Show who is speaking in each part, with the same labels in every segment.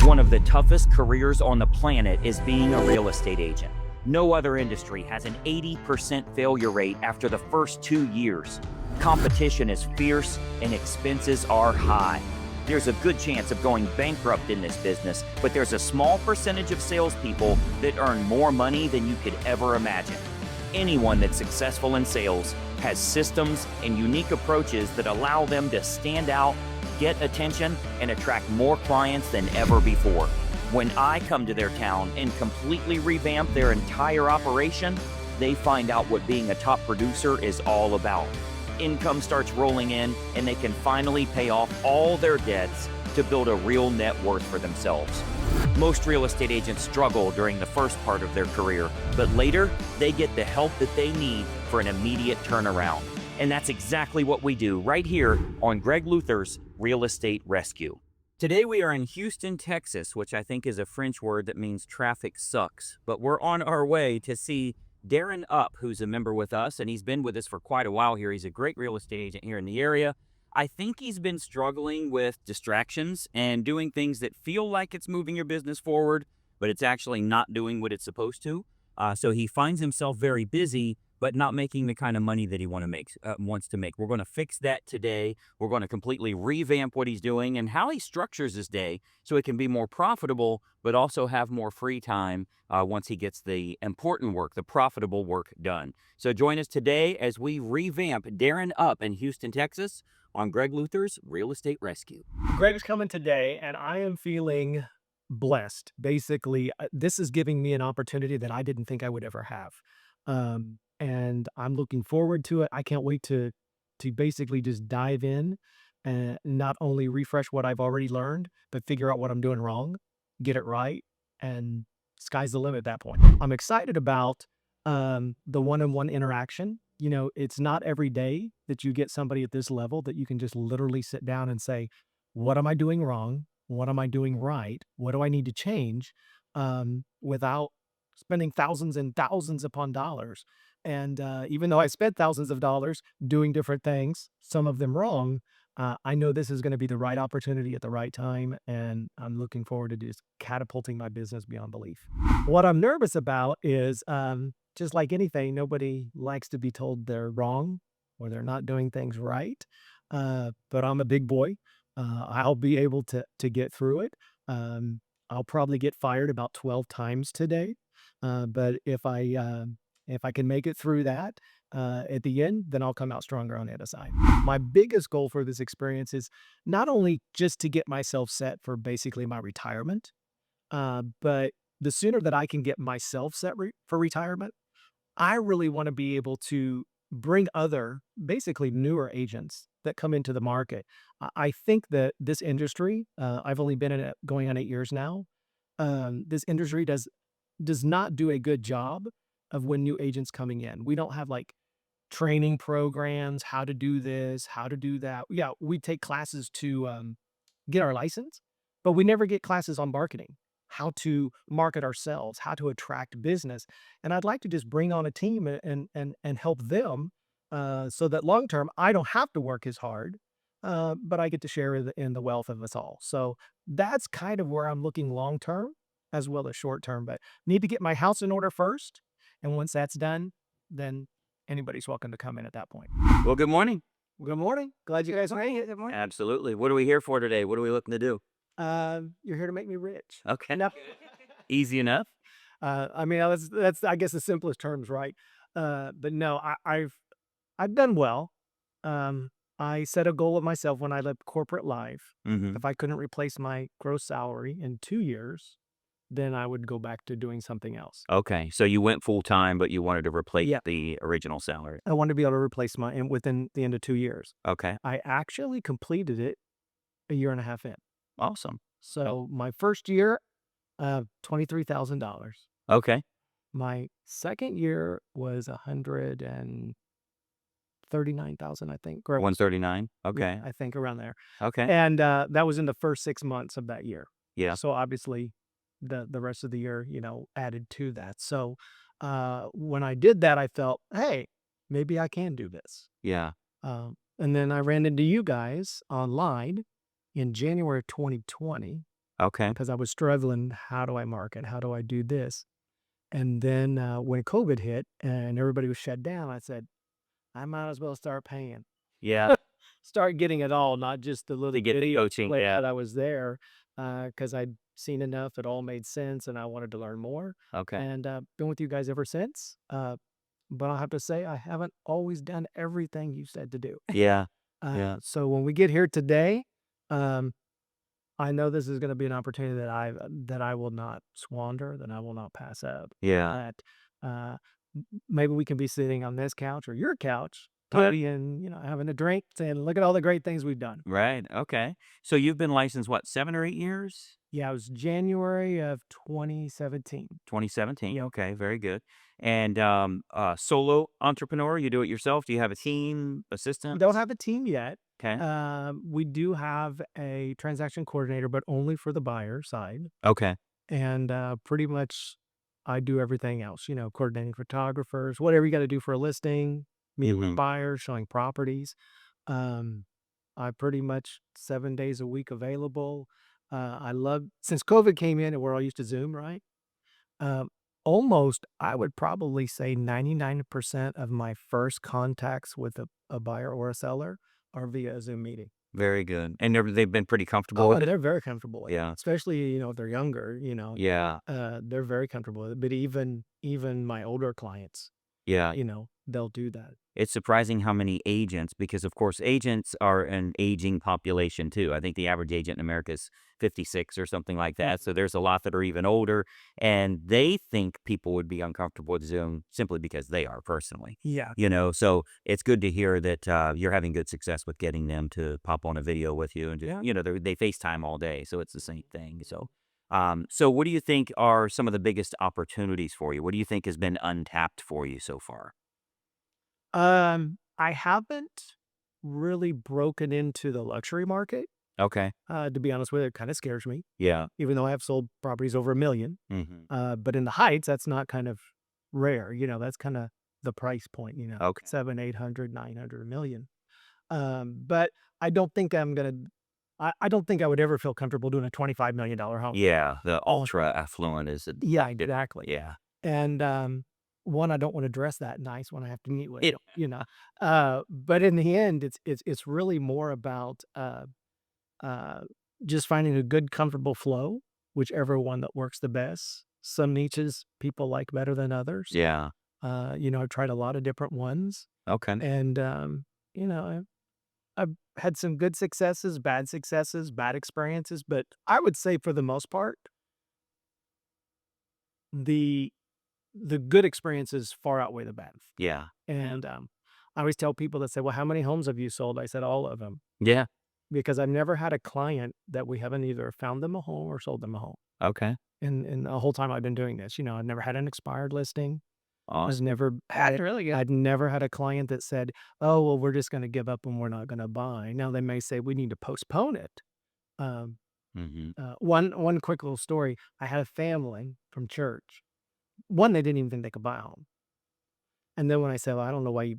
Speaker 1: One of the toughest careers on the planet is being a real estate agent. No other industry has an 80% failure rate after the first 2 years. Competition is fierce and expenses are high. There's a good chance of going bankrupt in this business, but there's a small percentage of salespeople that earn more money than you could ever imagine. Anyone that's successful in sales has systems and unique approaches that allow them to stand out, get attention, and attract more clients than ever before. When I come to their town and completely revamp their entire operation, they find out what being a top producer is all about. Income starts rolling in, and they can finally pay off all their debts to build a real net worth for themselves. Most real estate agents struggle during the first part of their career, but later they get the help that they need for an immediate turnaround. And that's exactly what we do right here on Greg Luther's Real Estate Rescue. Today we are in Houston, Texas, which I think is a French word that means traffic sucks. But we're on our way to see Darren Up, who's a member with us, and he's been with us for quite a while here. He's a great real estate agent here in the area. I think he's been struggling with distractions and doing things that feel like it's moving your business forward, but it's actually not doing what it's supposed to. So he finds himself very busy, but not making the kind of money that he wants to make. We're going to fix that today. We're going to completely revamp what he's doing and how he structures his day so it can be more profitable, but also have more free time once he gets the important work, the profitable work done. So join us today as we revamp Darren Up in Houston, Texas on Greg Luther's Real Estate Rescue.
Speaker 2: Greg's coming today, and I am feeling blessed. Basically, this is giving me an opportunity that I didn't think I would ever have. And I'm looking forward to it. I can't wait to basically just dive in and not only refresh what I've already learned, but figure out what I'm doing wrong, get it right, and sky's the limit at that point. I'm excited about the one-on-one interaction. You know, it's not every day that you get somebody at this level that you can just literally sit down and say, what am I doing wrong? What am I doing right? What do I need to change? Without spending thousands and thousands upon dollars. And even though I spent thousands of dollars doing different things, some of them wrong, I know this is going to be the right opportunity at the right time. And I'm looking forward to just catapulting my business beyond belief. What I'm nervous about is just like anything, nobody likes to be told they're wrong or they're not doing things right. But I'm a big boy. I'll be able to get through it. I'll probably get fired about 12 times today. But if I can make it through that at the end, then I'll come out stronger on the other side. My biggest goal for this experience is not only just to get myself set for basically my retirement, but the sooner that I can get myself set for retirement, I really want to be able to bring other, basically newer agents that come into the market. I think that this industry, I've only been in it going on 8 years now. This industry does not do a good job of when new agents coming in. We don't have like training programs, how to do this, how to do that. Yeah, we take classes to get our license, but we never get classes on marketing, how to market ourselves, how to attract business. And I'd like to just bring on a team and help them so that long term, I don't have to work as hard, but I get to share in the wealth of us all. So that's kind of where I'm looking long term as well as short term, but need to get my house in order first. And once that's done, then anybody's welcome to come in at that point.
Speaker 1: Well, good morning.
Speaker 2: Good morning. Glad you guys are here. Good morning.
Speaker 1: Absolutely. What are we here for today? What are we looking to do?
Speaker 2: You're here to make me rich.
Speaker 1: Okay.
Speaker 2: No.
Speaker 1: Easy enough.
Speaker 2: I mean, that's I guess the simplest terms, right? But no, I've done well. I set a goal of myself when I left corporate life.
Speaker 1: Mm-hmm.
Speaker 2: If I couldn't replace my gross salary in 2 years, then I would go back to doing something else.
Speaker 1: Okay. So you went full time, but you wanted to replace
Speaker 2: Yeah.
Speaker 1: the original salary.
Speaker 2: I wanted to be able to replace within the end of 2 years.
Speaker 1: Okay.
Speaker 2: I actually completed it a year and a half in.
Speaker 1: Awesome.
Speaker 2: So my first year, $23,000.
Speaker 1: Okay.
Speaker 2: My second year was 139,000, I think. Gross.
Speaker 1: 139.
Speaker 2: Yeah,
Speaker 1: Okay.
Speaker 2: I think around there.
Speaker 1: Okay.
Speaker 2: And that was in the first 6 months of that year.
Speaker 1: Yeah.
Speaker 2: So obviously the rest of the year, added to that. So when I did that, I felt, hey, maybe I can do this.
Speaker 1: Yeah.
Speaker 2: And then I ran into you guys online in January of 2020.
Speaker 1: Okay.
Speaker 2: because I was struggling. How do I market? How do I do this? And then when COVID hit and everybody was shut down, I said, I might as well start paying.
Speaker 1: Yeah.
Speaker 2: Start getting it all, not just the little
Speaker 1: To get the
Speaker 2: video
Speaker 1: coaching.
Speaker 2: clip
Speaker 1: Yeah.
Speaker 2: that I was there, because I'd seen enough, it all made sense, and I wanted to learn more,
Speaker 1: Okay.
Speaker 2: and, been with you guys ever since, but I'll have to say I haven't always done everything you said to do.
Speaker 1: Yeah. Yeah.
Speaker 2: So when we get here today, um, I know this is gonna be an opportunity that I will not squander, that I will not pass up,
Speaker 1: Yeah.
Speaker 2: that, uh, maybe we can be sitting on this couch or your couch,
Speaker 1: But
Speaker 2: talking, having a drink, saying, "Look at all the great things we've done."
Speaker 1: right. Okay. So you've been licensed what, 7 or 8 years?
Speaker 2: Yeah, it was January of 2017.
Speaker 1: 2017.
Speaker 2: Yep.
Speaker 1: Okay. Very good. And solo entrepreneur, you do it yourself? Do you have a team,
Speaker 2: Don't
Speaker 1: assistants?
Speaker 2: have a team yet.
Speaker 1: Okay.
Speaker 2: We do have a transaction coordinator, but only for the buyer side.
Speaker 1: Okay.
Speaker 2: And pretty much I do everything else, coordinating photographers, whatever you got to do for a listing, meeting with
Speaker 1: Hmm.
Speaker 2: buyers, showing properties. Um, I pretty much 7 days a week available. I love since COVID came in and we're all used to Zoom, right? Um, Almost, I would probably say 99% of my first contacts with a buyer or a seller are via a Zoom meeting.
Speaker 1: Very good. And they've been pretty comfortable
Speaker 2: Oh,
Speaker 1: with
Speaker 2: and
Speaker 1: it?
Speaker 2: they're very comfortable with it,
Speaker 1: Yeah.
Speaker 2: especially, if they're younger,
Speaker 1: Yeah.
Speaker 2: they're very comfortable with it. But even my older clients,
Speaker 1: Yeah.
Speaker 2: they'll do that.
Speaker 1: It's surprising how many agents, because of course agents are an aging population too. I think the average agent in America is 56 or something like that. So
Speaker 2: Mhm.
Speaker 1: there's a lot that are even older, and they think people would be uncomfortable with Zoom simply because they are personally.
Speaker 2: Yeah.
Speaker 1: So it's good to hear that you're having good success with getting them to pop on a video with you, and just,
Speaker 2: Yeah.
Speaker 1: they FaceTime all day, so it's the same thing. So what do you think are some of the biggest opportunities for you? What do you think has been untapped for you so far?
Speaker 2: I haven't really broken into the luxury market.
Speaker 1: Okay.
Speaker 2: To be honest with you, it kind of scares me,
Speaker 1: Yeah.
Speaker 2: even though I have sold properties over 1 million.
Speaker 1: Mhm.
Speaker 2: But in the Heights, that's not kind of rare. That's kind of the price point,
Speaker 1: Okay.
Speaker 2: 7, 800, 900, 1 million. But I don't think I don't think I would ever feel comfortable doing a $25 million home.
Speaker 1: Yeah, the
Speaker 2: Oh,
Speaker 1: ultra affluent is a
Speaker 2: yeah,
Speaker 1: it
Speaker 2: exactly.
Speaker 1: yeah.
Speaker 2: And one, I don't want to dress that nice when I have to meet with
Speaker 1: It
Speaker 2: you. But in the end, it's really more about uh, just finding a good, comfortable flow, whichever one that works the best. Some niches people like better than others.
Speaker 1: yeah.
Speaker 2: I've tried a lot of different ones,
Speaker 1: Okay.
Speaker 2: and I've had some good successes, bad experiences, but I would say for the most part, the the good experiences far outweigh the bad.
Speaker 1: Yeah.
Speaker 2: And I always tell people that say, "Well, how many homes have you sold?" I said, "All of them,"
Speaker 1: Yeah.
Speaker 2: because I've never had a client that we haven't either found them a home or sold them a home.
Speaker 1: Okay.
Speaker 2: In the whole time I've been doing this, I've never had an expired listing. I've
Speaker 1: Awesome.
Speaker 2: never had it really. I'd never had a client that said, "Oh, well, we're just going to give up and we're not going to buy." Now they may say we need to postpone it. Um,
Speaker 1: Mhm.
Speaker 2: one quick little story. I had a family from church. One, they didn't even think they could buy a home. And then when I said, "Well, I don't know why you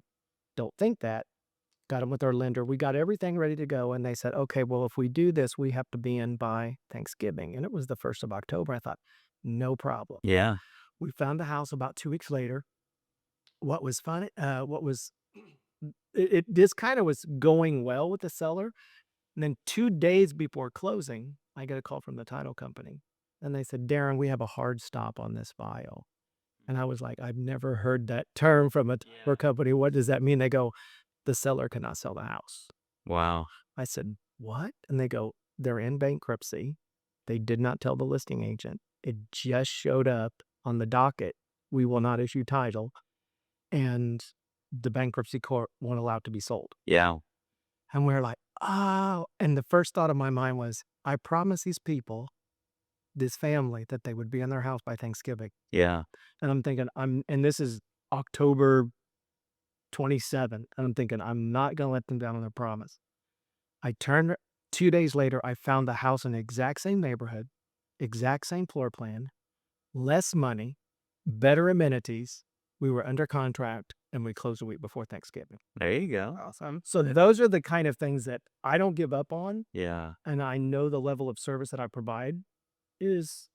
Speaker 2: don't think that," got them with our lender. We got everything ready to go, and they said, "Okay, well, if we do this, we have to be in by Thanksgiving." And it was the 1st of October. I thought, "No problem."
Speaker 1: Yeah.
Speaker 2: We found the house about 2 weeks later. What was funny, what was it this kinda was going well with the seller, and then 2 days before closing, I get a call from the title company, and they said, "Darren, we have a hard stop on this file." And I was like, "I've never heard that term from a
Speaker 1: Yeah.
Speaker 2: title company. What does that mean?" They go, "The seller cannot sell the house."
Speaker 1: Wow.
Speaker 2: I said, "What?" And they go, "They're in bankruptcy. They did not tell the listing agent. It just showed up on the docket. We will not issue title, and the bankruptcy court won't allow it to be sold."
Speaker 1: Yeah.
Speaker 2: And we're like, "Oh." And the first thought of my mind was, I promised these people, this family, that they would be in their house by Thanksgiving.
Speaker 1: Yeah.
Speaker 2: And I'm thinking, and this is October 27th. And I'm thinking, I'm not going to let them down on their promise. I turned 2 days later, I found the house in the exact same neighborhood, exact same floor plan, less money, better amenities. We were under contract, and we close a week before Thanksgiving.
Speaker 3: There you go.
Speaker 2: Awesome. So those are the kind of things that I don't give up on,
Speaker 3: Yeah.
Speaker 2: and I know the level of service that I provide is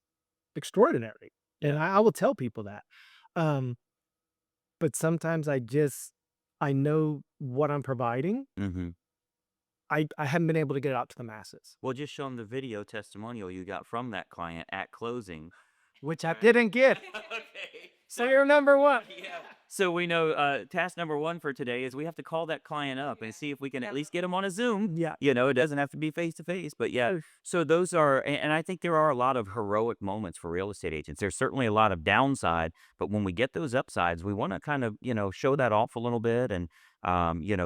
Speaker 2: extraordinary, and I will tell people that. Um, but sometimes I know what I'm providing.
Speaker 3: Mm-hmm.
Speaker 2: I haven't been able to get it out to the masses,
Speaker 3: Well, just show them the video testimonial you got from that client at closing.
Speaker 2: which I didn't get.
Speaker 3: Okay.
Speaker 2: So you're number one.
Speaker 3: Yeah. So we know task number one for today is we have to call that client up and see if we can at least get them on a Zoom.
Speaker 2: Yeah.
Speaker 3: It doesn't have to be face to face, but yeah. So those are, and I think there are a lot of heroic moments for real estate agents. There's certainly a lot of downside, but when we get those upsides, we want to kind of, show that off a little bit and,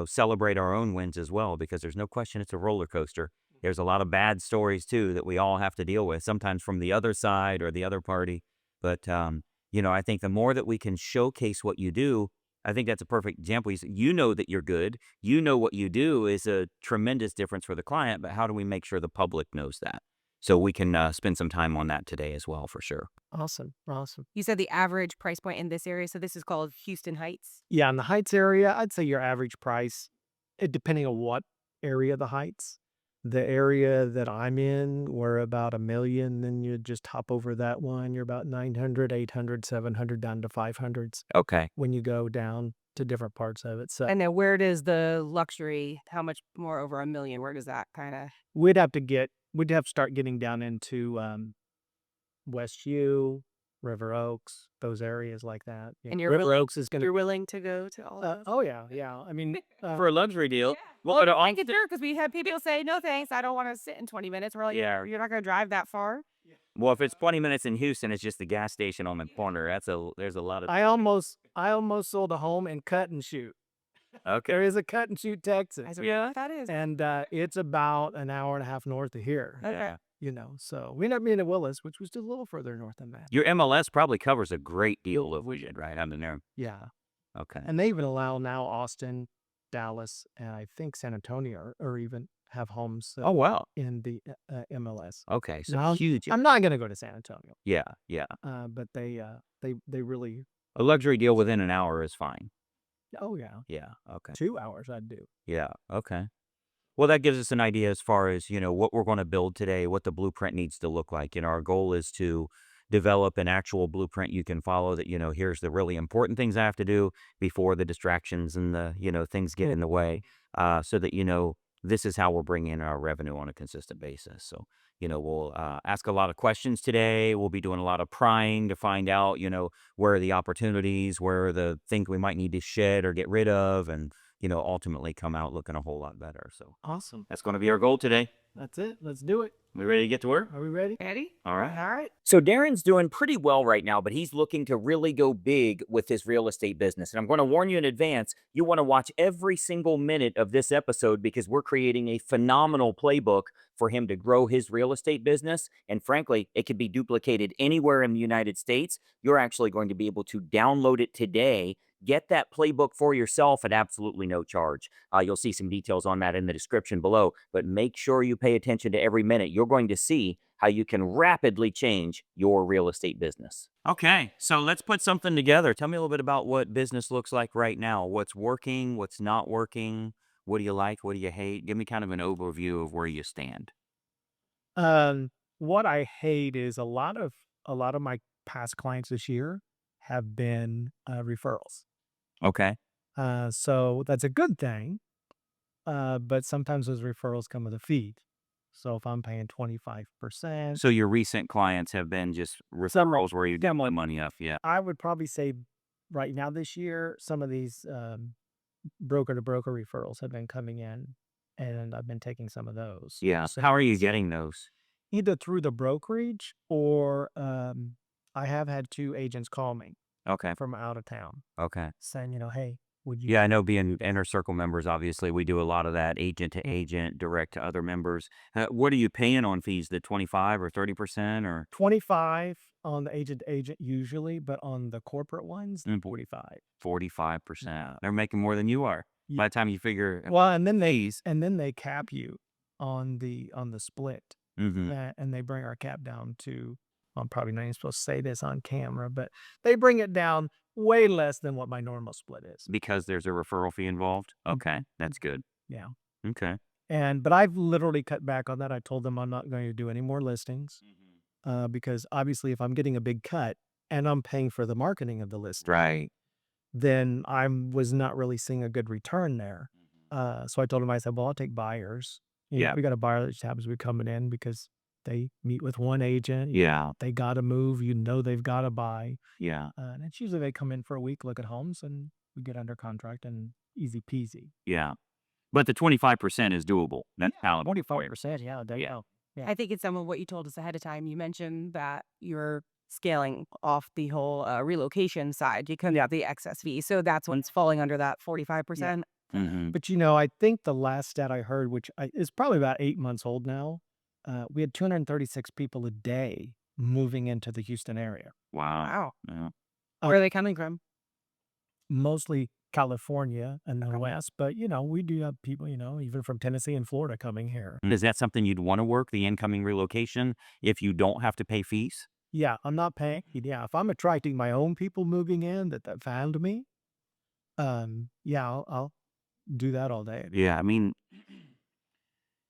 Speaker 3: celebrate our own wins as well, because there's no question it's a roller coaster. There's a lot of bad stories too that we all have to deal with, sometimes from the other side or the other party. But, I think the more that we can showcase what you do, I think that's a perfect example. You know that you're good. You know what you do is a tremendous difference for the client, but how do we make sure the public knows that? So we can spend some time on that today as well, for sure.
Speaker 2: Awesome. Awesome.
Speaker 4: You said the average price point in this area, so this is called Houston Heights?
Speaker 2: Yeah, in the Heights area, I'd say your average price, depending on what area of the Heights. The area that I'm in, we're about $1 million, then you just hop over that one, you're about 900, 800, 700, down to 500s
Speaker 3: Okay.
Speaker 2: when you go down to different parts of it. So
Speaker 4: And then where does the luxury, how much more over $1 million, where does that kind of...
Speaker 2: we'd have to start getting down into West U, River Oaks, those areas like that. Yeah.
Speaker 4: And you're
Speaker 2: River
Speaker 4: willing-
Speaker 2: Oaks is going
Speaker 4: You're
Speaker 2: to.
Speaker 4: willing to go to all of those?
Speaker 2: Oh yeah, yeah. I mean,
Speaker 3: For a luxury deal.
Speaker 4: Well,
Speaker 3: but
Speaker 4: I get there because we had people say, no thanks, I don't want to sit in 20 minutes. We're like,
Speaker 3: Yeah.
Speaker 4: you're not going to drive that far?
Speaker 3: Well, if it's 20 minutes in Houston, it's just the gas station on the corner. There's a lot of.
Speaker 2: I almost sold a home in Cut and Shoot.
Speaker 3: Okay.
Speaker 2: There is a Cut and Shoot, Texas.
Speaker 4: I said, yeah, that is.
Speaker 2: And it's about an hour and a half north of here.
Speaker 4: Okay.
Speaker 2: So we ended up being at Willis, which was just a little further north than that.
Speaker 3: Your MLS probably covers a great deal of region, right? I'm in there.
Speaker 2: Yeah.
Speaker 3: Okay.
Speaker 2: And they even allow now Austin, Dallas, and I think San Antonio or even have homes
Speaker 3: Oh, wow.
Speaker 2: in the MLS.
Speaker 3: Okay. So
Speaker 2: Now,
Speaker 3: huge.
Speaker 2: I'm not going to go to San Antonio,
Speaker 3: Yeah. Yeah.
Speaker 2: but they really,
Speaker 3: A luxury deal within an hour is fine.
Speaker 2: oh yeah,
Speaker 3: Yeah. Okay.
Speaker 2: 2 hours I'd do.
Speaker 3: Yeah. Okay. Well, that gives us an idea as far as, what we're going to build today, what the blueprint needs to look like. Our goal is to develop an actual blueprint you can follow that, here's the really important things I have to do before the distractions and the, things get in the way, so that, this is how we're bringing in our revenue on a consistent basis. So, we'll ask a lot of questions today. We'll be doing a lot of prying to find out, where are the opportunities, where are the things we might need to shed or get rid of, and, ultimately come out looking a whole lot better. So
Speaker 2: Awesome.
Speaker 3: that's going to be our goal today.
Speaker 2: That's it. Let's do it.
Speaker 3: We ready to get to work?
Speaker 2: Are we ready?
Speaker 4: Ready?
Speaker 3: All right.
Speaker 4: All right.
Speaker 1: So Darren's doing pretty well right now, but he's looking to really go big with his real estate business. And I'm going to warn you in advance, you want to watch every single minute of this episode because we're creating a phenomenal playbook for him to grow his real estate business. And frankly, it could be duplicated anywhere in the United States. You're actually going to be able to download it today. Get that playbook for yourself at absolutely no charge. You'll see some details on that in the description below, but make sure you pay attention to every minute. You're going to see how you can rapidly change your real estate business.
Speaker 3: Okay, so let's put something together. Tell me a little bit about what business looks like right now. What's working, what's not working, what do you like, what do you hate? Give me kind of an overview of where you stand.
Speaker 2: What I hate is a lot of my past clients this year have been referrals.
Speaker 3: Okay.
Speaker 2: So that's a good thing. But sometimes those referrals come with a fee. So if I'm paying 25%,
Speaker 3: So your recent clients have been just referrals where you get money up. Yeah.
Speaker 2: I would probably say right now this year, some of these broker to broker referrals have been coming in, and I've been taking some of those.
Speaker 3: Yeah.
Speaker 2: So
Speaker 3: How are you getting those?
Speaker 2: either through the brokerage or I have had 2 agents call me
Speaker 3: Okay.
Speaker 2: from out of town
Speaker 3: Okay.
Speaker 2: saying, hey, would you?
Speaker 3: Yeah, I know being inner circle members, obviously, we do a lot of that agent to agent, direct to other members. What are you paying on fees? The 25 or 30% or
Speaker 2: 25 on the agent to agent usually, but on the corporate ones, 45.
Speaker 3: 45%? They're making more than you are. By the time you figure
Speaker 2: Well, and then
Speaker 3: fees.
Speaker 2: they cap you on the split,
Speaker 3: Mm-hmm.
Speaker 2: and they bring our cap down to. I'm probably not even supposed to say this on camera, but they bring it down way less than what my normal split is.
Speaker 3: Because there's a referral fee involved? Okay, that's good.
Speaker 2: Yeah.
Speaker 3: Okay.
Speaker 2: But I've literally cut back on that. I told them I'm not going to do any more listings because obviously if I'm getting a big cut and I'm paying for the marketing of the listing,
Speaker 3: Right.
Speaker 2: then I was not really seeing a good return there. So I told him, I said, well, I'll take buyers.
Speaker 3: Yeah.
Speaker 2: We got a buyer that just happens to be coming in because they meet with one agent.
Speaker 3: Yeah.
Speaker 2: They got to move. They've got to buy.
Speaker 3: Yeah.
Speaker 2: And it's usually they come in for a week, look at homes, and we get under contract and easy peasy.
Speaker 3: Yeah. But the 25% is doable. That's palatable.
Speaker 2: 24%. Yeah. There you go.
Speaker 4: I think it's some of what you told us ahead of time. You mentioned that you're scaling off the whole relocation side. You couldn't have the excess fee. So that's when it's falling under that 45%.
Speaker 3: Mhm.
Speaker 2: But I think the last stat I heard, which is probably about 8 months old now, we had 236 people a day moving into the Houston area.
Speaker 3: Wow.
Speaker 4: Wow.
Speaker 3: Yeah.
Speaker 4: Where are they coming from?
Speaker 2: Mostly California and the West, but we do have people, even from Tennessee and Florida coming here.
Speaker 3: Is that something you'd want to work, the incoming relocation, if you don't have to pay fees?
Speaker 2: Yeah, I'm not paying. Yeah, if I'm attracting my own people moving in that found me, I'll do that all day.
Speaker 3: Yeah, I mean,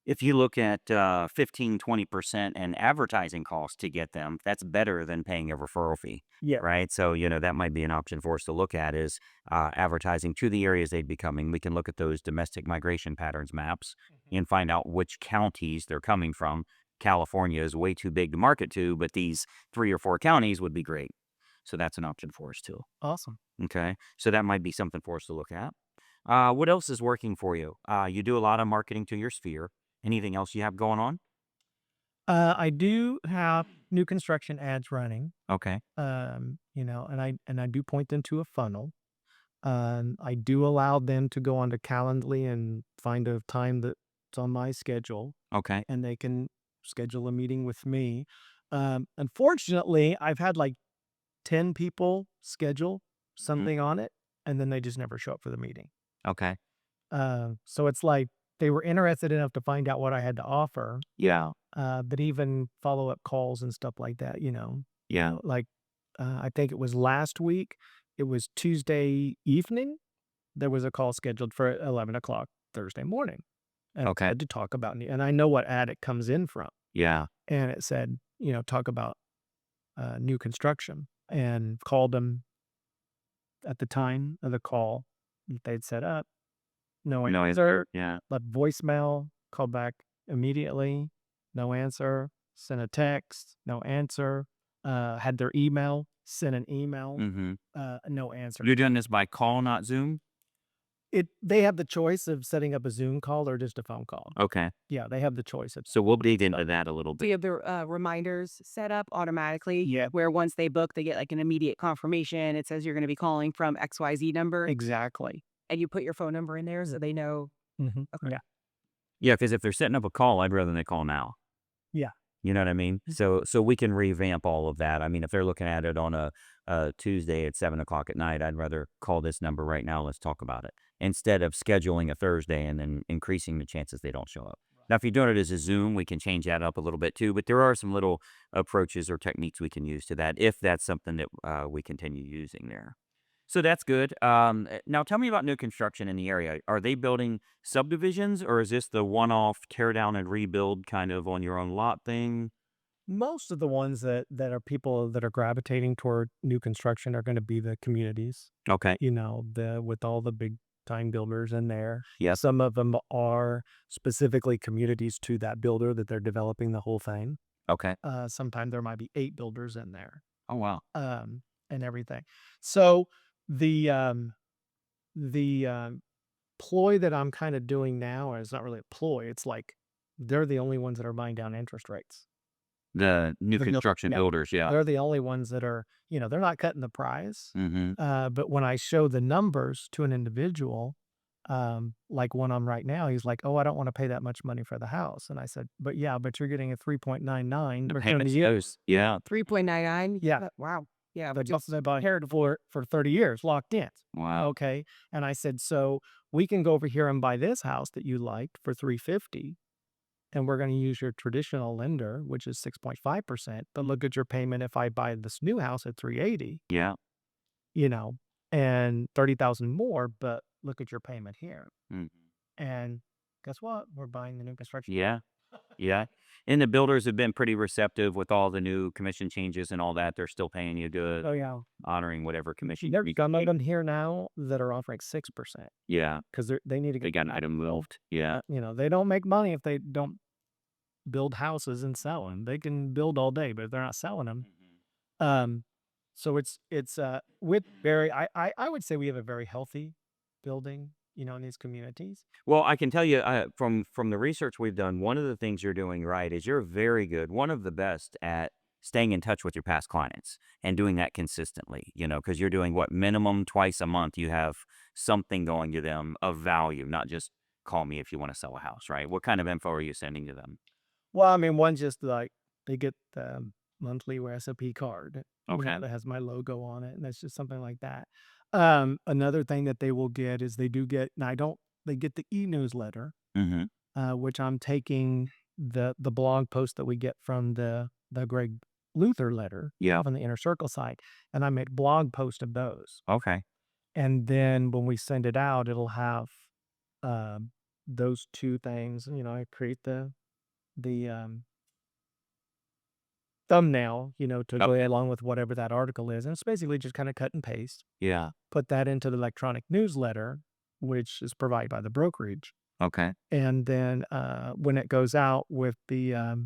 Speaker 3: if you look at 15, 20% and advertising costs to get them, that's better than paying a referral fee,
Speaker 2: Yeah.
Speaker 3: right? So, that might be an option for us to look at is advertising to the areas they'd be coming. We can look at those domestic migration patterns maps and find out which counties they're coming from. California is way too big to market to, but these 3 or 4 counties would be great. So that's an option for us too.
Speaker 2: Awesome.
Speaker 3: Okay. So that might be something for us to look at. What else is working for you? You do a lot of marketing to your sphere. Anything else you have going on?
Speaker 2: I do have new construction ads running.
Speaker 3: Okay.
Speaker 2: And I do point them to a funnel. I do allow them to go onto Calendly and find a time that's on my schedule,
Speaker 3: Okay.
Speaker 2: and they can schedule a meeting with me. Unfortunately, I've had like 10 people schedule something on it, and then they just never show up for the meeting.
Speaker 3: Okay.
Speaker 2: So it's like they were interested enough to find out what I had to offer,
Speaker 3: Yeah.
Speaker 2: but even follow-up calls and stuff like that,
Speaker 3: Yeah.
Speaker 2: I think it was last week, it was Tuesday evening, there was a call scheduled for 11 o'clock Thursday morning. And
Speaker 3: Okay.
Speaker 2: I had to talk about, and I know what ad it comes in from.
Speaker 3: Yeah.
Speaker 2: And it said, talk about new construction, and called them at the time of the call that they'd set up. No
Speaker 3: No
Speaker 2: answer.
Speaker 3: Yeah.
Speaker 2: Left voicemail, called back immediately, no answer. Sent a text, no answer. Had their email, sent an email,
Speaker 3: Mm-hmm.
Speaker 2: no answer.
Speaker 3: You're doing this by call, not Zoom?
Speaker 2: They have the choice of setting up a Zoom call or just a phone call.
Speaker 3: Okay.
Speaker 2: Yeah, they have the choice of.
Speaker 3: So we'll dig into that a little
Speaker 4: Do
Speaker 3: bit.
Speaker 4: you have the reminders set up automatically?
Speaker 2: Yeah.
Speaker 4: Where once they book, they get like an immediate confirmation. It says you're going to be calling from XYZ number.
Speaker 2: Exactly.
Speaker 4: And you put your phone number in there so they know.
Speaker 2: Mm-hmm.
Speaker 4: Okay.
Speaker 2: Yeah.
Speaker 3: Yeah, because if they're setting up a call, I'd rather they call now.
Speaker 2: Yeah.
Speaker 3: You know what I mean? So we can revamp all of that. I mean, if they're looking at it on a Tuesday at 7 o'clock at night, I'd rather call this number right now. Let's talk about it instead of scheduling a Thursday and then increasing the chances they don't show up. Now, if you're doing it as a Zoom, we can change that up a little bit too. But there are some little approaches or techniques we can use to that if that's something that we continue using there. So that's good. Now, tell me about new construction in the area. Are they building subdivisions, or is this the one-off tear down and rebuild kind of on your own lot thing?
Speaker 2: Most of the ones that are people that are gravitating toward new construction are going to be the communities.
Speaker 3: Okay.
Speaker 2: With all the big time builders in there.
Speaker 3: Yes.
Speaker 2: Some of them are specifically communities to that builder that they're developing the whole thing.
Speaker 3: Okay.
Speaker 2: Sometimes there might be 8 builders in there.
Speaker 3: Oh, wow.
Speaker 2: And everything. So the ploy that I'm kind of doing now is not really a ploy. It's like they're the only ones that are buying down interest rates.
Speaker 3: The new
Speaker 2: The buil-
Speaker 3: construction
Speaker 2: yeah.
Speaker 3: builders, yeah.
Speaker 2: They're the only ones that are, they're not cutting the price.
Speaker 3: Mm-hmm.
Speaker 2: But when I show the numbers to an individual, like one I'm right now, he's like, "Oh, I don't want to pay that much money for the house." And I said, "But you're getting a 3.99 return a year."
Speaker 3: Yeah.
Speaker 4: 3.99?
Speaker 2: Yeah.
Speaker 4: Wow. Yeah.
Speaker 2: But
Speaker 4: just-
Speaker 2: they bought here for 30 years, locked in.
Speaker 3: Wow.
Speaker 2: Okay. And I said, "So we can go over here and buy this house that you liked for 350, and we're going to use your traditional lender, which is 6.5%. But look at your payment if I buy this new house at 380.
Speaker 3: Yeah.
Speaker 2: and 30,000 more, but look at your payment here.
Speaker 3: Mhm.
Speaker 2: And guess what? We're buying the new construction.
Speaker 3: Yeah. Yeah. And the builders have been pretty receptive with all the new commission changes and all that. They're still paying you good,
Speaker 2: Oh yeah.
Speaker 3: honoring whatever commission.
Speaker 2: There's some of them here now that are offering 6%
Speaker 3: Yeah.
Speaker 2: because they need to
Speaker 3: They
Speaker 2: get,
Speaker 3: got an item moved. Yeah.
Speaker 2: they don't make money if they don't build houses and sell them. They can build all day, but if they're not selling them, um, so it's with very, I would say we have a very healthy building, in these communities.
Speaker 3: Well, I can tell you from the research we've done, one of the things you're doing right is you're very good, one of the best at staying in touch with your past clients and doing that consistently, because you're doing what minimum twice a month you have something going to them of value, not just call me if you want to sell a house, right? What kind of info are you sending to them?
Speaker 2: Well, I mean, one just like they get the monthly recipe card,
Speaker 3: Okay.
Speaker 2: that has my logo on it, and that's just something like that. Another thing that they will get is they do get, and I don't, they get the e-newsletter,
Speaker 3: Mm-hmm.
Speaker 2: which I'm taking the blog post that we get from the Greg Luther letter,
Speaker 3: Yeah.
Speaker 2: on the Inner Circle site, and I make blog post of those.
Speaker 3: Okay.
Speaker 2: And then when we send it out, it'll have those two things. I create the thumbnail, to go along with whatever that article is, and it's basically just kind of cut and paste.
Speaker 3: Yeah.
Speaker 2: Put that into the electronic newsletter, which is provided by the brokerage,
Speaker 3: Okay.
Speaker 2: and then when it goes out with the, of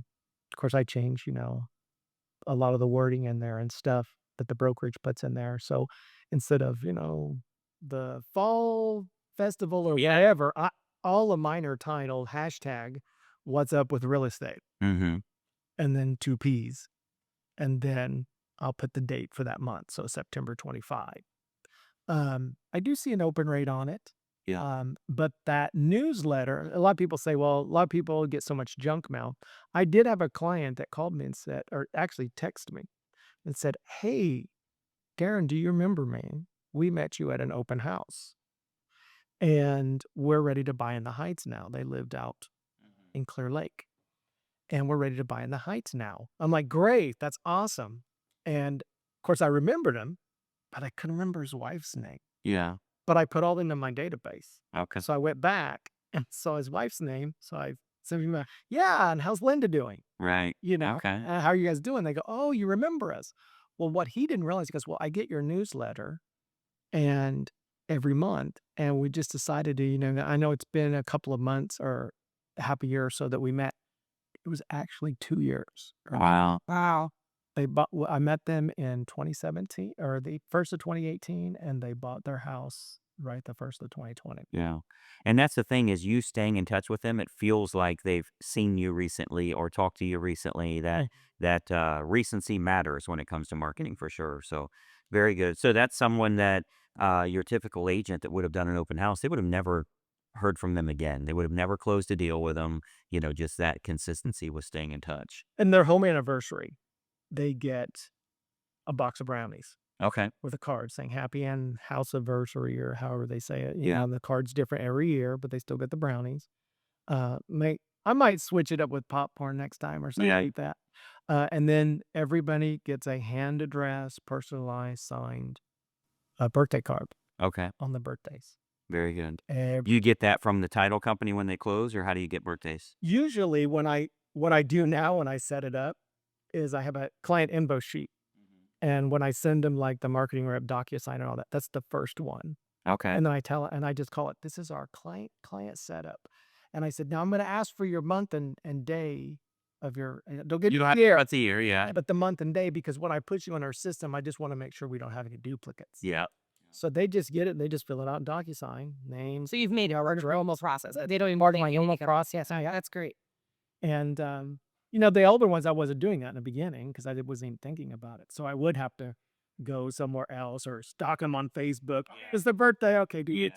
Speaker 2: course, I change, a lot of the wording in there and stuff that the brokerage puts in there. So instead of, the fall festival or whatever, all of mine are titled hashtag what's up with real estate,
Speaker 3: Mm-hmm.
Speaker 2: and then 2 P's. And then I'll put the date for that month. So September 25. I do see an open rate on it.
Speaker 3: Yeah.
Speaker 2: But that newsletter, a lot of people say, well, a lot of people get so much junk mail. I did have a client that called me and said, or actually texted me and said, hey, Darren, do you remember me? We met you at an open house and we're ready to buy in the Heights now. They lived out in Clear Lake and we're ready to buy in the Heights now. I'm like, great, that's awesome. And of course, I remembered him, but I couldn't remember his wife's name.
Speaker 3: Yeah.
Speaker 2: But I put all into my database.
Speaker 3: Okay.
Speaker 2: So I went back and saw his wife's name. So I sent him, yeah, and how's Linda doing?
Speaker 3: Right. Okay.
Speaker 2: How are you guys doing? They go, oh, you remember us. Well, what he didn't realize, he goes, well, I get your newsletter and every month. And we just decided to, I know it's been a couple of months or half a year or so that we met. It was actually 2 years.
Speaker 3: Wow.
Speaker 4: Wow.
Speaker 2: I met them in 2017 or the first of 2018, and they bought their house right the first of 2020.
Speaker 3: Yeah. And that's the thing is you staying in touch with them, it feels like they've seen you recently or talked to you recently. That recency matters when it comes to marketing for sure. So very good. So that's someone that your typical agent that would have done an open house, they would have never heard from them again. They would have never closed a deal with them. Just that consistency with staying in touch.
Speaker 2: And their home anniversary, they get a box of brownies
Speaker 3: Okay.
Speaker 2: with a card saying happy and house anniversary or however they say it.
Speaker 3: Yeah.
Speaker 2: The card's different every year, but they still get the brownies. I might switch it up with popcorn next time or something like that. And then everybody gets a hand addressed, personalized, signed birthday card
Speaker 3: Okay.
Speaker 2: on the birthdays.
Speaker 3: Very good.
Speaker 2: Every-
Speaker 3: You get that from the title company when they close, or how do you get birthdays?
Speaker 2: Usually what I do now when I set it up is I have a client info sheet. And when I send them like the marketing rep DocuSign and all that, that's the first one.
Speaker 3: Okay.
Speaker 2: And then I just call it, this is our client setup. And I said, now I'm going to ask for your month and day of your, don't get
Speaker 3: You don't have
Speaker 2: year,
Speaker 3: that's a year, yeah.
Speaker 2: but the month and day, because when I put you in our system, I just want to make sure we don't have any duplicates.
Speaker 3: Yeah.
Speaker 2: So they just get it. They just fill it out in DocuSign, names.
Speaker 4: So you've made a almost process. They don't even more than like almost process. Yeah, that's great.
Speaker 2: And, the older ones, I wasn't doing that in the beginning because I wasn't even thinking about it. So I would have to go somewhere else or stalk them on Facebook. It's their birthday. Okay, dude.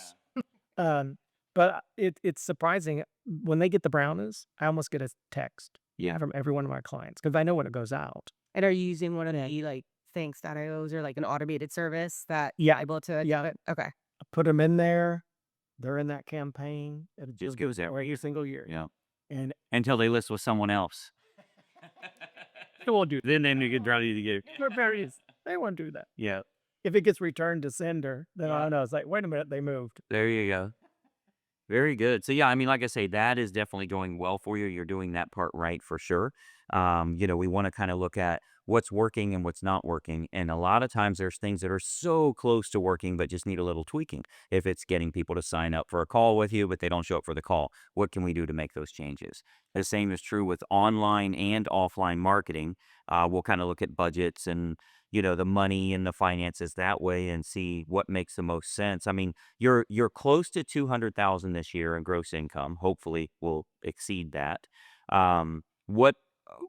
Speaker 2: But it's surprising when they get the brownies, I almost get a text from every one of my clients because I know when it goes out.
Speaker 4: And are you using one of the like thanks.ios or like an automated service that
Speaker 2: Yeah.
Speaker 4: you're able to
Speaker 2: Yeah.
Speaker 4: Okay.
Speaker 2: I put them in there. They're in that campaign. It
Speaker 3: Just goes out.
Speaker 2: every single year.
Speaker 3: Yeah.
Speaker 2: And
Speaker 3: Until they list with someone else.
Speaker 2: they won't do
Speaker 3: Then they get drowning to get.
Speaker 2: that. They won't do that.
Speaker 3: Yeah.
Speaker 2: if it gets returned to sender, then I
Speaker 3: Yeah.
Speaker 2: don't know. It's like, wait a minute, they moved.
Speaker 3: There you go. Very good. So yeah, I mean, like I say, that is definitely going well for you. You're doing that part right for sure. We want to kind of look at what's working and what's not working. And a lot of times there's things that are so close to working, but just need a little tweaking. If it's getting people to sign up for a call with you, but they don't show up for the call, what can we do to make those changes? The same is true with online and offline marketing. We'll kind of look at budgets and the money and the finances that way and see what makes the most sense. I mean, you're close to 200,000 this year in gross income. Hopefully, we'll exceed that.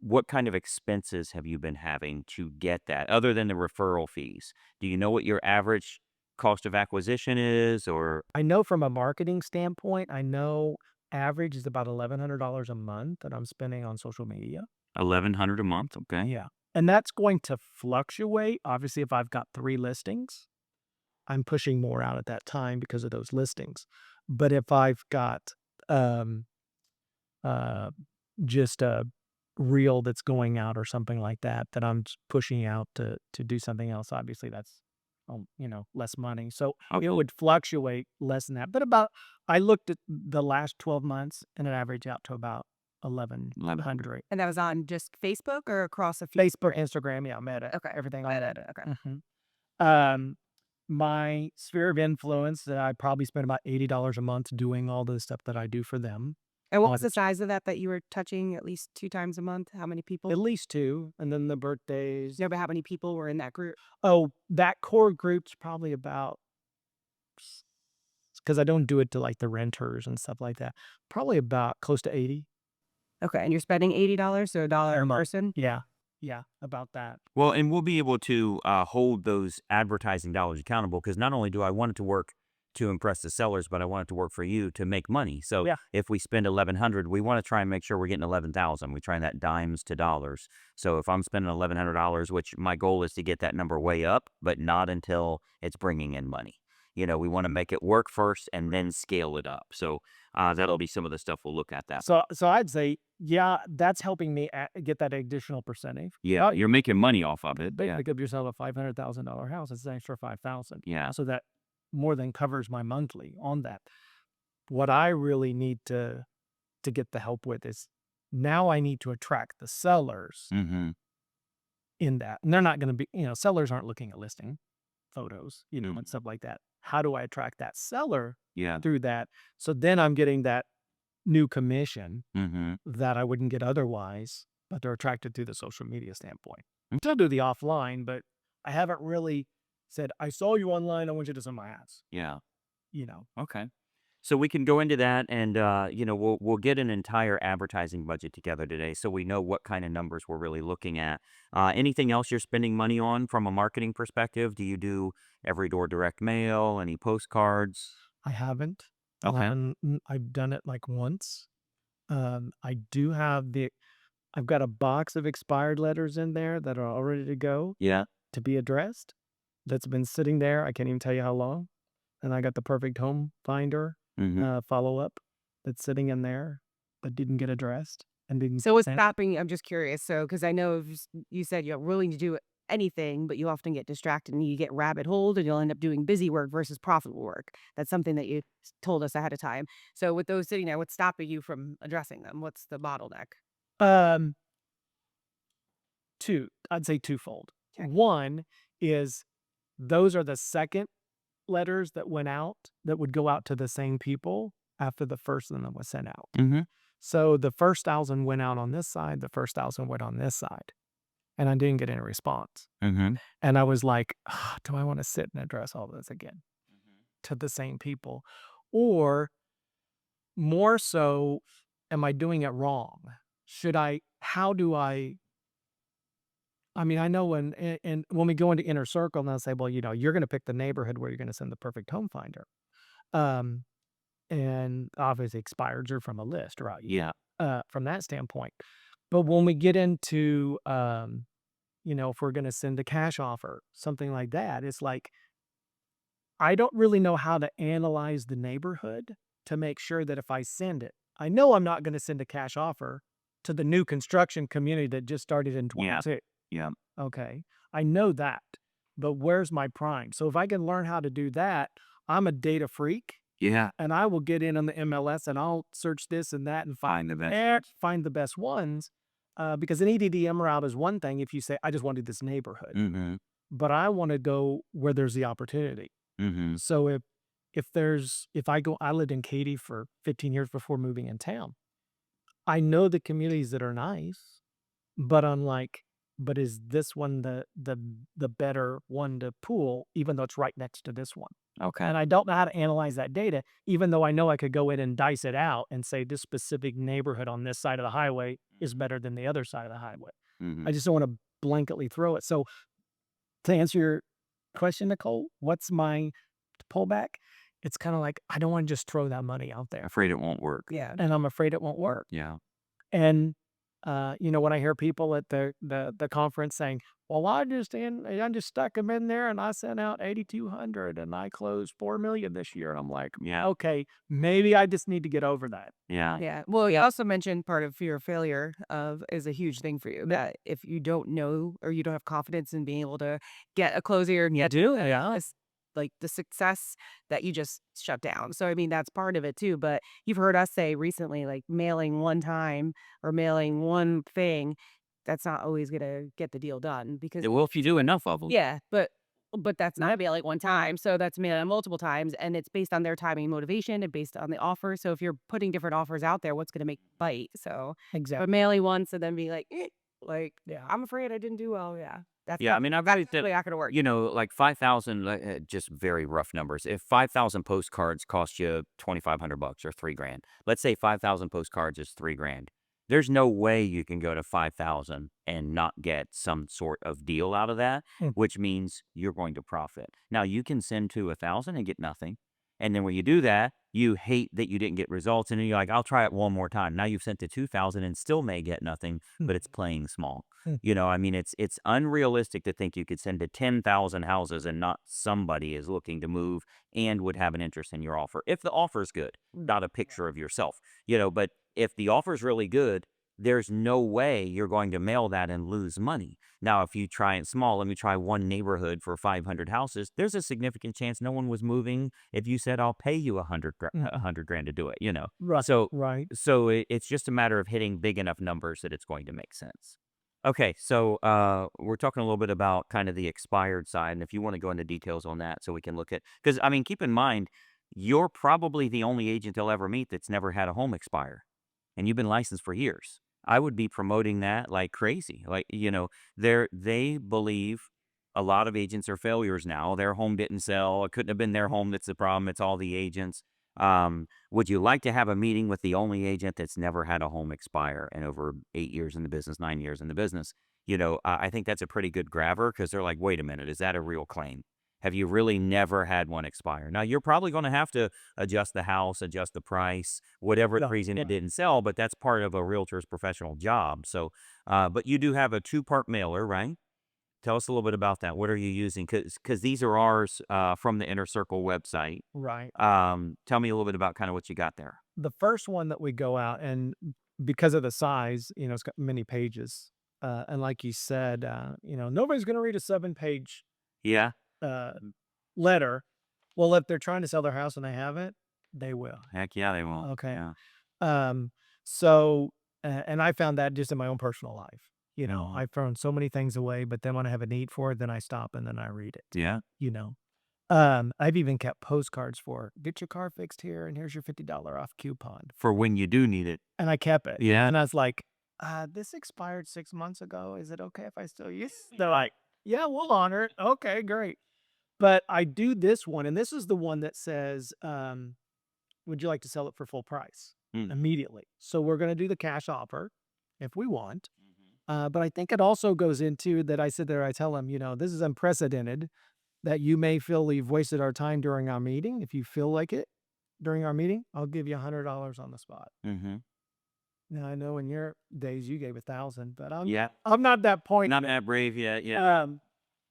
Speaker 3: What kind of expenses have you been having to get that, other than the referral fees? Do you know what your average cost of acquisition is, or
Speaker 2: I know from a marketing standpoint, I know average is about $1,100 a month that I'm spending on social media.
Speaker 3: 1,100 a month? Okay.
Speaker 2: Yeah. And that's going to fluctuate. Obviously, if I've got 3 listings, I'm pushing more out at that time because of those listings. But if I've got um, uh, just a reel that's going out or something like that, that I'm pushing out to do something else, obviously that's less money. So it would fluctuate less than that. But I looked at the last 12 months and it averaged out to about 1,100.
Speaker 4: And that was on just Facebook or across a few?
Speaker 2: Facebook, Instagram, yeah, Meta,
Speaker 4: Okay.
Speaker 2: everything
Speaker 4: I
Speaker 2: on
Speaker 4: did
Speaker 2: that.
Speaker 4: it. Okay.
Speaker 2: My sphere of influence, I probably spend about $80 a month doing all the stuff that I do for them.
Speaker 4: And what
Speaker 2: Oh,
Speaker 4: was the size of that you were touching at least 2 times a month? How many people?
Speaker 2: At least 2, and then the birthdays.
Speaker 4: No, but how many people were in that group?
Speaker 2: Oh, that core group's probably about, because I don't do it to like the renters and stuff like that, probably about close to 80.
Speaker 4: Okay, and you're spending $80, so $1 a
Speaker 2: month.
Speaker 4: person?
Speaker 2: Yeah, about that.
Speaker 3: Well, and we'll be able to hold those advertising dollars accountable, because not only do I want it to work to impress the sellers, but I want it to work for you to make money. So
Speaker 2: Yeah.
Speaker 3: if we spend 1,100, we want to try and make sure we're getting 11,000. We try that dimes to dollars. So if I'm spending $1,100, which my goal is to get that number way up, but not until it's bringing in money. We want to make it work first and then scale it up. So that'll be some of the stuff we'll look at that.
Speaker 2: So I'd say, yeah, that's helping me get that additional percentage.
Speaker 3: Yeah, you're making money off of it.
Speaker 2: Basically, give yourself a $500,000 house. It's an extra $5,000.
Speaker 3: Yeah.
Speaker 2: So that more than covers my monthly on that. What I really need to get the help with is, now I need to attract the sellers
Speaker 3: Mm-hmm.
Speaker 2: in that. And they're not going to be, sellers aren't looking at listing photos,
Speaker 3: Mm.
Speaker 2: and stuff like that. How do I attract that seller
Speaker 3: Yeah.
Speaker 2: through that? So then I'm getting that new commission
Speaker 3: Mm-hmm.
Speaker 2: that I wouldn't get otherwise, but they're attracted through the social media standpoint. I'm still do the offline, but I haven't really said, I saw you online, I want you to send my ads.
Speaker 3: Yeah.
Speaker 2: You know,
Speaker 3: Okay. So we can go into that, and we'll get an entire advertising budget together today, so we know what kind of numbers we're really looking at. Anything else you're spending money on from a marketing perspective? Do you do every door direct mail, any postcards?
Speaker 2: I haven't.
Speaker 3: Okay.
Speaker 2: I've done it like once. I do have I've got a box of expired letters in there that are all ready to go
Speaker 3: Yeah.
Speaker 2: to be addressed. That's been sitting there. I can't even tell you how long. And I got the perfect home finder
Speaker 3: Mm-hmm.
Speaker 2: follow up that's sitting in there that didn't get addressed and didn't.
Speaker 4: So what's
Speaker 2: sent.
Speaker 4: stopping? I'm just curious. So, because I know you said you're willing to do anything, but you often get distracted and you get rabbit holed and you'll end up doing busy work versus profitable work. That's something that you told us ahead of time. So with those sitting there, what's stopping you from addressing them? What's the bottleneck?
Speaker 2: I'd say twofold.
Speaker 4: Okay.
Speaker 2: One is, those are the second letters that went out that would go out to the same people after the first one was sent out.
Speaker 3: Mm-hmm.
Speaker 2: So the first 1,000 went out on this side, the first 1,000 went on this side, and I didn't get any response.
Speaker 3: Mm-hmm.
Speaker 2: And I was like, do I want to sit and address all this again to the same people? Or more so, am I doing it wrong? How do I mean, I know when we go into inner circle and they'll say, well, you're going to pick the neighborhood where you're going to send the perfect home finder. And obviously expireds are from a list, right?
Speaker 3: Yeah.
Speaker 2: From that standpoint. But when we get into, if we're going to send a cash offer, something like that, it's like, I don't really know how to analyze the neighborhood to make sure that if I send it, I know I'm not going to send a cash offer to the new construction community that just started in 22.
Speaker 3: Yeah.
Speaker 2: Okay. I know that. but where's my prime? So if I can learn how to do that, I'm a data freak.
Speaker 3: Yeah.
Speaker 2: And I will get in on the MLS and I'll search this and that and find the best ones. Because an EDDM route is one thing if you say, I just want to do this neighborhood,
Speaker 3: Mm-hmm.
Speaker 2: but I want to go where there's the opportunity.
Speaker 3: Mm-hmm.
Speaker 2: So I lived in Katy for 15 years before moving in town. I know the communities that are nice, but but is this one the better one to pool, even though it's right next to this one?
Speaker 3: Okay.
Speaker 2: And I don't know how to analyze that data, even though I know I could go in and dice it out and say this specific neighborhood on this side of the highway is better than the other side of the highway.
Speaker 3: Mm-hmm.
Speaker 2: I just don't want to blanketly throw it. So to answer your question, Nicole, what's my pullback? It's kind of like I don't want to just throw that money out there,
Speaker 3: Afraid it won't work.
Speaker 4: Yeah.
Speaker 2: and I'm afraid it won't work.
Speaker 3: Yeah.
Speaker 2: And when I hear people at the conference saying, "Well, I just stuck them in there, and I sent out 8,200, and I closed 4 million this year," and I'm like,
Speaker 3: Yeah.
Speaker 2: "Okay, maybe I just need to get over that."
Speaker 3: Yeah.
Speaker 4: Yeah. Well, you also mentioned part of fear of failure is a huge thing for you. That if you don't know or you don't have confidence in being able to get a closer and yet
Speaker 2: Do it, yeah.
Speaker 4: like the success that you just shut down. So I mean that's part of it too. But you've heard us say recently, like mailing one time or mailing one thing, that's not always gonna get the deal done because
Speaker 3: Well, if you do enough of them.
Speaker 4: yeah, but that's not mailing one time. So that's mailing multiple times and it's based on their timing and motivation and based on the offer. So if you're putting different offers out there, what's gonna make you bite? So
Speaker 2: Exactly.
Speaker 4: but mailing once and then being like,
Speaker 2: Yeah.
Speaker 4: I'm afraid I didn't do well. Yeah. That's
Speaker 3: Yeah. I mean, I've got it
Speaker 4: really not gonna work.
Speaker 3: like 5,000, just very rough numbers. If 5,000 postcards cost you $2,500 or $3,000, let's say 5,000 postcards is $3,000. There's no way you can go to 5,000 and not get some sort of deal out of that,
Speaker 2: Hmm.
Speaker 3: which means you're going to profit. Now you can send to 1,000 and get nothing. And then when you do that, you hate that you didn't get results. And then you're like, I'll try it one more time. Now you've sent to 2,000 and still may get nothing, but it's playing small.
Speaker 2: Hmm.
Speaker 3: I mean, it's unrealistic to think you could send to 10,000 houses and not somebody is looking to move and would have an interest in your offer. If the offer is good, not a picture of yourself, but if the offer is really good, there's no way you're going to mail that and lose money. Now, if you try it small, let me try one neighborhood for 500 houses, there's a significant chance no one was moving if you said, I'll pay you $100,000 to do it.
Speaker 2: Right.
Speaker 3: So,
Speaker 2: Right.
Speaker 3: it's just a matter of hitting big enough numbers that it's going to make sense. Okay, so we're talking a little bit about kind of the expired side, and if you want to go into details on that so we can look at, because I mean, keep in mind, you're probably the only agent they'll ever meet that's never had a home expire, and you've been licensed for years. I would be promoting that like crazy. Like, they believe a lot of agents are failures now. Their home didn't sell. It couldn't have been their home that's the problem. It's all the agents. Would you like to have a meeting with the only agent that's never had a home expire in over 8 years in the business, 9 years in the business? I think that's a pretty good grabber because they're like, wait a minute, is that a real claim? Have you really never had one expire? Now, you're probably going to have to adjust the house, adjust the price, whatever the
Speaker 2: No,
Speaker 3: reason it
Speaker 2: right.
Speaker 3: didn't sell, but that's part of a realtor's professional job. So, but you do have a 2-part mailer, right? Tell us a little bit about that. What are you using? Because these are ours from the Inner Circle website.
Speaker 2: Right.
Speaker 3: Tell me a little bit about kind of what you got there.
Speaker 2: The first one that we go out, and because of the size, it's got many pages. And like you said, nobody's going to read a 7-page
Speaker 3: Yeah.
Speaker 2: uh, letter. Well, if they're trying to sell their house and they haven't, they will.
Speaker 3: Heck yeah, they won't.
Speaker 2: Okay.
Speaker 3: Yeah.
Speaker 2: So, and I found that just in my own personal life.
Speaker 3: Mhm.
Speaker 2: I've thrown so many things away, but then when I have a need for it, then I stop and then I read it.
Speaker 3: Yeah.
Speaker 2: I've even kept postcards for get your car fixed here, and here's your $50 off coupon.
Speaker 3: For when you do need it.
Speaker 2: And I kept it.
Speaker 3: Yeah.
Speaker 2: And I was like, this expired 6 months ago. Is it okay if I still use it? They're like, yeah, we'll honor it. Okay, great. But I do this one, and this is the one that says, would you like to sell it for full price immediately? So we're going to do the cash offer if we want. But I think it also goes into that I sit there, I tell them, this is unprecedented that you may feel we've wasted our time during our meeting. If you feel like it during our meeting, I'll give you $100 on the spot.
Speaker 3: Mm-hmm.
Speaker 2: Now, I know in your days you gave 1,000, but
Speaker 3: Yeah.
Speaker 2: I'm not that point.
Speaker 3: Not that brave yet. Yeah.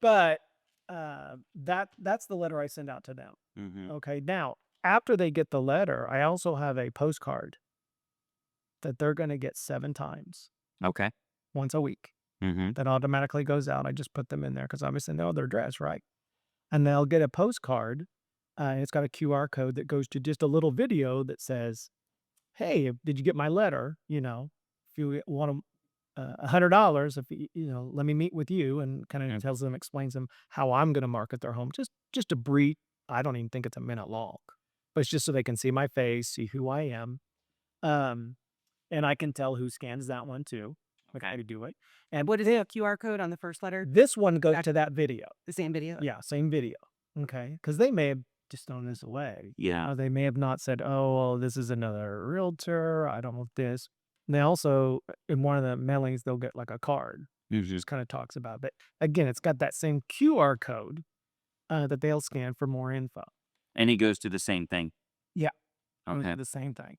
Speaker 2: But that's the letter I send out to them.
Speaker 3: Mm-hmm.
Speaker 2: Okay. Now, after they get the letter, I also have a postcard that they're going to get 7 times,
Speaker 3: Okay.
Speaker 2: once a week.
Speaker 3: Mm-hmm.
Speaker 2: that automatically goes out. I just put them in there because obviously know their address, right? And they'll get a postcard. It's got a QR code that goes to just a little video that says, "Hey, did you get my letter? If you want $100, if let me meet with you," and kind of tells them, explains them how I'm going to market their home. Just a brief. I don't even think it's a minute long, but it's just so they can see my face, see who I am, um, and I can tell who scans that one too. Like how to do it. And
Speaker 4: What is the QR code on the first letter?
Speaker 2: this one goes to that video.
Speaker 4: The same video?
Speaker 2: Yeah, same video. Okay, because they may have just thrown this away.
Speaker 3: Yeah.
Speaker 2: They may have not said, "Oh, well, this is another realtor. I don't know this." And they also, in one of the mailings, they'll get like a card. Just kind of talks about it. But again, it's got that same QR code that they'll scan for more info.
Speaker 3: And he goes to the same thing.
Speaker 2: Yeah.
Speaker 3: Okay.
Speaker 2: The same thing,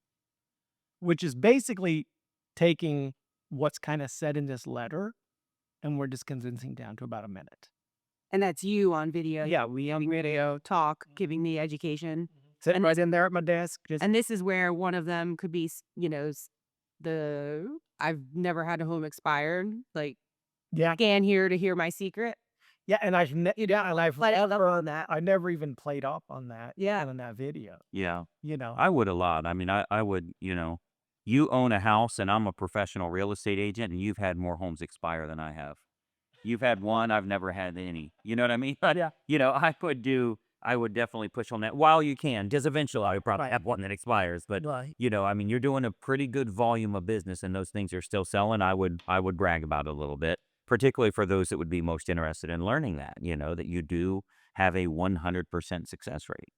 Speaker 2: which is basically taking what's kind of said in this letter, and we're just condensing down to about a minute.
Speaker 4: And that's you on video.
Speaker 2: Yeah, we
Speaker 4: on video, talk, giving me education.
Speaker 2: sitting right in there at my desk. Just
Speaker 4: And this is where one of them could be, I've never had a home expired. Like,
Speaker 2: yeah,
Speaker 4: scan here to hear my secret.
Speaker 2: yeah, and I've
Speaker 4: Let it up on that.
Speaker 2: I never even played off on that.
Speaker 4: Yeah.
Speaker 2: On that video.
Speaker 3: Yeah.
Speaker 2: I
Speaker 3: I would a lot. I mean, I would, you own a house and I'm a professional real estate agent and you've had more homes expire than I have. You've had one, I've never had any. You know what I mean? But,
Speaker 2: Yeah.
Speaker 3: I would definitely push on that while you can, because eventually I would probably
Speaker 2: Right.
Speaker 3: have one that expires. But,
Speaker 2: Right.
Speaker 3: I mean, you're doing a pretty good volume of business and those things are still selling. I would brag about it a little bit, particularly for those that would be most interested in learning that, that you do have a 100% success rate.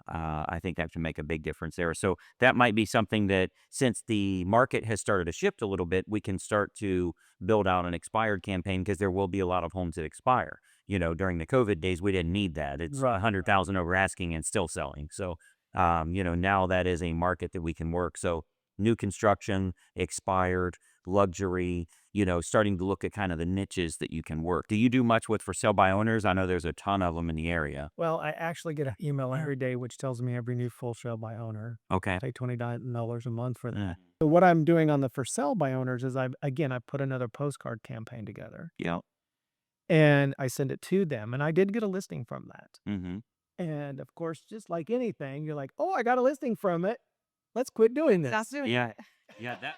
Speaker 3: I think that can make a big difference there. So that might be something that, since the market has started to shift a little bit, we can start to build out an expired campaign, because there will be a lot of homes that expire. During the COVID days, we didn't need that. It's
Speaker 2: Right.
Speaker 3: 100,000 over asking and still selling. So, now that is a market that we can work. So new construction, expired, luxury, starting to look at kind of the niches that you can work. Do you do much with for sale by owners? I know there's a ton of them in the area.
Speaker 2: Well, I actually get an email every day which tells me every new full sale by owner.
Speaker 3: Okay.
Speaker 2: I pay $29 a month for that.
Speaker 3: Yeah.
Speaker 2: So what I'm doing on the for sale by owners is I put another postcard campaign together,
Speaker 3: Yeah.
Speaker 2: and I send it to them, and I did get a listing from that.
Speaker 3: Mm-hmm.
Speaker 2: And of course, just like anything, you're like, "Oh, I got a listing from it. Let's quit doing this."
Speaker 4: That's doing
Speaker 3: Yeah. Yeah. That.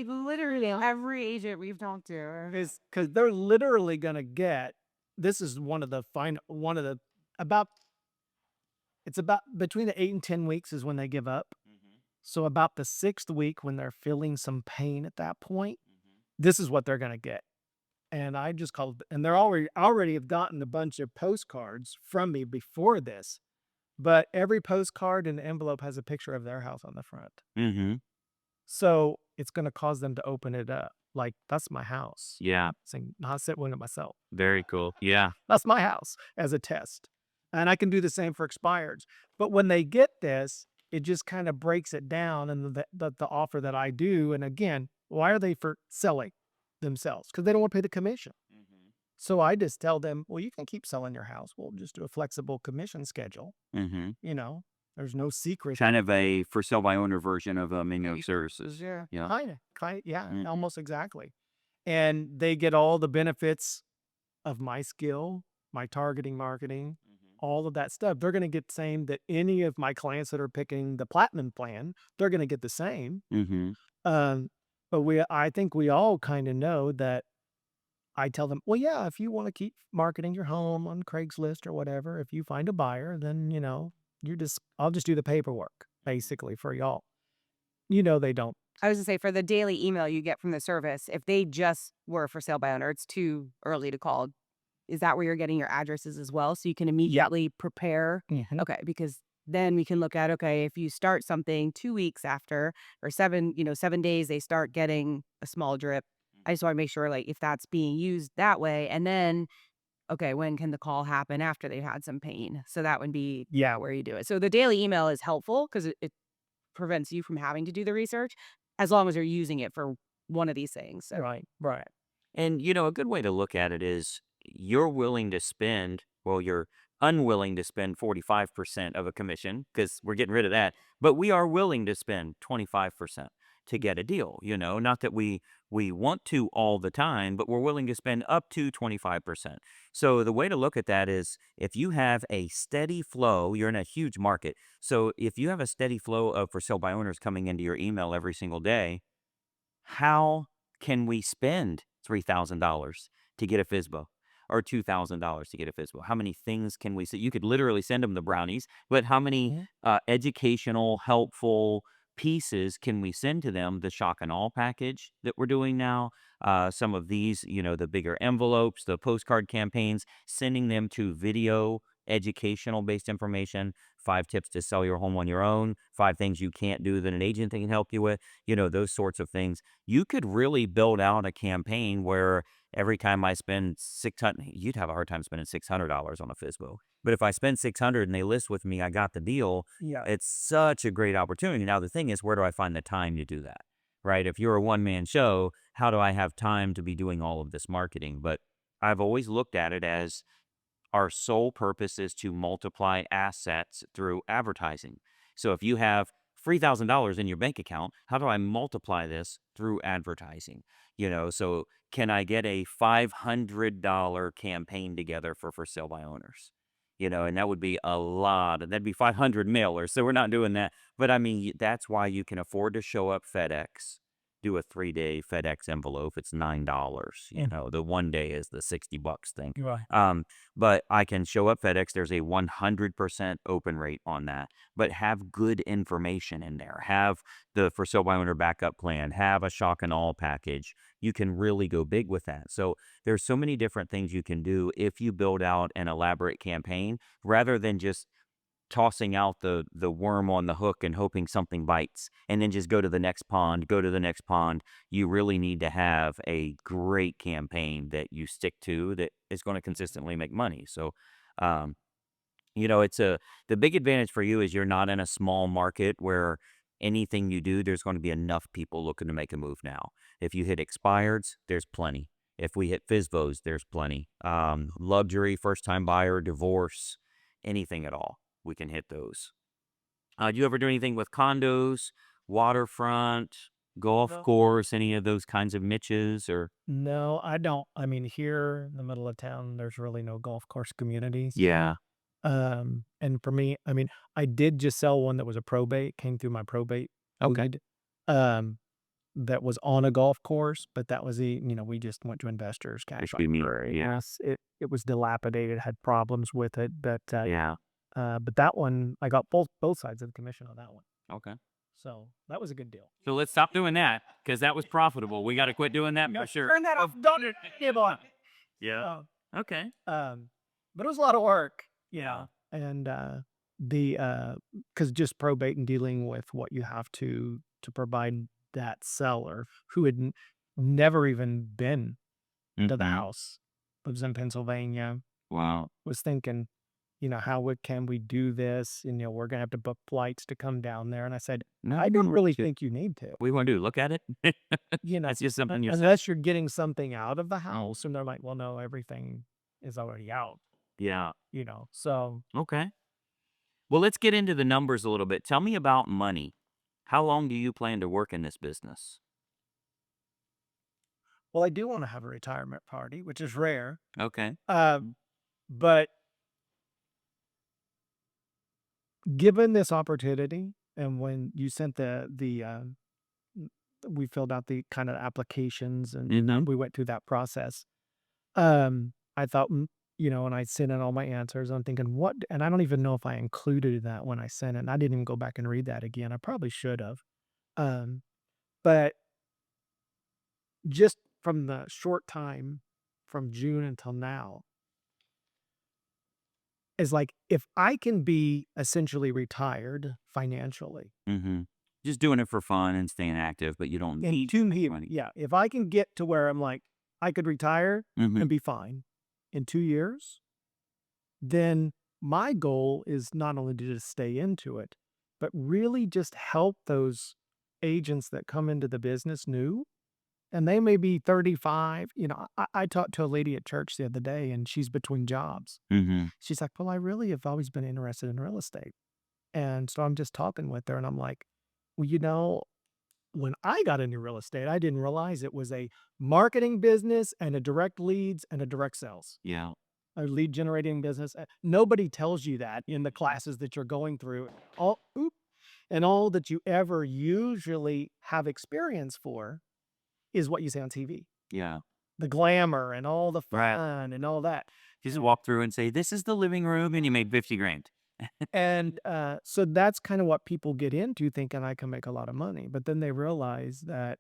Speaker 4: literally every agent we've talked to.
Speaker 2: Because they're literally going to get, this is it's about between the 8 and 10 weeks is when they give up.
Speaker 3: Mm-hmm.
Speaker 2: So about the 6th week, when they're feeling some pain at that point,
Speaker 3: Mm-hmm.
Speaker 2: this is what they're going to get. And I just called, and they're already have gotten a bunch of postcards from me before this, but every postcard and envelope has a picture of their house on the front.
Speaker 3: Mm-hmm.
Speaker 2: So it's going to cause them to open it up. Like, that's my house.
Speaker 3: Yeah.
Speaker 2: Saying, not sit one of myself.
Speaker 3: Very cool. Yeah.
Speaker 2: That's my house, as a test. And I can do the same for expireds. But when they get this, it just kind of breaks it down, and the offer that I do. And again, why are they for selling themselves? Because they don't want to pay the commission.
Speaker 3: Mm-hmm.
Speaker 2: So I just tell them, well, you can keep selling your house. We'll just do a flexible commission schedule.
Speaker 3: Mm-hmm.
Speaker 2: There's no secret.
Speaker 3: Kind of a for sale by owner version of Mingo Services.
Speaker 4: Yeah.
Speaker 3: Yeah.
Speaker 2: Kind of, yeah,
Speaker 3: Mm.
Speaker 2: almost exactly. And they get all the benefits of my skill, my targeting marketing, all of that stuff. They're going to get the same that any of my clients that are picking the platinum plan, they're going to get the same.
Speaker 3: Mm-hmm.
Speaker 2: But I think we all kind of know that. I tell them, well, yeah, if you want to keep marketing your home on Craigslist or whatever, if you find a buyer, then, I'll just do the paperwork basically for y'all. They don't.
Speaker 4: I was gonna say, for the daily email you get from the service, if they just were for sale by owner, it's too early to call. Is that where you're getting your addresses as well? So you can immediately prepare? Okay, because then we can look at, okay, if you start something 2 weeks after, or 7 days, they start getting a small drip. I just want to make sure, like, if that's being used that way. And then, okay, when can the call happen after they've had some pain? So that would be
Speaker 2: Yeah.
Speaker 4: where you do it. So the daily email is helpful because it prevents you from having to do the research, as long as you're using it for one of these things. So
Speaker 2: Right.
Speaker 3: And, a good way to look at it is you're unwilling to spend 45% of a commission, because we're getting rid of that, but we are willing to spend 25% to get a deal. Not that we want to all the time, but we're willing to spend up to 25%. So the way to look at that is if you have a steady flow, you're in a huge market. So if you have a steady flow of for sale by owners coming into your email every single day, how can we spend $3,000 to get a FISBO or $2,000 to get a FISBO? How many things can we say? You could literally send them the brownies, but how many educational, helpful pieces can we send to them? The shock and all package that we're doing now, some of these, the bigger envelopes, the postcard campaigns, sending them to video educational based information, 5 tips to sell your home on your own, 5 things you can't do that an agent can help you with, those sorts of things. You could really build out a campaign where every time I spend $600, you'd have a hard time spending $600 on a FISBO. But if I spend $600 and they list with me, I got the deal.
Speaker 2: Yeah.
Speaker 3: It's such a great opportunity. Now, the thing is, where do I find the time to do that? Right? If you're a one-man show, how do I have time to be doing all of this marketing? But I've always looked at it as our sole purpose is to multiply assets through advertising. So if you have $3,000 in your bank account, how do I multiply this through advertising? So can I get a $500 campaign together for sale by owners? And that would be a lot. That'd be 500 mailers. So we're not doing that. But I mean, that's why you can afford to show up FedEx, do a 3-day FedEx envelope. It's $9. The 1 day is the $60 thing.
Speaker 2: Right.
Speaker 3: But I can show up FedEx. There's a 100% open rate on that. But have good information in there. Have the for sale by owner backup plan. Have a shock and all package. You can really go big with that. So there's so many different things you can do if you build out an elaborate campaign rather than just tossing out the worm on the hook and hoping something bites and then just go to the next pond. You really need to have a great campaign that you stick to that is going to consistently make money. So it's the big advantage for you is you're not in a small market where anything you do, there's going to be enough people looking to make a move now. If you hit expireds, there's plenty. If we hit FISBOs, there's plenty. Luxury, first-time buyer, divorce, anything at all, we can hit those. Do you ever do anything with condos, waterfront, golf
Speaker 2: No.
Speaker 3: course, any of those kinds of niches? Or
Speaker 2: No, I don't. I mean, here in the middle of town, there's really no golf course communities.
Speaker 3: yeah,
Speaker 2: And for me, I mean, I did just sell one that was a probate, came through my probate
Speaker 3: Okay.
Speaker 2: lead, that was on a golf course, but that was we just went to investors, cash
Speaker 3: Must be me,
Speaker 2: offer.
Speaker 3: yeah.
Speaker 2: Yes, it was dilapidated, had problems with it, but
Speaker 3: yeah.
Speaker 2: that one I got both sides of the commission on that one,
Speaker 3: Okay.
Speaker 2: so that was a good deal.
Speaker 3: So let's stop doing that because that was profitable. We got to quit doing that for sure.
Speaker 2: Turn that off, don't give on.
Speaker 3: Yeah. Okay.
Speaker 2: But it was a lot of work, and because just probate and dealing with what you have to provide that seller who had never even been to the
Speaker 3: Mhm.
Speaker 2: house, lives in Pennsylvania,
Speaker 3: Wow.
Speaker 2: was thinking, can we do this? And, we're going to have to book flights to come down there. And I said,
Speaker 3: No,
Speaker 2: I don't really
Speaker 3: shit.
Speaker 2: think you need to,
Speaker 3: What do you want to do? Look at it? That's just something you're
Speaker 2: unless you're getting something out of the house. And they're like, well, no, everything is already out,
Speaker 3: Yeah.
Speaker 2: so.
Speaker 3: Okay. Well, let's get into the numbers a little bit. Tell me about money. How long do you plan to work in this business?
Speaker 2: Well, I do want to have a retirement party, which is rare.
Speaker 3: Okay.
Speaker 2: But given this opportunity, and when you sent we filled out the kind of applications and
Speaker 3: Mhm.
Speaker 2: we went through that process. I thought, and I sent in all my answers. I'm thinking, what? And I don't even know if I included that when I sent it. And I didn't even go back and read that again. I probably should have. But just from the short time from June until now, is like if I can be essentially retired financially
Speaker 3: Mm-hmm. Just doing it for fun and staying active, but you don't
Speaker 2: and
Speaker 3: need
Speaker 2: to
Speaker 3: money.
Speaker 2: me, if I can get to where I'm like, I could retire
Speaker 3: Mhm.
Speaker 2: and be fine in 2 years, then my goal is not only to just stay into it, but really just help those agents that come into the business new. And they may be 35. I talked to a lady at church the other day and she's between jobs.
Speaker 3: Mm-hmm.
Speaker 2: She's like, well, I really have always been interested in real estate. And so I'm just talking with her and I'm like, well, when I got into real estate, I didn't realize it was a marketing business and a direct leads and a direct sales,
Speaker 3: Yeah.
Speaker 2: a lead generating business. Nobody tells you that in the classes that you're going through. And all that you ever usually have experience for is what you see on TV.
Speaker 3: Yeah.
Speaker 2: The glamour and all the
Speaker 3: Right.
Speaker 2: fun and all that.
Speaker 3: You just walk through and say, "This is the living room," and you made 50 grand.
Speaker 2: And so that's kind of what people get into thinking I can make a lot of money. But then they realize that,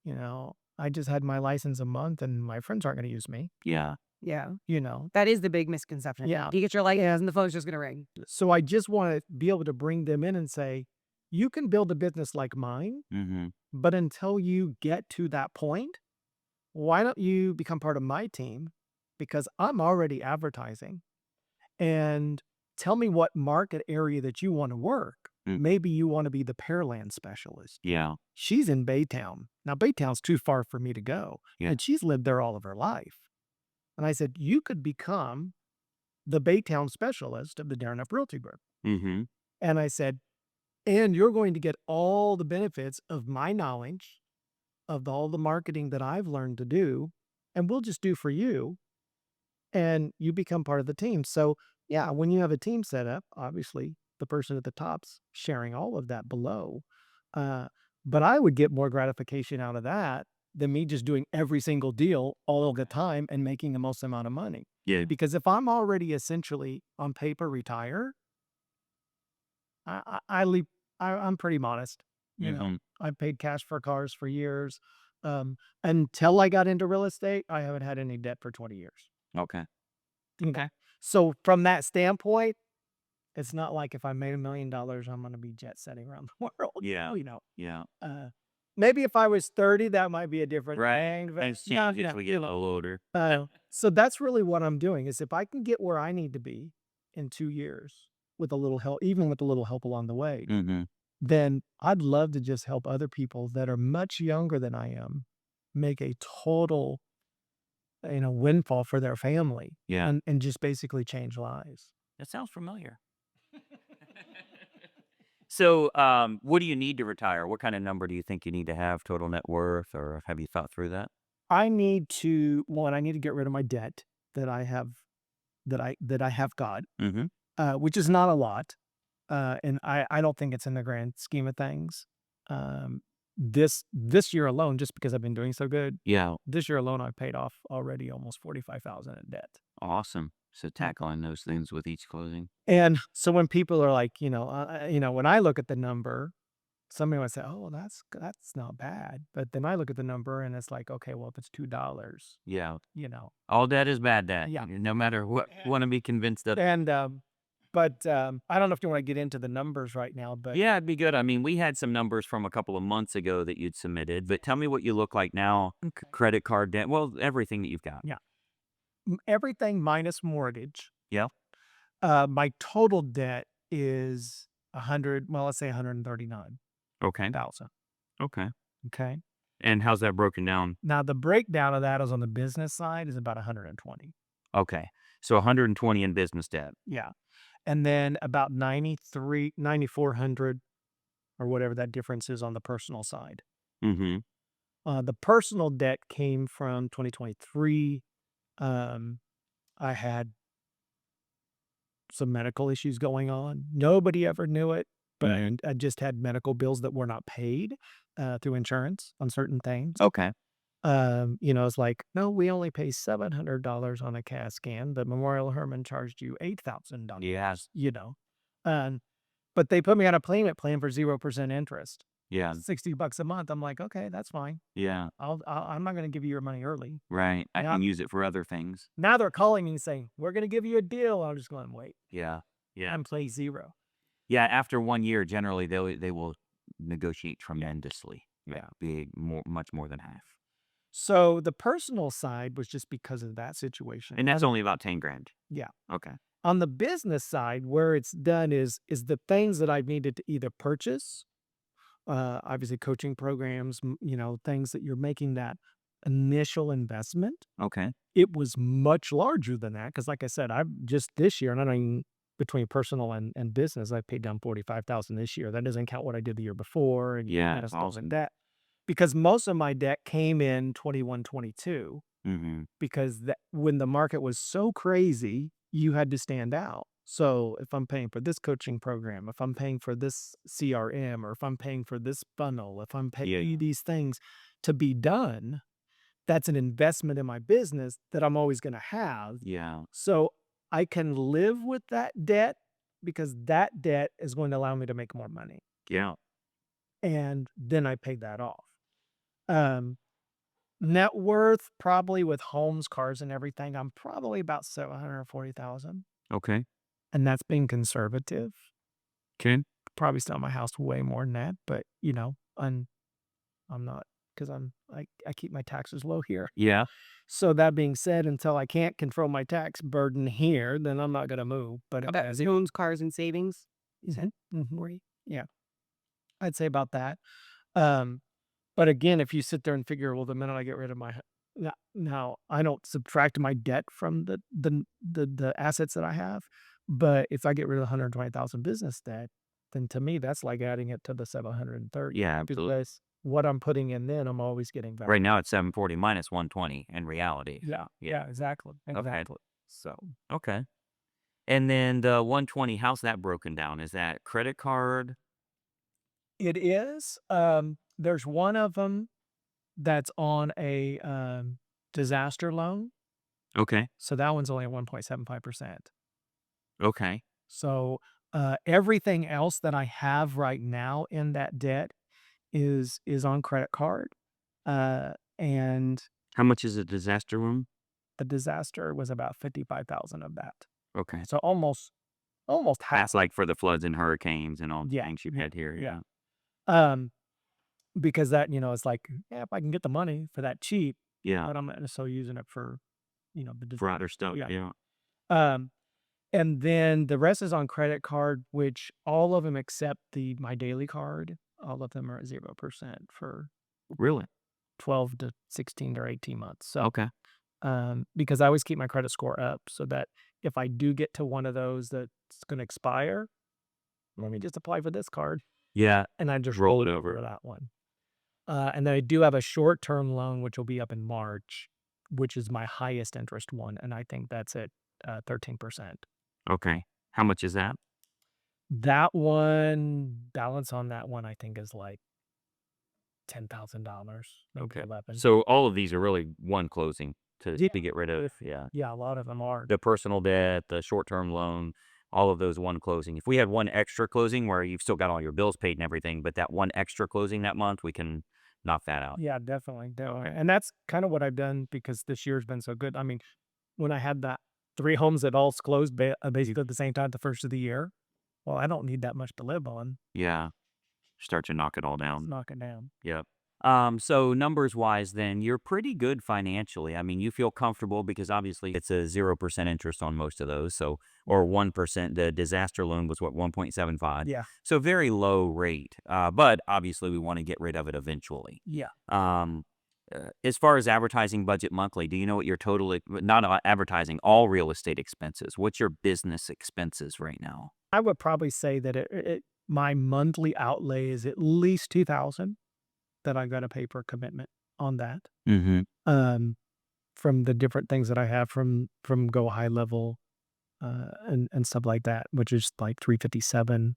Speaker 2: I just had my license a month and my friends aren't going to use me,
Speaker 3: Yeah.
Speaker 4: Yeah.
Speaker 2: you know.
Speaker 4: That is the big misconception.
Speaker 2: Yeah.
Speaker 4: You get your license and the phone's just going to ring.
Speaker 2: So I just want to be able to bring them in and say, you can build a business like mine,
Speaker 3: Mm-hmm.
Speaker 2: but until you get to that point, why don't you become part of my team? Because I'm already advertising. And tell me what market area that you want to work.
Speaker 3: Mm.
Speaker 2: Maybe you want to be the Pearland specialist.
Speaker 3: Yeah.
Speaker 2: She's in Baytown. Now, Baytown's too far for me to go.
Speaker 3: Yeah.
Speaker 2: And she's lived there all of her life. And I said, you could become the Baytown specialist of the Darren Realty Group.
Speaker 3: Mm-hmm.
Speaker 2: And I said, and you're going to get all the benefits of my knowledge, of all the marketing that I've learned to do, and we'll just do for you. And you become part of the team. So, yeah, when you have a team set up, obviously the person at the top's sharing all of that below. But I would get more gratification out of that than me just doing every single deal all of the time and making the most amount of money.
Speaker 3: Yeah.
Speaker 2: Because if I'm already essentially on paper retire, I'm pretty modest.
Speaker 3: Mm-hmm.
Speaker 2: I paid cash for cars for years. Until I got into real estate, I haven't had any debt for 20 years.
Speaker 3: Okay.
Speaker 2: Okay. So from that standpoint, it's not like if I made $1 million, I'm going to be jet setting around the world.
Speaker 3: Yeah.
Speaker 2: You know,
Speaker 3: Yeah.
Speaker 2: maybe if I was 30, that might be a different
Speaker 3: Right.
Speaker 2: thing. But
Speaker 3: Things change as we get a little older.
Speaker 2: so that's really what I'm doing is if I can get where I need to be in 2 years with a little help, even with a little help along the way,
Speaker 3: Mm-hmm.
Speaker 2: then I'd love to just help other people that are much younger than I am make a total, windfall for their family.
Speaker 3: Yeah.
Speaker 2: And just basically change lives.
Speaker 3: That sounds familiar. So, what do you need to retire? What kind of number do you think you need to have total net worth, or have you thought through that?
Speaker 2: I need to get rid of my debt that I have got,
Speaker 3: Mm-hmm.
Speaker 2: which is not a lot. And I don't think it's in the grand scheme of things. This year alone, just because I've been doing so good,
Speaker 3: Yeah.
Speaker 2: this year alone, I paid off already almost $45,000 in debt.
Speaker 3: Awesome. So tackling those things with each closing.
Speaker 2: And so when people are like, when I look at the number, somebody would say, "Oh, well, that's not bad." But then I look at the number and it's like, okay, well, if it's $2,
Speaker 3: Yeah.
Speaker 2: you know,
Speaker 3: All debt is bad debt.
Speaker 2: Yeah.
Speaker 3: No matter what, want to be convinced of.
Speaker 2: and but I don't know if you want to get into the numbers right now, but
Speaker 3: Yeah, it'd be good. I mean, we had some numbers from a couple of months ago that you'd submitted, but tell me what you look like now. Credit card debt. Well, everything that you've got.
Speaker 2: Yeah. Everything minus mortgage.
Speaker 3: Yeah.
Speaker 2: My total debt is 100. Well, let's say 139,000.
Speaker 3: Okay. Okay.
Speaker 2: Okay.
Speaker 3: And how's that broken down?
Speaker 2: Now the breakdown of that is on the business side is about 120.
Speaker 3: Okay. So 120 in business debt.
Speaker 2: Yeah. And then about 9,400 or whatever that difference is on the personal side.
Speaker 3: Mm-hmm.
Speaker 2: The personal debt came from 2023. I had some medical issues going on. Nobody ever knew it, but I just had medical bills that were not paid through insurance on certain things.
Speaker 3: Okay.
Speaker 2: It's like, no, we only pay $700 on a CAT scan, but Memorial Hermann charged you $8,000.
Speaker 3: Yes.
Speaker 2: But they put me on a payment plan for 0% interest,
Speaker 3: Yeah.
Speaker 2: $60 a month. I'm like, okay, that's fine.
Speaker 3: Yeah.
Speaker 2: I'm not going to give you your money early.
Speaker 3: Right. I
Speaker 2: Yeah.
Speaker 3: can use it for other things.
Speaker 2: Now they're calling me and saying, we're going to give you a deal. I'm just going, wait,
Speaker 3: Yeah. Yeah.
Speaker 2: I'm play zero.
Speaker 3: Yeah. After 1 year, generally they will negotiate tremendously.
Speaker 2: Yeah.
Speaker 3: Much more than half.
Speaker 2: So the personal side was just because of that situation.
Speaker 3: And that's only about 10 grand.
Speaker 2: Yeah.
Speaker 3: Okay.
Speaker 2: On the business side, where it's done is the things that I've needed to either purchase, obviously coaching programs, things that you're making that initial investment.
Speaker 3: Okay.
Speaker 2: It was much larger than that because, like I said, I've just this year, and I don't even between personal and business, I paid down 45,000 this year. That doesn't count what I did the year before and
Speaker 3: Yeah,
Speaker 2: kind of
Speaker 3: it's
Speaker 2: stuff like
Speaker 3: awesome.
Speaker 2: that. Because most of my debt came in 21, 22,
Speaker 3: Mm-hmm.
Speaker 2: because when the market was so crazy, you had to stand out. So if I'm paying for this coaching program, if I'm paying for this CRM, or if I'm paying for this funnel, if I'm
Speaker 3: Yeah.
Speaker 2: paying these things to be done, that's an investment in my business that I'm always going to have.
Speaker 3: Yeah.
Speaker 2: So I can live with that debt because that debt is going to allow me to make more money.
Speaker 3: Yeah.
Speaker 2: And then I pay that off. Um, Net worth, probably with homes, cars, and everything, I'm probably about 740,000,
Speaker 3: Okay.
Speaker 2: and that's being conservative.
Speaker 3: Okay.
Speaker 2: Probably sell my house way more than that, but I'm not, because I keep my taxes low here.
Speaker 3: Yeah.
Speaker 2: So that being said, until I can't control my tax burden here, then I'm not gonna move. But
Speaker 4: About homes, cars, and savings.
Speaker 2: yeah, I'd say about that. Um, But again, if you sit there and figure, well, the minute I get rid of my now I don't subtract my debt from the assets that I have, but if I get rid of 120,000 business debt, then to me that's like adding it to the 730.
Speaker 3: Yeah, absolutely.
Speaker 2: Because what I'm putting in, then I'm always getting back.
Speaker 3: Right now it's 740 minus 120 in reality.
Speaker 2: Yeah, exactly,
Speaker 3: Okay.
Speaker 2: exactly. So
Speaker 3: Okay. And then the 120, how's that broken down? Is that credit card?
Speaker 2: it is. There's one of them that's on a disaster loan,
Speaker 3: Okay.
Speaker 2: so that one's only at 1.75%.
Speaker 3: Okay.
Speaker 2: So everything else that I have right now in that debt is on credit card, and
Speaker 3: How much is a disaster room?
Speaker 2: the disaster was about 55,000 of that.
Speaker 3: Okay.
Speaker 2: So almost half.
Speaker 3: That's like for the floods and hurricanes and all the
Speaker 2: Yeah,
Speaker 3: things you've
Speaker 2: yeah,
Speaker 3: had here.
Speaker 2: yeah. Um, because that it's like, yeah, if I can get the money for that cheap,
Speaker 3: Yeah.
Speaker 2: but I'm not necessarily using it for the
Speaker 3: For other stuff.
Speaker 2: yeah.
Speaker 3: Yeah.
Speaker 2: Um, And then the rest is on credit card, which all of them except my daily card, all of them are at 0% for
Speaker 3: Really?
Speaker 2: 12 to 16 or 18 months. So,
Speaker 3: Okay.
Speaker 2: because I always keep my credit score up so that if I do get to one of those that's going to expire, let me just apply for this card,
Speaker 3: Yeah.
Speaker 2: and I just
Speaker 3: Roll
Speaker 2: roll
Speaker 3: it
Speaker 2: it
Speaker 3: over.
Speaker 2: over that one. And then I do have a short-term loan, which will be up in March, which is my highest interest one, and I think that's at 13%.
Speaker 3: Okay. How much is that?
Speaker 2: That one, balance on that one, I think is like $10,000, maybe
Speaker 3: Okay.
Speaker 2: 11.
Speaker 3: So all of these are really one closing to
Speaker 2: Yeah.
Speaker 3: get rid of. Yeah.
Speaker 2: Yeah, a lot of them are.
Speaker 3: The personal debt, the short-term loan, all of those one closing. If we had one extra closing where you've still got all your bills paid and everything, but that one extra closing that month, we can knock that out.
Speaker 2: Yeah, definitely, definitely. And that's kind of what I've done because this year's been so good. I mean, when I had that 3 homes that all closed basically at the same time at the first of the year, well, I don't need that much to live on.
Speaker 3: Yeah. Start to knock it all
Speaker 2: Let's
Speaker 3: down.
Speaker 2: knock it down.
Speaker 3: Yep. So numbers wise, then you're pretty good financially. I mean, you feel comfortable because obviously it's a 0% interest on most of those. So, or 1%. The disaster loan was what, 1.75.
Speaker 2: Yeah,
Speaker 3: So very low rate. But obviously we want to get rid of it eventually.
Speaker 2: yeah.
Speaker 3: As far as advertising budget monthly, do you know what your total, not advertising, all real estate expenses? What's your business expenses right now?
Speaker 2: I would probably say that my monthly outlay is at least 2,000 that I got to pay for a commitment on that.
Speaker 3: Mm-hmm.
Speaker 2: From the different things that I have from Go High Level, and stuff like that, which is like 357,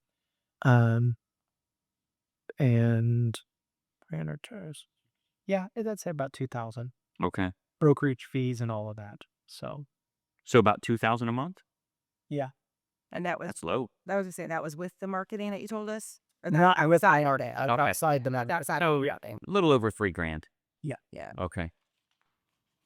Speaker 2: and 300 tours. Yeah, that's about 2,000
Speaker 3: Okay.
Speaker 2: brokerage fees and all of that. So
Speaker 3: So about 2,000 a month?
Speaker 2: yeah,
Speaker 4: And that was
Speaker 3: That's low.
Speaker 4: that was to say that was with the marketing that you told us? Or
Speaker 2: no, I was
Speaker 4: outside already.
Speaker 2: outside the
Speaker 4: Outside
Speaker 2: Oh
Speaker 4: of
Speaker 2: yeah,
Speaker 4: marketing.
Speaker 3: A little over $3,000.
Speaker 4: Yeah.
Speaker 3: Okay.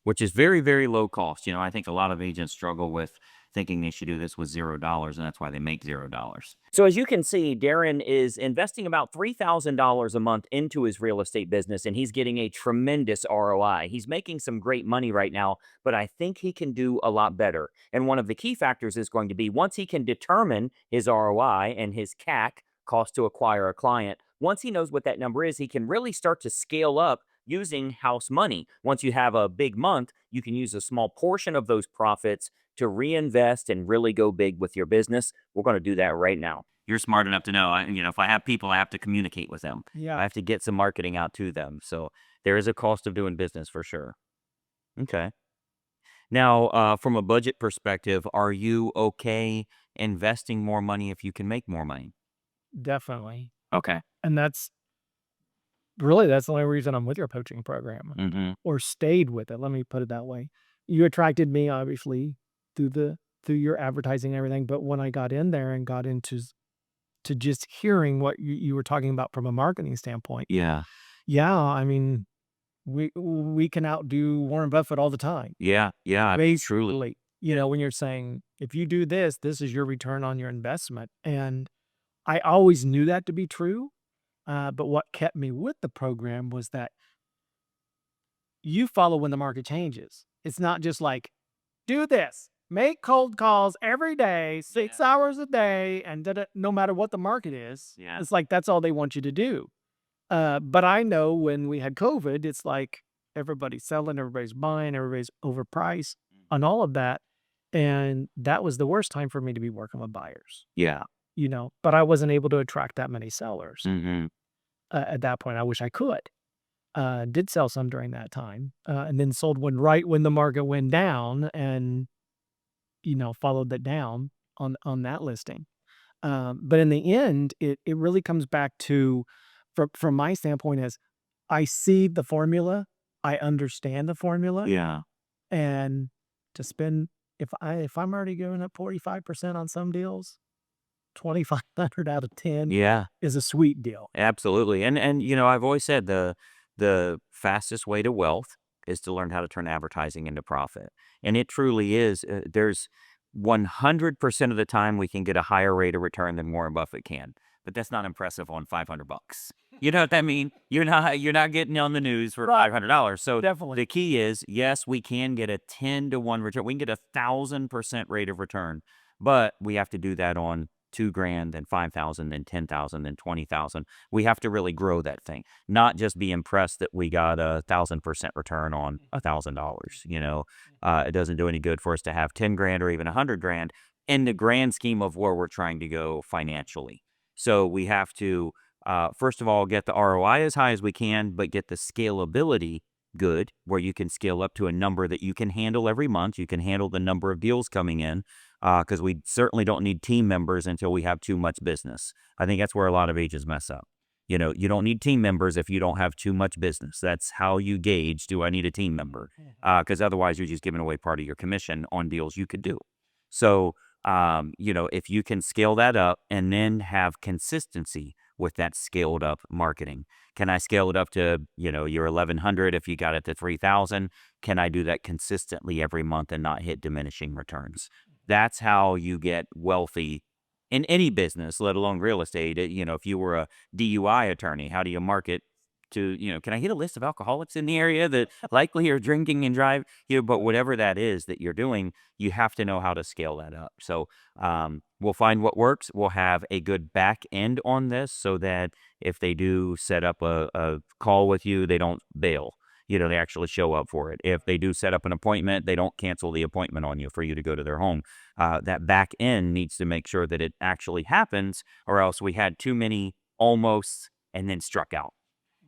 Speaker 3: Which is very, very low cost. I think a lot of agents struggle with thinking they should do this with $0, and that's why they make $0. So as you can see, Darren is investing about $3,000 a month into his real estate business, and he's getting a tremendous ROI. He's making some great money right now, but I think he can do a lot better. And one of the key factors is going to be once he can determine his ROI and his CAC, cost to acquire a client, once he knows what that number is, he can really start to scale up
Speaker 1: using house money. Once you have a big month, you can use a small portion of those profits to reinvest and really go big with your business. We're going to do that right now. You're smart enough to know, if I have people, I have to communicate with them. I
Speaker 2: Yeah,
Speaker 1: have to get some marketing out to them. So there is a cost of doing business for sure. Okay. Now, from a budget perspective, are you okay investing more money if you can make more money?
Speaker 2: definitely.
Speaker 1: Okay.
Speaker 2: And that's the only reason I'm with your coaching program
Speaker 1: Mm-hmm.
Speaker 2: or stayed with it. Let me put it that way. You attracted me obviously through your advertising and everything, but when I got in there and got into to just hearing what you were talking about from a marketing standpoint,
Speaker 1: Yeah.
Speaker 2: yeah, I mean, we can outdo Warren Buffett all the time.
Speaker 1: Yeah. Yeah. Truly.
Speaker 2: Basically, when you're saying if you do this, this is your return on your investment. And I always knew that to be true. But what kept me with the program was that you follow when the market changes. It's not just like, do this, make cold calls every day, 6 hours a day, and no matter what the market is.
Speaker 1: Yeah.
Speaker 2: It's like that's all they want you to do. But I know when we had COVID, it's like everybody's selling, everybody's buying, everybody's overpriced on all of that. And that was the worst time for me to be working with buyers,
Speaker 1: Yeah.
Speaker 2: but I wasn't able to attract that many sellers
Speaker 1: Mm-hmm.
Speaker 2: at that point. I wish I could. Did sell some during that time, and then sold one right when the market went down and, followed that down on that listing. But in the end, it really comes back to, from my standpoint, is I see the formula, I understand the formula,
Speaker 1: Yeah.
Speaker 2: and to spend if I'm already giving up 45% on some deals, 2,500 out of 10
Speaker 1: Yeah.
Speaker 2: is a sweet deal.
Speaker 1: Absolutely. And I've always said the fastest way to wealth is to learn how to turn advertising into profit. And it truly is. There's 100% of the time we can get a higher rate of return than Warren Buffett can. But that's not impressive on $500. You know what I mean? You're not getting on the news for
Speaker 2: Right.
Speaker 1: $500. So
Speaker 2: Definitely.
Speaker 1: the key is, yes, we can get a 10-to-1 return. We can get 1,000% rate of return, but we have to do that on $2,000, then 5,000, then 10,000, then 20,000. We have to really grow that thing, not just be impressed that we got 1,000% return on $1,000. It doesn't do any good for us to have 10 grand or even 100 grand in the grand scheme of where we're trying to go financially. So we have to, first of all, get the ROI as high as we can, but get the scalability good, where you can scale up to a number that you can handle every month. You can handle the number of deals coming in, because we certainly don't need team members until we have too much business. I think that's where a lot of agents mess up. You don't need team members if you don't have too much business. That's how you gauge, do I need a team member? Because otherwise you're just giving away part of your commission on deals you could do. So, if you can scale that up and then have consistency with that scaled up marketing. Can I scale it up to, your 1,100 if you got it to 3,000? Can I do that consistently every month and not hit diminishing returns? That's how you get wealthy in any business, let alone real estate. If you were a DUI attorney, how do you market to, can I get a list of alcoholics in the area that likely are drinking and drive? But whatever that is that you're doing, you have to know how to scale that up. So we'll find what works. We'll have a good back end on this so that if they do set up a call with you, they don't bail. They actually show up for it. If they do set up an appointment, they don't cancel the appointment on you for you to go to their home. That back end needs to make sure that it actually happens, or else we had too many almost and then struck out.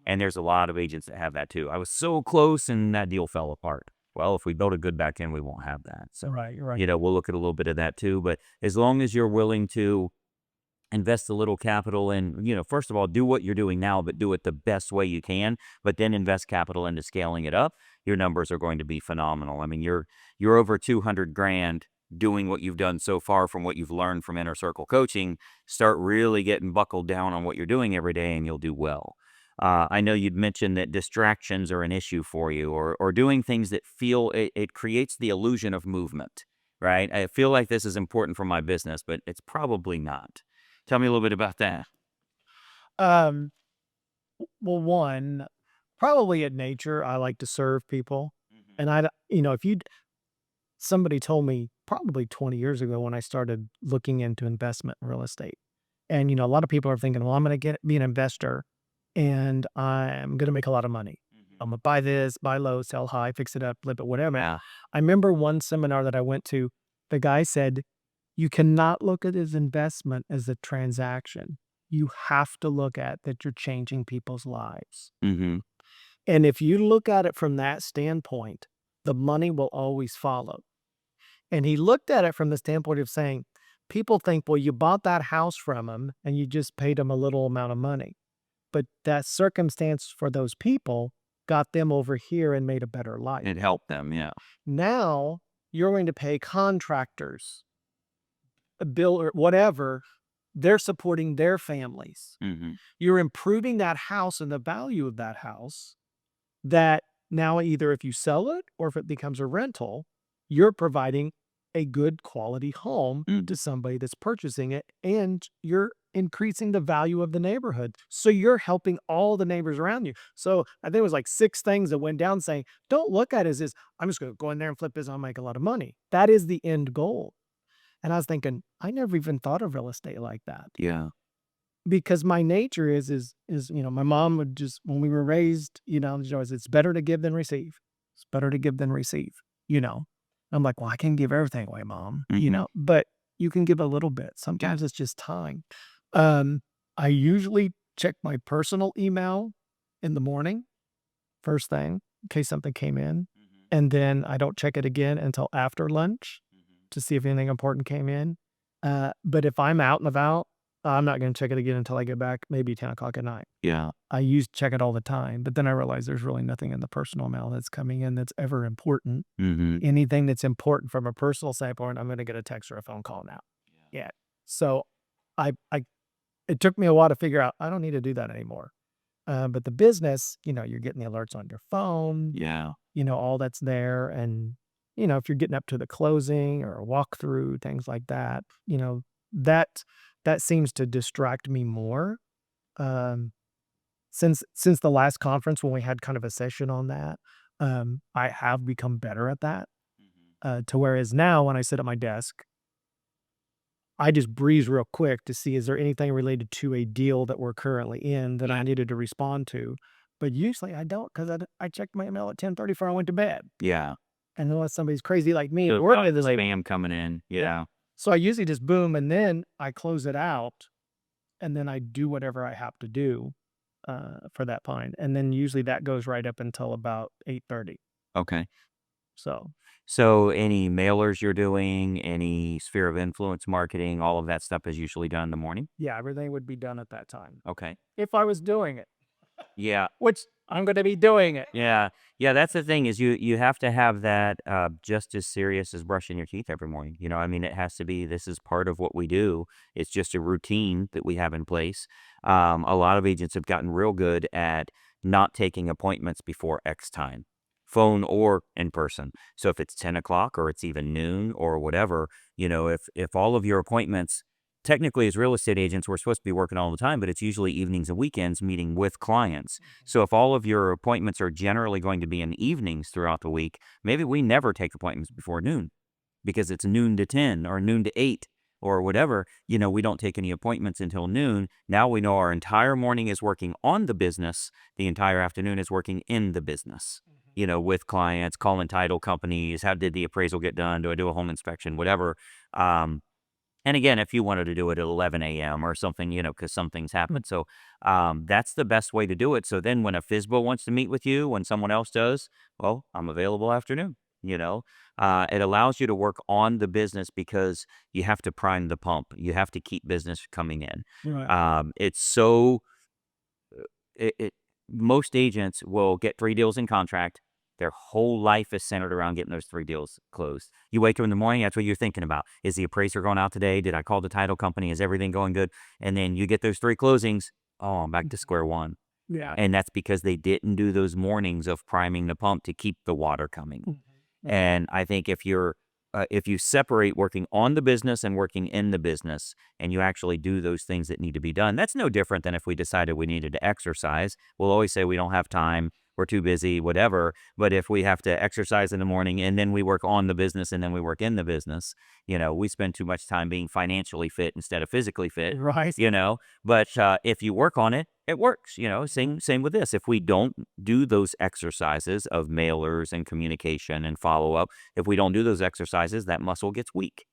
Speaker 1: And there's a lot of agents that have that too. I was so close and that deal fell apart. Well, if we build a good back end, we won't have that. So,
Speaker 2: Right, you're right.
Speaker 1: we'll look at a little bit of that too. But as long as you're willing to invest a little capital and, first of all, do what you're doing now, but do it the best way you can, but then invest capital into scaling it up, your numbers are going to be phenomenal. I mean, you're over 200 grand doing what you've done so far from what you've learned from Inner Circle Coaching. Start really getting buckled down on what you're doing every day and you'll do well. I know you'd mentioned that distractions are an issue for you, or doing things that it creates the illusion of movement, right? I feel like this is important for my business, but it's probably not. Tell me a little bit about that.
Speaker 2: Um, well, one, probably at nature, I like to serve people. And if somebody told me probably 20 years ago when I started looking into investment in real estate, and, a lot of people are thinking, well, I'm going to be an investor and I'm going to make a lot of money. I'm gonna buy this, buy low, sell high, fix it up, flip it, whatever.
Speaker 3: Yeah.
Speaker 2: I remember one seminar that I went to, the guy said, you cannot look at his investment as a transaction. You have to look at that you're changing people's lives.
Speaker 3: Mm-hmm.
Speaker 2: And if you look at it from that standpoint, the money will always follow. And he looked at it from the standpoint of saying, people think, well, you bought that house from him and you just paid him a little amount of money. But that circumstance for those people got them over here and made a better life.
Speaker 3: It helped them. Yeah.
Speaker 2: Now you're going to pay contractors, a bill or whatever. They're supporting their families.
Speaker 3: Mm-hmm.
Speaker 2: You're improving that house and the value of that house, that now either if you sell it or if it becomes a rental, you're providing a good quality home to somebody that's purchasing it, and you're increasing the value of the neighborhood. So you're helping all the neighbors around you. So I think it was like 6 things that went down saying, don't look at it as I'm just going to go in there and flip this and I'll make a lot of money. That is the end goal. And I was thinking, I never even thought of real estate like that.
Speaker 3: Yeah.
Speaker 2: Because my nature is my mom would just, when we were raised, it's better to give than receive. It's better to give than receive, I'm like, well, I can give everything away, Mom, but you can give a little bit. Sometimes it's just time. I usually check my personal email in the morning, first thing, in case something came in. And then I don't check it again until after lunch to see if anything important came in. But if I'm out and about, I'm not going to check it again until I get back, maybe 10 o'clock at night.
Speaker 3: Yeah.
Speaker 2: I used to check it all the time, but then I realized there's really nothing in the personal mail that's coming in that's ever important.
Speaker 3: Mm-hmm.
Speaker 2: Anything that's important from a personal standpoint, I'm going to get a text or a phone call now. Yeah. So it took me a while to figure out I don't need to do that anymore. But the business, you're getting the alerts on your phone.
Speaker 3: Yeah.
Speaker 2: All that's there. And, if you're getting up to the closing or a walkthrough, things like that, that seems to distract me more. Since the last conference when we had kind of a session on that, I have become better at that. To whereas now when I sit at my desk, I just breeze real quick to see, is there anything related to a deal that we're currently in that I needed to respond to? But usually I don't, because I checked my email at 10:30 before I went to bed.
Speaker 3: Yeah.
Speaker 2: And unless somebody's crazy like me,
Speaker 3: So
Speaker 2: we're this late.
Speaker 3: spam coming in. Yeah.
Speaker 2: So I usually just boom, and then I close it out, and then I do whatever I have to do for that point. And then usually that goes right up until about 8:30.
Speaker 3: Okay.
Speaker 2: So
Speaker 3: any mailers you're doing, any sphere of influence marketing, all of that stuff is usually done in the morning?
Speaker 2: yeah, everything would be done at that time.
Speaker 3: Okay.
Speaker 2: If I was doing it,
Speaker 3: Yeah.
Speaker 2: which I'm going to be doing it.
Speaker 3: Yeah. Yeah. That's the thing is you have to have that just as serious as brushing your teeth every morning. It has to be, this is part of what we do. It's just a routine that we have in place. A lot of agents have gotten real good at not taking appointments before X time, phone or in person. So if it's 10 o'clock or it's even noon or whatever, if all of your appointments, technically as real estate agents, we're supposed to be working all the time, but it's usually evenings and weekends meeting with clients. So if all of your appointments are generally going to be in evenings throughout the week, maybe we never take appointments before noon because it's noon to 10 or noon to 8 or whatever. We don't take any appointments until noon. Now we know our entire morning is working on the business. The entire afternoon is working in the business, with clients, calling title companies. How did the appraisal get done? Do I do a home inspection? Whatever. And again, if you wanted to do it at 11 a.m. or something, because some things happen. So that's the best way to do it. So then when a FSBO wants to meet with you, when someone else does, well, I'm available afternoon. It allows you to work on the business because you have to prime the pump. You have to keep business coming in.
Speaker 2: Right.
Speaker 3: It's so, most agents will get 3 deals in contract. Their whole life is centered around getting those 3 deals closed. You wake up in the morning, that's what you're thinking about. Is the appraiser going out today? Did I call the title company? Is everything going good? And then you get those 3 closings. Oh, I'm back to square one.
Speaker 2: Yeah.
Speaker 3: And that's because they didn't do those mornings of priming the pump to keep the water coming. And I think if you separate working on the business and working in the business, and you actually do those things that need to be done, that's no different than if we decided we needed to exercise. We'll always say we don't have time. we're too busy, whatever. But if we have to exercise in the morning and then we work on the business and then we work in the business, we spend too much time being financially fit instead of physically fit,
Speaker 2: Right.
Speaker 3: but if you work on it, it works. Same with this. If we don't do those exercises of mailers and communication and follow up, if we don't do those exercises, that muscle gets weak.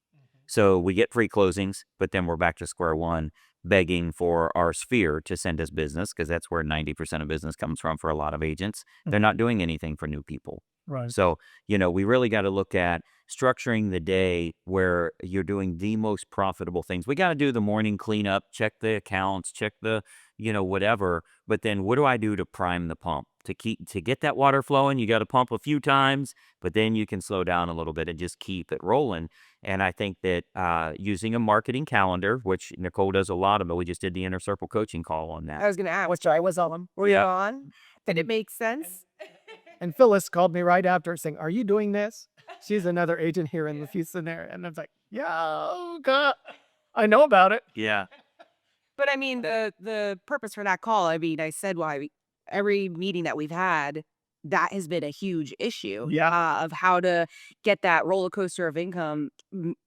Speaker 3: So we get free closings, but then we're back to square one, begging for our sphere to send us business, because that's where 90% of business comes from for a lot of agents. They're not doing anything for new people.
Speaker 2: Right.
Speaker 3: So, we really got to look at structuring the day where you're doing the most profitable things. We got to do the morning cleanup, check the accounts, check the, whatever. But then what do I do to prime the pump? To get that water flowing, you got to pump a few times, but then you can slow down a little bit and just keep it rolling. And I think that using a marketing calendar, which Nicole does a lot of, but we just did the Inner Circle coaching call on that.
Speaker 4: I was going to ask,
Speaker 2: Which I was on.
Speaker 4: were you on? Did it make sense?
Speaker 2: And Phyllis called me right after saying, "Are you doing this?" She's another agent here in the Houston area. And I was like, "Yeah, oh God, I know about it."
Speaker 3: Yeah.
Speaker 4: But I mean, the purpose for that call, I mean, I said why every meeting that we've had, that has been a huge issue of how to get that roller coaster of income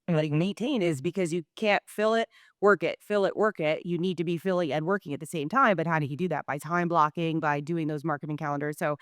Speaker 4: like maintained, is because you can't fill it, work it. You need to be filling and working at the same time. But how do you do that? By time blocking, by doing those marketing calendars. So,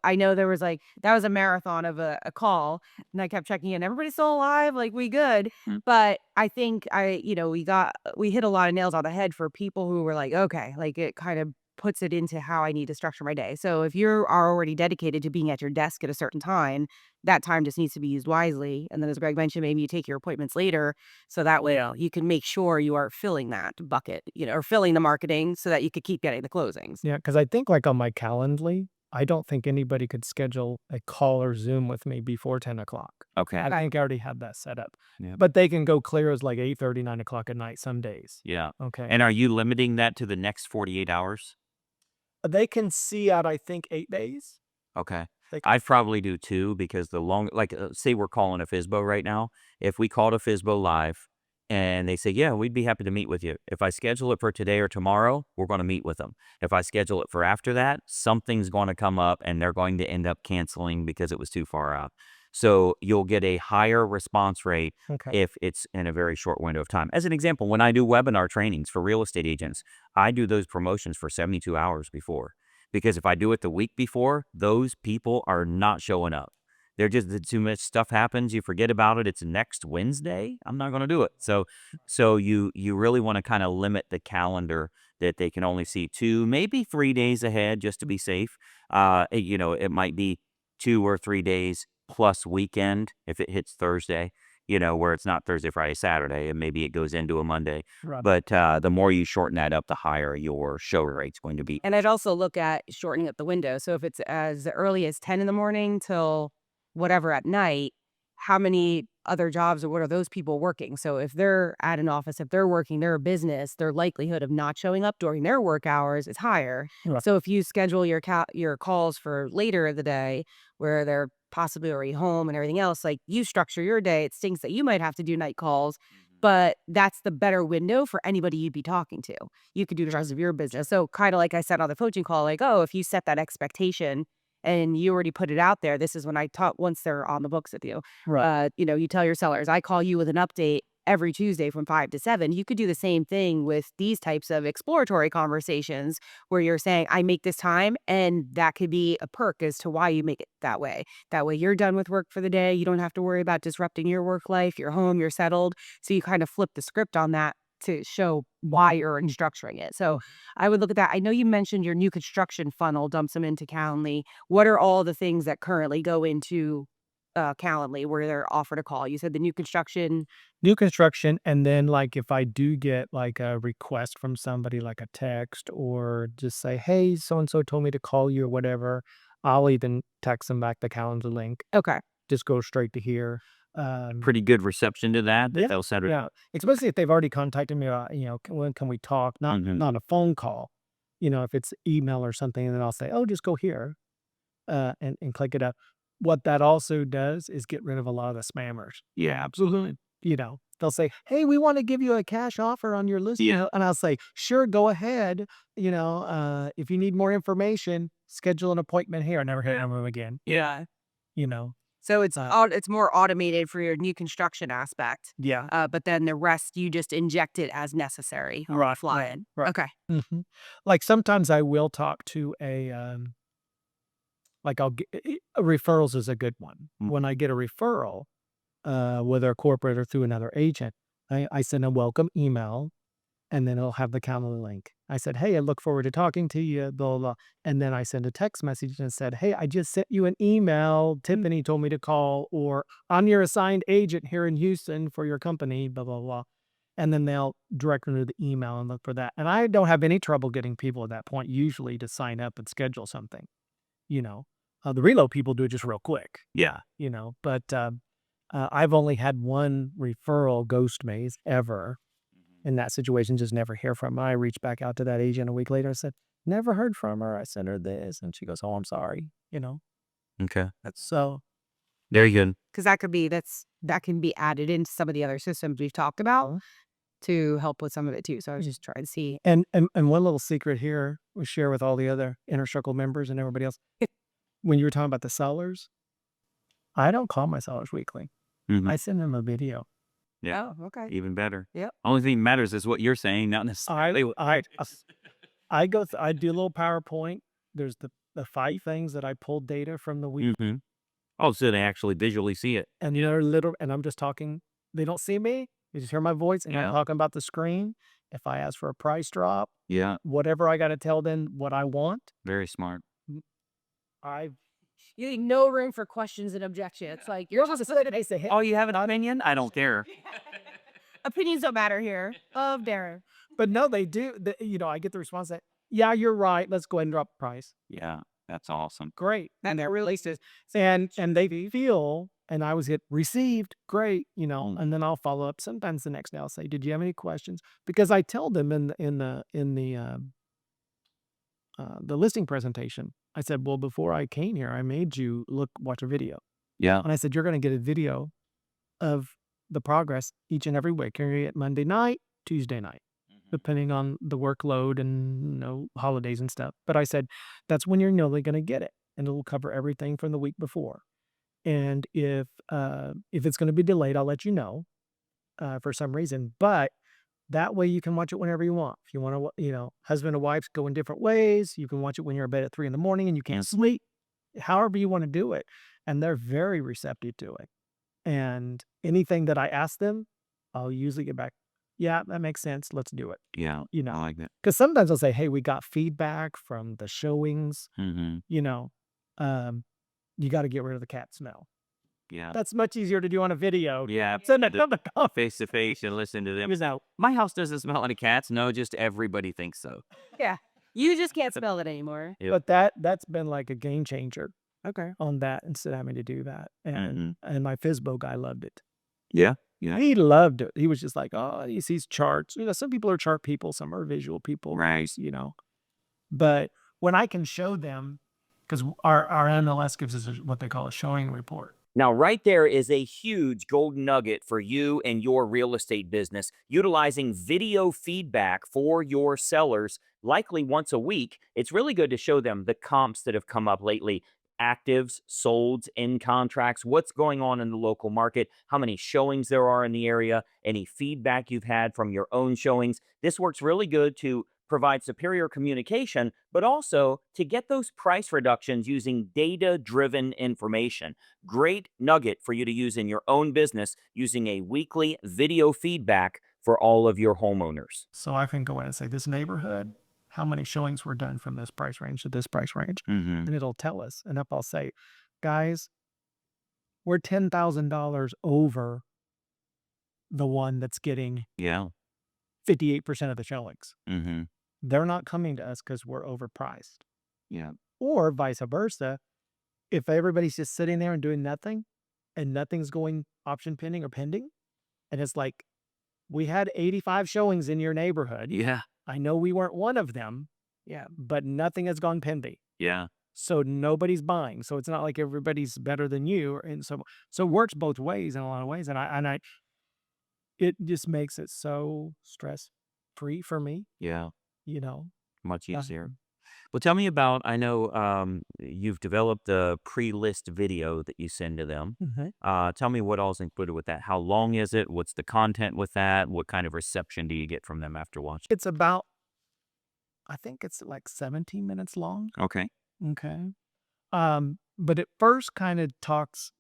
Speaker 4: I know there was that was a marathon of a call, and I kept checking in. Everybody's still alive, like we good. But I think we hit a lot of nails on the head for people who were like, okay, like it kind of puts it into how I need to structure my day. So if you are already dedicated to being at your desk at a certain time, that time just needs to be used wisely. And then, as Greg mentioned, maybe you take your appointments later, so that way you can make sure you are filling that bucket, or filling the marketing, so that you could keep getting the closings.
Speaker 2: Yeah, because I think on my Calendly, I don't think anybody could schedule a call or Zoom with me before 10 o'clock.
Speaker 3: Okay.
Speaker 2: I think I already have that set up.
Speaker 3: Yeah.
Speaker 2: But they can go clear as 8:30, 9 o'clock at night some days.
Speaker 3: Yeah.
Speaker 2: Okay.
Speaker 3: And are you limiting that to the next 48 hours?
Speaker 2: They can see out, I think, 8 days.
Speaker 3: Okay.
Speaker 2: They can,
Speaker 3: I'd probably do two, because say we're calling a FISBO right now. If we called a FISBO live and they say, yeah, we'd be happy to meet with you. If I schedule it for today or tomorrow, we're going to meet with them. If I schedule it for after that, something's going to come up and they're going to end up canceling because it was too far out. So you'll get a higher response rate
Speaker 2: okay.
Speaker 3: if it's in a very short window of time. As an example, when I do webinar trainings for real estate agents, I do those promotions for 72 hours before. Because if I do it the week before, those people are not showing up. They're just, too much stuff happens. You forget about it. It's next Wednesday. I'm not going to do it. So you really want to kind of limit the calendar that they can only see 2, maybe 3 days ahead, just to be safe. It might be 2 or 3 days plus weekend if it hits Thursday, where it's not Thursday, Friday, Saturday, and maybe it goes into a Monday.
Speaker 2: Right.
Speaker 3: But the more you shorten that up, the higher your show rate's going to be.
Speaker 4: And I'd also look at shortening up the window. So if it's as early as 10 in the morning till whatever at night, how many other jobs or what are those people working? So if they're at an office, if they're working, they're a business, their likelihood of not showing up during their work hours is higher.
Speaker 2: Right.
Speaker 4: So if you schedule your calls for later in the day, where they're possibly already home and everything else, like you structure your day, it stinks that you might have to do night calls, but that's the better window for anybody you'd be talking to. You could do the rest of your business. So kind of like I said on the coaching call, if you set that expectation and you already put it out there, this is when I taught once they're on the books with you.
Speaker 2: Right.
Speaker 4: You tell your sellers, I call you with an update every Tuesday from 5 to 7. You could do the same thing with these types of exploratory conversations where you're saying, I make this time, and that could be a perk as to why you make it that way. That way you're done with work for the day. You don't have to worry about disrupting your work life. You're home, you're settled. So you kind of flip the script on that to show why you're structuring it. So I would look at that. I know you mentioned your new construction funnel dumps them into Calendly. What are all the things that currently go into Calendly where they're offered a call? You said the new construction.
Speaker 2: And then if I do get a request from somebody, like a text, or just say, hey, so and so told me to call you or whatever, I'll even text them back the calendar link.
Speaker 4: Okay.
Speaker 2: Just go straight to here.
Speaker 3: Pretty good reception to that.
Speaker 2: Yeah,
Speaker 3: They'll send it.
Speaker 2: Yeah, especially if they've already contacted me about, when can we talk? Not a phone call. If it's email or something, and then I'll say, oh, just go here, and click it up. What that also does is get rid of a lot of the spammers.
Speaker 3: Yeah, absolutely.
Speaker 2: They'll say, hey, we want to give you a cash offer on your list.
Speaker 3: Yeah.
Speaker 2: And I'll say, sure, go ahead. If you need more information, schedule an appointment here. I never heard from them again.
Speaker 4: Yeah.
Speaker 2: You know,
Speaker 4: So it's
Speaker 2: Uh,
Speaker 4: it's more automated for your new construction aspect.
Speaker 2: yeah.
Speaker 4: But then the rest you just inject it as necessary on the
Speaker 2: Right,
Speaker 4: fly
Speaker 2: right,
Speaker 4: in.
Speaker 2: right.
Speaker 4: Okay.
Speaker 2: Mhm. Like sometimes I will talk to like I'll get referrals is a good one.
Speaker 3: Mm.
Speaker 2: When I get a referral, whether a corporate or through another agent, I send a welcome email and then it'll have the Calendly link. I said, "Hey, I look forward to talking to you," blah, blah, blah. And then I send a text message and said, "Hey, I just sent you an email. Tiffany told me to call," or "I'm your assigned agent here in Houston for your company," blah, blah, blah. And then they'll direct them to the email and look for that. And I don't have any trouble getting people at that point usually to sign up and schedule something, you know. The reload people do it just real quick,
Speaker 3: Yeah.
Speaker 2: but I've only had one referral ghost me ever in that situation, just never hear from her. I reached back out to that agent a week later. I said, "Never heard from her." I sent her this, and she goes, "Oh, I'm sorry."
Speaker 3: Okay.
Speaker 2: So
Speaker 3: Very good.
Speaker 4: Because that can be added into some of the other systems we've talked about to help with some of it too. So I was just trying to see.
Speaker 2: and one little secret here we share with all the other inner circle members and everybody else. When you were talking about the sellers, I don't call my sellers weekly.
Speaker 3: Mhm.
Speaker 2: I send them a video.
Speaker 3: Yeah.
Speaker 4: Oh, okay.
Speaker 3: Even better.
Speaker 4: Yep.
Speaker 3: Only thing that matters is what you're saying, not necessarily what
Speaker 2: I I do a little PowerPoint. There's the 5 things that I pulled data from the week.
Speaker 3: Mhm. Oh, so they actually visually see it.
Speaker 2: And and I'm just talking. They don't see me. They just hear my voice, and I'm
Speaker 3: Yeah.
Speaker 2: talking about the screen. If I ask for a price drop,
Speaker 3: Yeah.
Speaker 2: whatever I got to tell them what I want,
Speaker 3: Very smart.
Speaker 2: I
Speaker 4: You leave no room for questions and objections. Like you're supposed to say that
Speaker 2: they say, "Hey,"
Speaker 3: Oh, you have an opinion? I don't care.
Speaker 4: opinions don't matter here. Of Darren.
Speaker 2: but no, they do. I get the response that, "Yeah, you're right. Let's go ahead and drop the price."
Speaker 3: Yeah. That's awesome.
Speaker 2: Great,
Speaker 4: And they're releases.
Speaker 2: and they feel, and I was hit received. Great,
Speaker 3: Mm.
Speaker 2: and then I'll follow up. Sometimes the next day I'll say, "Did you have any questions?" Because I tell them in the listing presentation. I said, "Well, before I came here, I made you watch a video."
Speaker 3: Yeah.
Speaker 2: And I said, "You're going to get a video of the progress each and every week. You're going to get Monday night, Tuesday night, depending on the workload and, holidays and stuff." But I said, "That's when you're only going to get it. And it'll cover everything from the week before. And if it's going to be delayed, I'll let you know for some reason. But that way you can watch it whenever you want. If you want to, husband and wife go in different ways. You can watch it when you're in bed at 3 a.m. and you can't sleep. However you want to do it." And they're very receptive to it. And anything that I ask them, I'll usually get back, "Yeah, that makes sense. Let's do it."
Speaker 3: Yeah.
Speaker 2: You
Speaker 3: I
Speaker 2: know,
Speaker 3: like that.
Speaker 2: because sometimes I'll say, "Hey, we got feedback from the showings.
Speaker 3: Mhm.
Speaker 2: You know, um, you got to get rid of the cat smell."
Speaker 3: Yeah.
Speaker 2: That's much easier to do on a video.
Speaker 3: Yeah.
Speaker 2: Send it to the coffee.
Speaker 3: Face to face and listen to them.
Speaker 2: Out.
Speaker 3: My house doesn't smell like cats. No, just everybody thinks so.
Speaker 4: Yeah. You just can't spell it anymore.
Speaker 3: Yep.
Speaker 2: But that's been like a game changer
Speaker 4: Okay.
Speaker 2: on that instead of having to do that. And
Speaker 3: Mhm.
Speaker 2: and my FISBO guy loved it.
Speaker 3: Yeah. Yeah.
Speaker 2: He loved it. He was just like, "Oh, he sees charts." Some people are chart people, some are visual people.
Speaker 3: Right.
Speaker 2: But when I can show them, because our MLS gives us what they call a showing report.
Speaker 1: Now, right there is a huge golden nugget for you and your real estate business, utilizing video feedback for your sellers, likely once a week. It's really good to show them the comps that have come up lately. Actives, solds, in contracts, what's going on in the local market, how many showings there are in the area, any feedback you've had from your own showings. This works really good to provide superior communication, but also to get those price reductions using data-driven information. Great nugget for you to use in your own business using a weekly video feedback for all of your homeowners.
Speaker 2: So I can go in and say, "This neighborhood, how many showings were done from this price range to this price range?"
Speaker 3: Mhm.
Speaker 2: And it'll tell us. And if I'll say, "Guys, we're $10,000 over the one that's getting
Speaker 3: Yeah.
Speaker 2: 58% of the showings.
Speaker 3: Mhm.
Speaker 2: They're not coming to us because we're overpriced."
Speaker 3: Yeah.
Speaker 2: Or vice versa. If everybody's just sitting there and doing nothing and nothing's going option pending or pending, and it's like, "We had 85 showings in your neighborhood.
Speaker 3: Yeah.
Speaker 2: I know we weren't one of them,
Speaker 4: Yeah.
Speaker 2: but nothing has gone pending.
Speaker 3: Yeah.
Speaker 2: So nobody's buying. So it's not like everybody's better than you." And so it works both ways in a lot of ways. And it just makes it so stress free for me,
Speaker 3: Yeah.
Speaker 2: you know.
Speaker 3: Much
Speaker 2: Uh,
Speaker 3: easier. Well, tell me about, I know you've developed a pre-list video that you send to them. Tell me what all's included with that. How long is it? What's the content with that? What kind of reception do you get from them after watching?
Speaker 2: It's about, I think it's like 17 minutes long.
Speaker 3: Okay.
Speaker 2: Okay. But it first kind of talks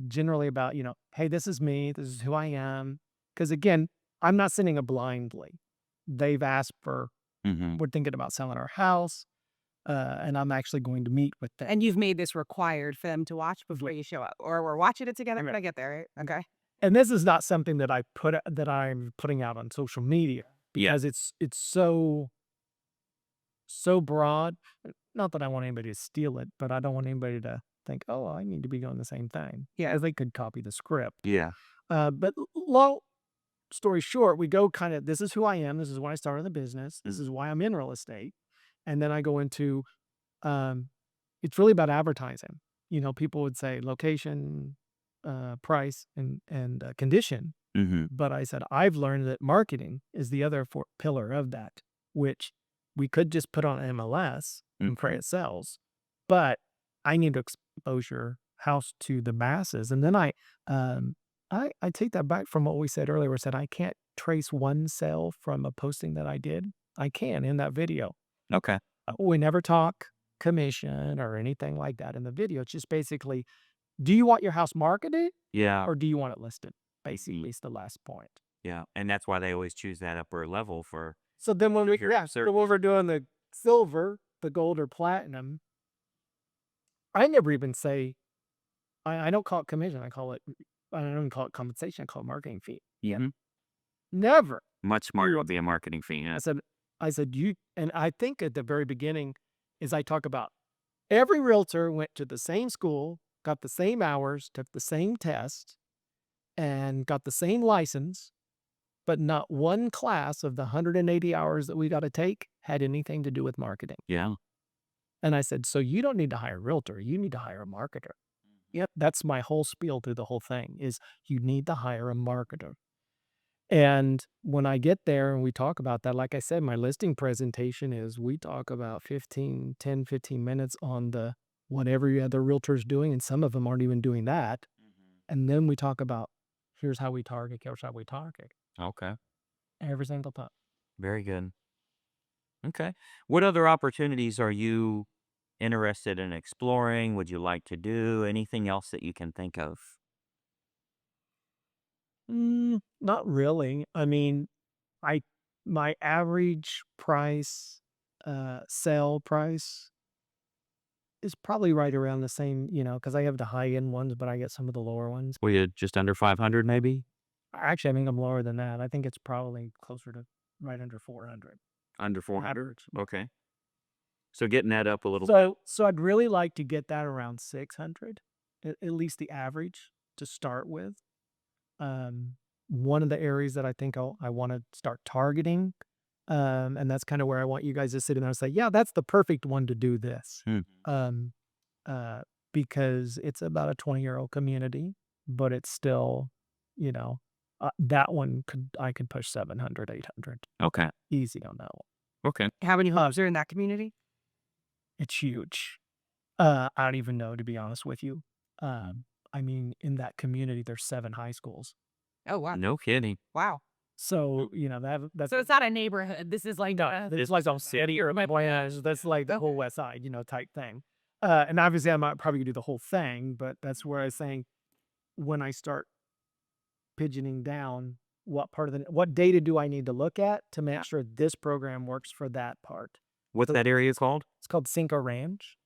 Speaker 2: generally about, hey, this is me, this is who I am. Because again, I'm not sending it blindly. They've asked for,
Speaker 3: Mm-hmm.
Speaker 2: we're thinking about selling our house, and I'm actually going to meet with them.
Speaker 4: And you've made this required for them to watch before you show up, or we're watching it together
Speaker 2: Okay.
Speaker 4: when I get there, right? Okay.
Speaker 2: And this is not something that I'm putting out on social media
Speaker 3: Yeah.
Speaker 2: because it's so broad. Not that I want anybody to steal it, but I don't want anybody to think, oh, I need to be doing the same thing. Yeah, as they could copy the script.
Speaker 3: Yeah.
Speaker 2: But long story short, we go kind of, this is who I am. This is why I started the business. This is why I'm in real estate. And then I go into, it's really about advertising. People would say location, price, and condition.
Speaker 3: Mm-hmm.
Speaker 2: But I said, I've learned that marketing is the other pillar of that, which we could just put on MLS and pray it sells. But I need to expose your house to the masses. And then I take that back from what we said earlier. We said I can't trace one sale from a posting that I did. I can in that video.
Speaker 3: Okay.
Speaker 2: We never talk commission or anything like that in the video. It's just basically, do you want your house marketed
Speaker 3: Yeah.
Speaker 2: or do you want it listed? Basically, is the last point.
Speaker 3: Yeah. And that's why they always choose that upper level for.
Speaker 2: So then when
Speaker 3: Sure.
Speaker 2: when we're doing the silver, the gold or platinum, I never even say, I don't call it commission. I don't even call it compensation. I call it marketing fee.
Speaker 3: Yeah.
Speaker 2: Never.
Speaker 3: Much smarter would be a marketing fee. Yeah.
Speaker 2: I said, and I think at the very beginning is I talk about every realtor went to the same school, got the same hours, took the same test, and got the same license, but not one class of the 180 hours that we got to take had anything to do with marketing.
Speaker 3: Yeah.
Speaker 2: And I said, so you don't need to hire a realtor. You need to hire a marketer. Yep. That's my whole spiel through the whole thing is you need to hire a marketer. And when I get there and we talk about that, like I said, my listing presentation is we talk about 10, 15 minutes on the what every other realtor's doing. And some of them aren't even doing that. And then we talk about here's how we target.
Speaker 3: Okay.
Speaker 2: Every single time.
Speaker 3: Very good. Okay. What other opportunities are you interested in exploring? Would you like to do anything else that you can think of?
Speaker 2: Not really. I mean, my average price, sale price is probably right around the same, because I have the high end ones, but I get some of the lower ones.
Speaker 3: Were you just under 500 maybe?
Speaker 2: Actually, I think I'm lower than that. I think it's probably closer to right under 400.
Speaker 3: Under 400? Okay. So getting that up a little.
Speaker 2: So I'd really like to get that around 600, at least the average to start with. One of the areas that I think I want to start targeting, and that's kind of where I want you guys to sit in there and say, yeah, that's the perfect one to do this. Because it's about a 20-year-old community, but it's still, that one I could push 700, 800.
Speaker 3: Okay.
Speaker 2: Easy on that one.
Speaker 3: Okay.
Speaker 4: How many homes are in that community?
Speaker 2: It's huge. I don't even know, to be honest with you. I mean, in that community, there's 7 high schools.
Speaker 4: Oh, wow.
Speaker 3: No kidding.
Speaker 4: Wow.
Speaker 2: So, that's...
Speaker 4: So it's not a neighborhood. This is like...
Speaker 2: No, it's like a city or my voyage. That's like the whole West Side, type thing. And obviously, I might probably do the whole thing, but that's where I was saying when I start pigeoning down, what data do I need to look at to make sure this program works for that part?
Speaker 3: What's that area called?
Speaker 2: It's called Cinco Ranch.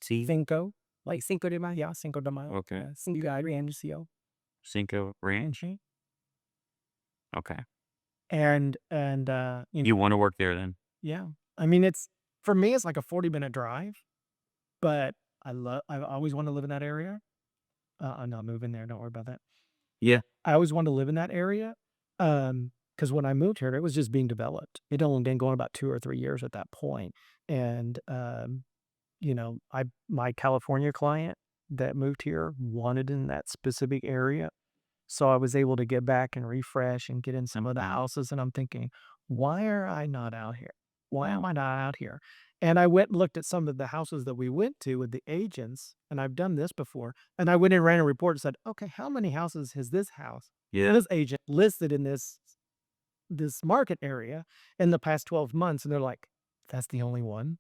Speaker 2: Cinco. Like Cinco de Mayo. Yeah, Cinco de Mayo.
Speaker 3: Okay.
Speaker 2: Cinco Rancio.
Speaker 3: Cinco Ranch. Okay.
Speaker 2: And
Speaker 3: you want to work there then?
Speaker 2: Yeah. I mean, for me, it's like a 40-minute drive, but I always want to live in that area. I'm not moving there. Don't worry about that.
Speaker 3: Yeah.
Speaker 2: I always wanted to live in that area. Because when I moved here, it was just being developed. It only been going about 2 or 3 years at that point. And, my California client that moved here wanted in that specific area. So I was able to get back and refresh and get in some of the houses. And I'm thinking, why are I not out here? Why am I not out here? And I went and looked at some of the houses that we went to with the agents, and I've done this before. And I went and ran a report and said, okay, how many houses has this house, this agent listed in this market area in the past 12 months? And they're like, that's the only one.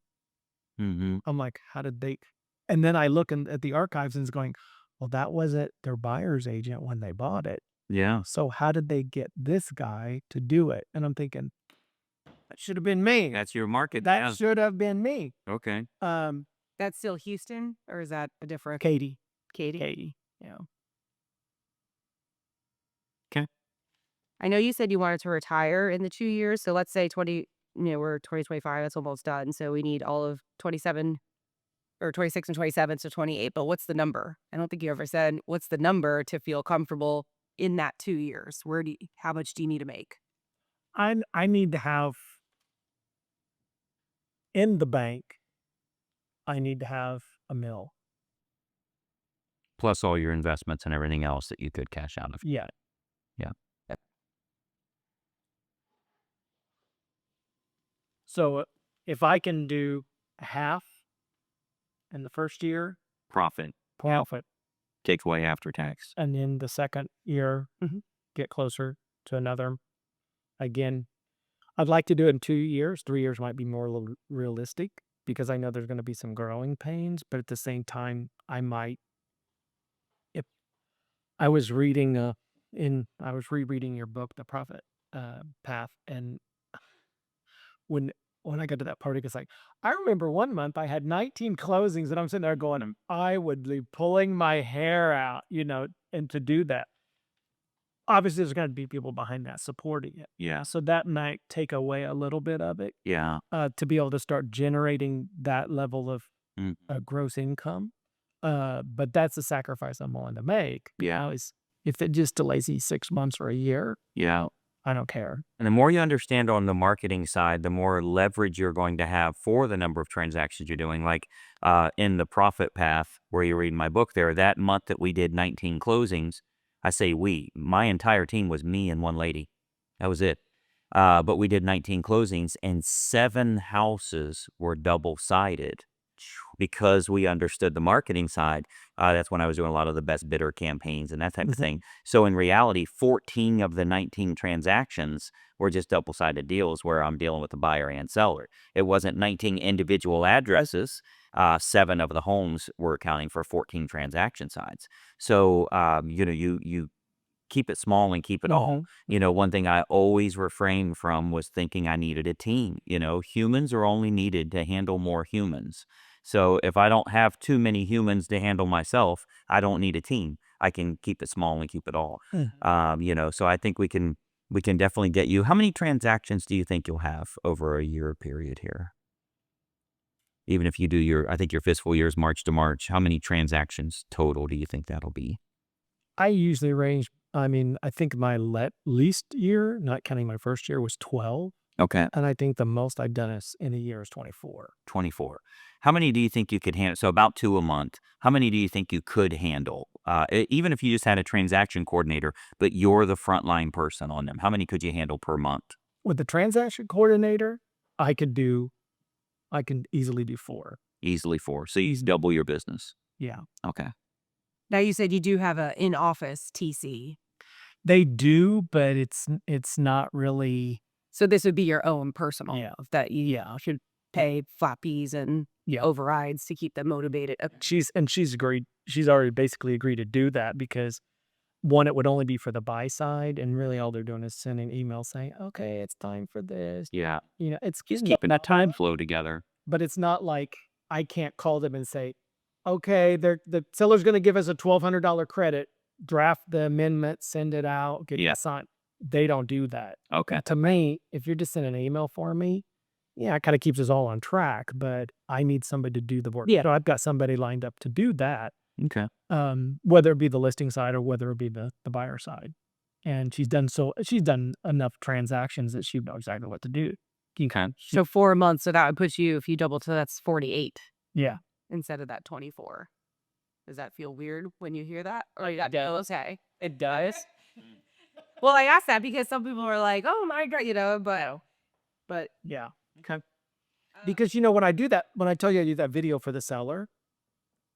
Speaker 3: Mm-hmm.
Speaker 2: I'm like, how did they? And then I look at the archives and it's going, well, that wasn't their buyer's agent when they bought it.
Speaker 3: Yeah.
Speaker 2: So how did they get this guy to do it? And I'm thinking, that should have been me.
Speaker 3: That's your market.
Speaker 2: That
Speaker 3: Yeah.
Speaker 2: should have been me.
Speaker 3: Okay.
Speaker 4: That's still Houston, or is that a different
Speaker 2: Katie.
Speaker 4: Katie?
Speaker 2: Yeah.
Speaker 4: I know you said you wanted to retire in the 2 years. So let's say we're 2025, that's almost done. So we need all of 27 or 26 and 27, so 28. But what's the number? I don't think you ever said what's the number to feel comfortable in that 2 years. How much do you need to make?
Speaker 2: I need to have in the bank, I need to have $1 million.
Speaker 3: Plus all your investments and everything else that you could cash out of.
Speaker 2: Yeah.
Speaker 3: Yeah.
Speaker 2: So if I can do half in the first year,
Speaker 3: Profit. Take away after tax.
Speaker 2: and then the second year, get closer to another. Again, I'd like to do it in 2 years. 3 years might be more realistic because I know there's going to be some growing pains, but at the same time, I might. If I was reading I was rereading your book, The Profit Path, and when I got to that part, it's like, I remember one month I had 19 closings, and I'm sitting there going, I would be pulling my hair out, and to do that. Obviously, there's going to be people behind that supporting it.
Speaker 3: Yeah.
Speaker 2: So that might take away a little bit of it
Speaker 3: Yeah.
Speaker 2: to be able to start generating that level of gross income. But that's a sacrifice I'm willing to make.
Speaker 3: Yeah.
Speaker 2: If it just delays you 6 months or a year,
Speaker 3: Yeah.
Speaker 2: I don't care.
Speaker 3: And the more you understand on the marketing side, the more leverage you're going to have for the number of transactions you're doing. Like in the profit path where you read my book there, that month that we did 19 closings, I say my entire team was me and one lady. That was it. But we did 19 closings and 7 houses were double-sided because we understood the marketing side. That's when I was doing a lot of the best bidder campaigns and that type of thing. So in reality, 14 of the 19 transactions were just double-sided deals where I'm dealing with the buyer and seller. It wasn't 19 individual addresses. 7 of the homes were accounting for 14 transaction sides. So, you keep it small and keep it all. One thing I always refrained from was thinking I needed a team. Humans are only needed to handle more humans. So if I don't have too many humans to handle myself, I don't need a team. I can keep it small and keep it all. So I think we can definitely get you. How many transactions do you think you'll have over a year period here? Even if you do I think your fiscal year is March to March, how many transactions total do you think that'll be?
Speaker 2: I usually range, I think my least year, not counting my first year, was 12.
Speaker 3: Okay.
Speaker 2: And I think the most I've done in a year is 24.
Speaker 3: 24. How many do you think you could handle? So about 2 a month. How many do you think you could handle? Even if you just had a transaction coordinator, but you're the frontline person on them, how many could you handle per month?
Speaker 2: With the transaction coordinator, I can easily do 4.
Speaker 3: Easily 4. So you double your business.
Speaker 2: Yeah.
Speaker 3: Okay.
Speaker 4: Now you said you do have a in-office TC.
Speaker 2: They do, but it's not really.
Speaker 4: So this would be your own personal
Speaker 2: Yeah.
Speaker 4: that you should pay flat fees and overrides to keep them motivated.
Speaker 2: She's agreed. She's already basically agreed to do that because one, it would only be for the buy side, and really all they're doing is sending emails saying, "Okay, it's time for this."
Speaker 3: Yeah.
Speaker 2: It's
Speaker 3: Just keeping that time flow together.
Speaker 2: but it's not like I can't call them and say, "Okay, the seller's going to give us a $1,200 credit. Draft the amendment, send it out, get it signed." They don't do that.
Speaker 3: Okay.
Speaker 2: To me, if you're just sending an email for me, it kind of keeps us all on track, but I need somebody to do the work. So I've got somebody lined up to do that,
Speaker 3: Okay.
Speaker 2: whether it be the listing side or whether it be the buyer side. And she's done enough transactions that she knows exactly what to do.
Speaker 3: Okay.
Speaker 4: So 4 months, so that would put you, if you double to that's 48
Speaker 2: Yeah.
Speaker 4: instead of that 24. Does that feel weird when you hear that? Or
Speaker 2: It does.
Speaker 4: okay.
Speaker 2: It does.
Speaker 4: Well, I asked that because some people are like, "Oh my God," but
Speaker 2: Yeah.
Speaker 3: Okay.
Speaker 2: Because, when I do that, when I tell you I do that video for the seller,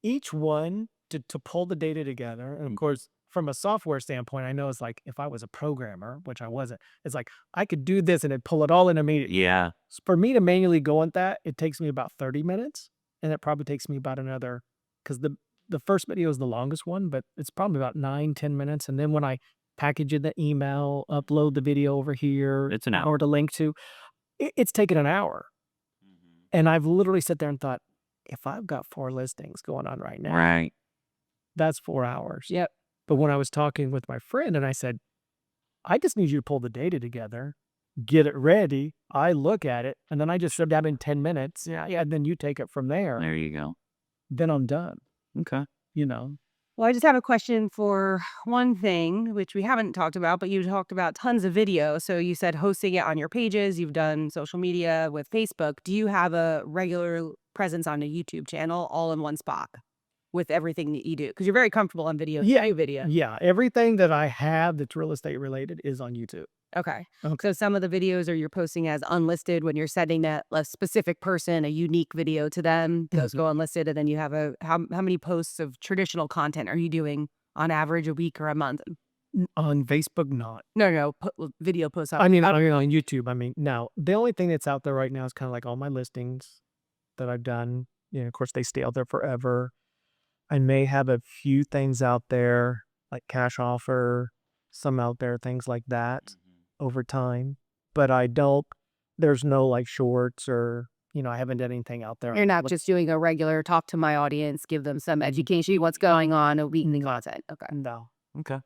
Speaker 2: each one to pull the data together, and of course, from a software standpoint, I know it's like if I was a programmer, which I wasn't, it's like I could do this and it'd pull it all in immediately.
Speaker 3: Yeah.
Speaker 2: For me to manually go at that, it takes me about 30 minutes, and it probably takes me about another, because the first video is the longest one, but it's probably about 9-10 minutes. And then when I package in the email, upload the video over here,
Speaker 3: It's an hour.
Speaker 2: or the link to, it's taken an hour. And I've literally sat there and thought, if I've got 4 listings going on right now,
Speaker 3: Right.
Speaker 2: that's 4 hours.
Speaker 4: Yep.
Speaker 2: But when I was talking with my friend and I said, I just need you to pull the data together, get it ready. I look at it, and then I just shut down in 10 minutes. Yeah. And then you take it from there.
Speaker 3: There you go.
Speaker 2: Then I'm done.
Speaker 3: Okay.
Speaker 4: Well, I just have a question for one thing, which we haven't talked about, but you talked about tons of video. So you said hosting it on your pages, you've done social media with Facebook. Do you have a regular presence on a YouTube channel all in one spot with everything that you do? Because you're very comfortable on video.
Speaker 2: Yeah.
Speaker 4: New video.
Speaker 2: Yeah. Everything that I have that's real estate related is on YouTube.
Speaker 4: Okay.
Speaker 2: Okay.
Speaker 4: So some of the videos are you're posting as unlisted when you're sending that a specific person a unique video to them. Those go unlisted, and then you have how many posts of traditional content are you doing on average a week or a month?
Speaker 2: On Facebook, not.
Speaker 4: No, video posts.
Speaker 2: I mean, on YouTube. Now, the only thing that's out there right now is kind of like all my listings that I've done. Of course, they stay out there forever. I may have a few things out there, like cash offer, some out there, things like that over time. But there's no like shorts or, I haven't done anything out there.
Speaker 4: You're not just doing a regular talk to my audience, give them some education, what's going on, a weekly content. Okay.
Speaker 2: No.
Speaker 3: Okay.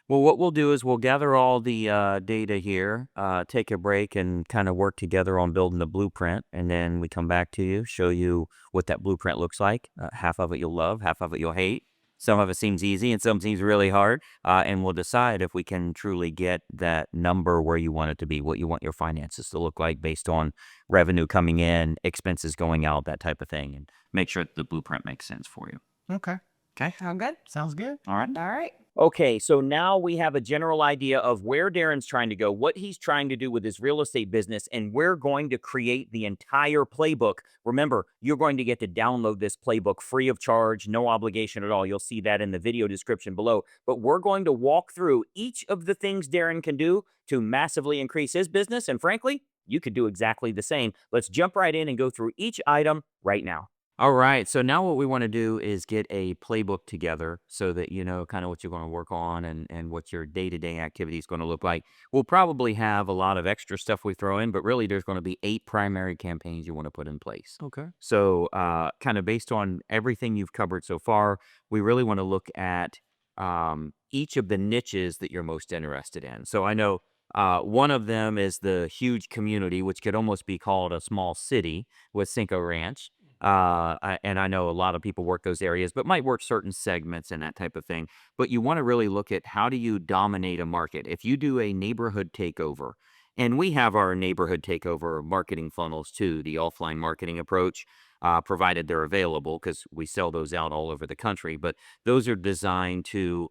Speaker 3: Well, what we'll do is we'll gather all the data here, take a break, and kind of work together on building the blueprint. And then we come back to you, show you what that blueprint looks like. Half of it you'll love, half of it you'll hate. Some of it seems easy and some seems really hard. And we'll decide if we can truly get that number where you want it to be, what you want your finances to look like based on revenue coming in, expenses going out, that type of thing, and make sure that the blueprint makes sense for you.
Speaker 2: Okay.
Speaker 3: Okay.
Speaker 4: Sound good?
Speaker 2: Sounds good.
Speaker 3: All right.
Speaker 4: All right.
Speaker 1: Okay, so now we have a general idea of where Darren's trying to go, what he's trying to do with his real estate business, and we're going to create the entire playbook. Remember, you're going to get to download this playbook free of charge, no obligation at all. You'll see that in the video description below. But we're going to walk through each of the things Darren can do to massively increase his business, and frankly, you could do exactly the same. Let's jump right in and go through each item right now.
Speaker 3: All right. So now what we want to do is get a playbook together so that you know kind of what you're going to work on and what your day-to-day activity is going to look like. We'll probably have a lot of extra stuff we throw in, but really there's going to be 8 primary campaigns you want to put in place.
Speaker 2: Okay.
Speaker 3: So kind of based on everything you've covered so far, we really want to look at each of the niches that you're most interested in. So I know one of them is the huge community, which could almost be called a small city with Cinco Ranch. And I know a lot of people work those areas, but might work certain segments and that type of thing. But you want to really look at how do you dominate a market. If you do a neighborhood takeover, and we have our neighborhood takeover marketing funnels too, the offline marketing approach, provided they're available because we sell those out all over the country. But those are designed to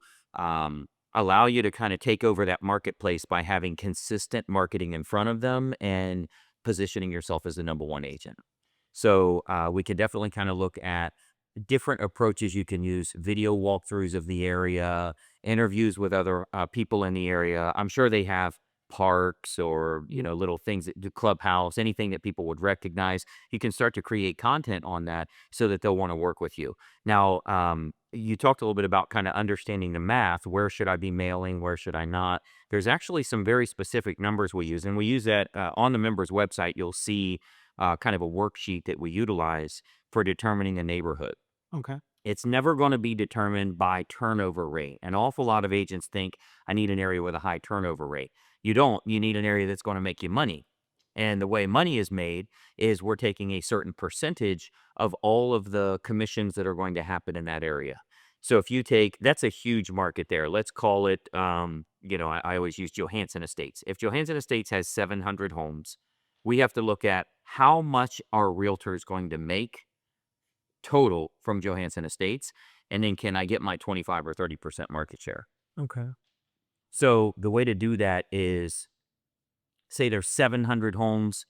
Speaker 3: allow you to kind of take over that marketplace by having consistent marketing in front of them and positioning yourself as the number one agent. So we can definitely kind of look at different approaches you can use, video walkthroughs of the area, interviews with other people in the area. I'm sure they have parks or, little things that do clubhouse, anything that people would recognize. You can start to create content on that so that they'll want to work with you. Now, you talked a little bit about kind of understanding the math. Where should I be mailing? Where should I not? There's actually some very specific numbers we use, and we use that on the members' website. You'll see kind of a worksheet that we utilize for determining a neighborhood.
Speaker 2: Okay.
Speaker 3: It's never going to be determined by turnover rate. An awful lot of agents think I need an area with a high turnover rate. You don't. You need an area that's going to make you money. And the way money is made is we're taking a certain percentage of all of the commissions that are going to happen in that area. So if you take, that's a huge market there. Let's call it, I always use Johansson Estates. If Johansson Estates has 700 homes, we have to look at how much our realtor is going to make total from Johansson Estates, and then can I get my 25 or 30% market share?
Speaker 2: Okay.
Speaker 3: So the way to do that is, say there's 700 homes,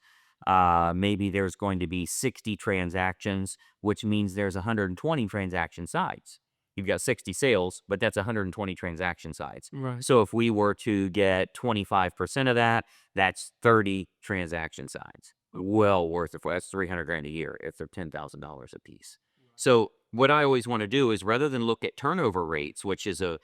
Speaker 3: Maybe there's going to be 60 transactions, which means there's 120 transaction sides. You've got 60 sales, but that's 120 transaction sides.
Speaker 2: Right.
Speaker 3: So if we were to get 25% of that, that's 30 transaction sides. Well worth it for that's 300 grand a year if they're $10,000 a piece. So what I always want to do is rather than look at turnover rates, which is a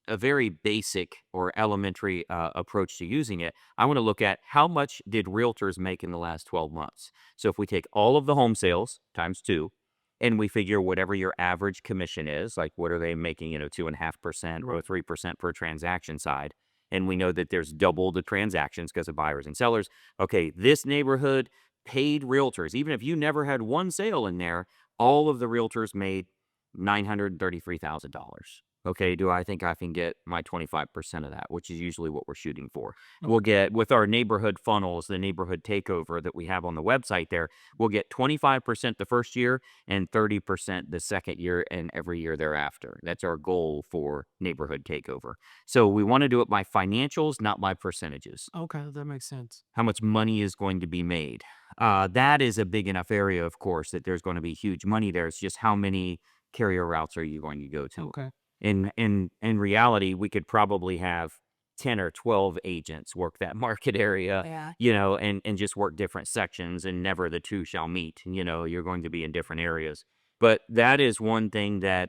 Speaker 3: very basic or elementary approach to using it, I want to look at how much did realtors make in the last 12 months. So if we take all of the home sales times two, and we figure whatever your average commission is, like what are they making, 2.5% or 3% per transaction side, and we know that there's double the transactions because of buyers and sellers. Okay, this neighborhood paid realtors, even if you never had one sale in there, all of the realtors made $933,000. Okay, do I think I can get my 25% of that, which is usually what we're shooting for? We'll get with our neighborhood funnels, the neighborhood takeover that we have on the website there, we'll get 25% the first year and 30% the second year and every year thereafter. That's our goal for neighborhood takeover. So we want to do it by financials, not by percentages.
Speaker 2: Okay, that makes sense.
Speaker 3: How much money is going to be made? That is a big enough area, of course, that there's going to be huge money there. It's just how many carrier routes are you going to go to?
Speaker 2: Okay.
Speaker 3: In reality, we could probably have 10 or 12 agents work that market area,
Speaker 4: Yeah.
Speaker 3: and just work different sections, and never the two shall meet. You're going to be in different areas. But that is one thing that,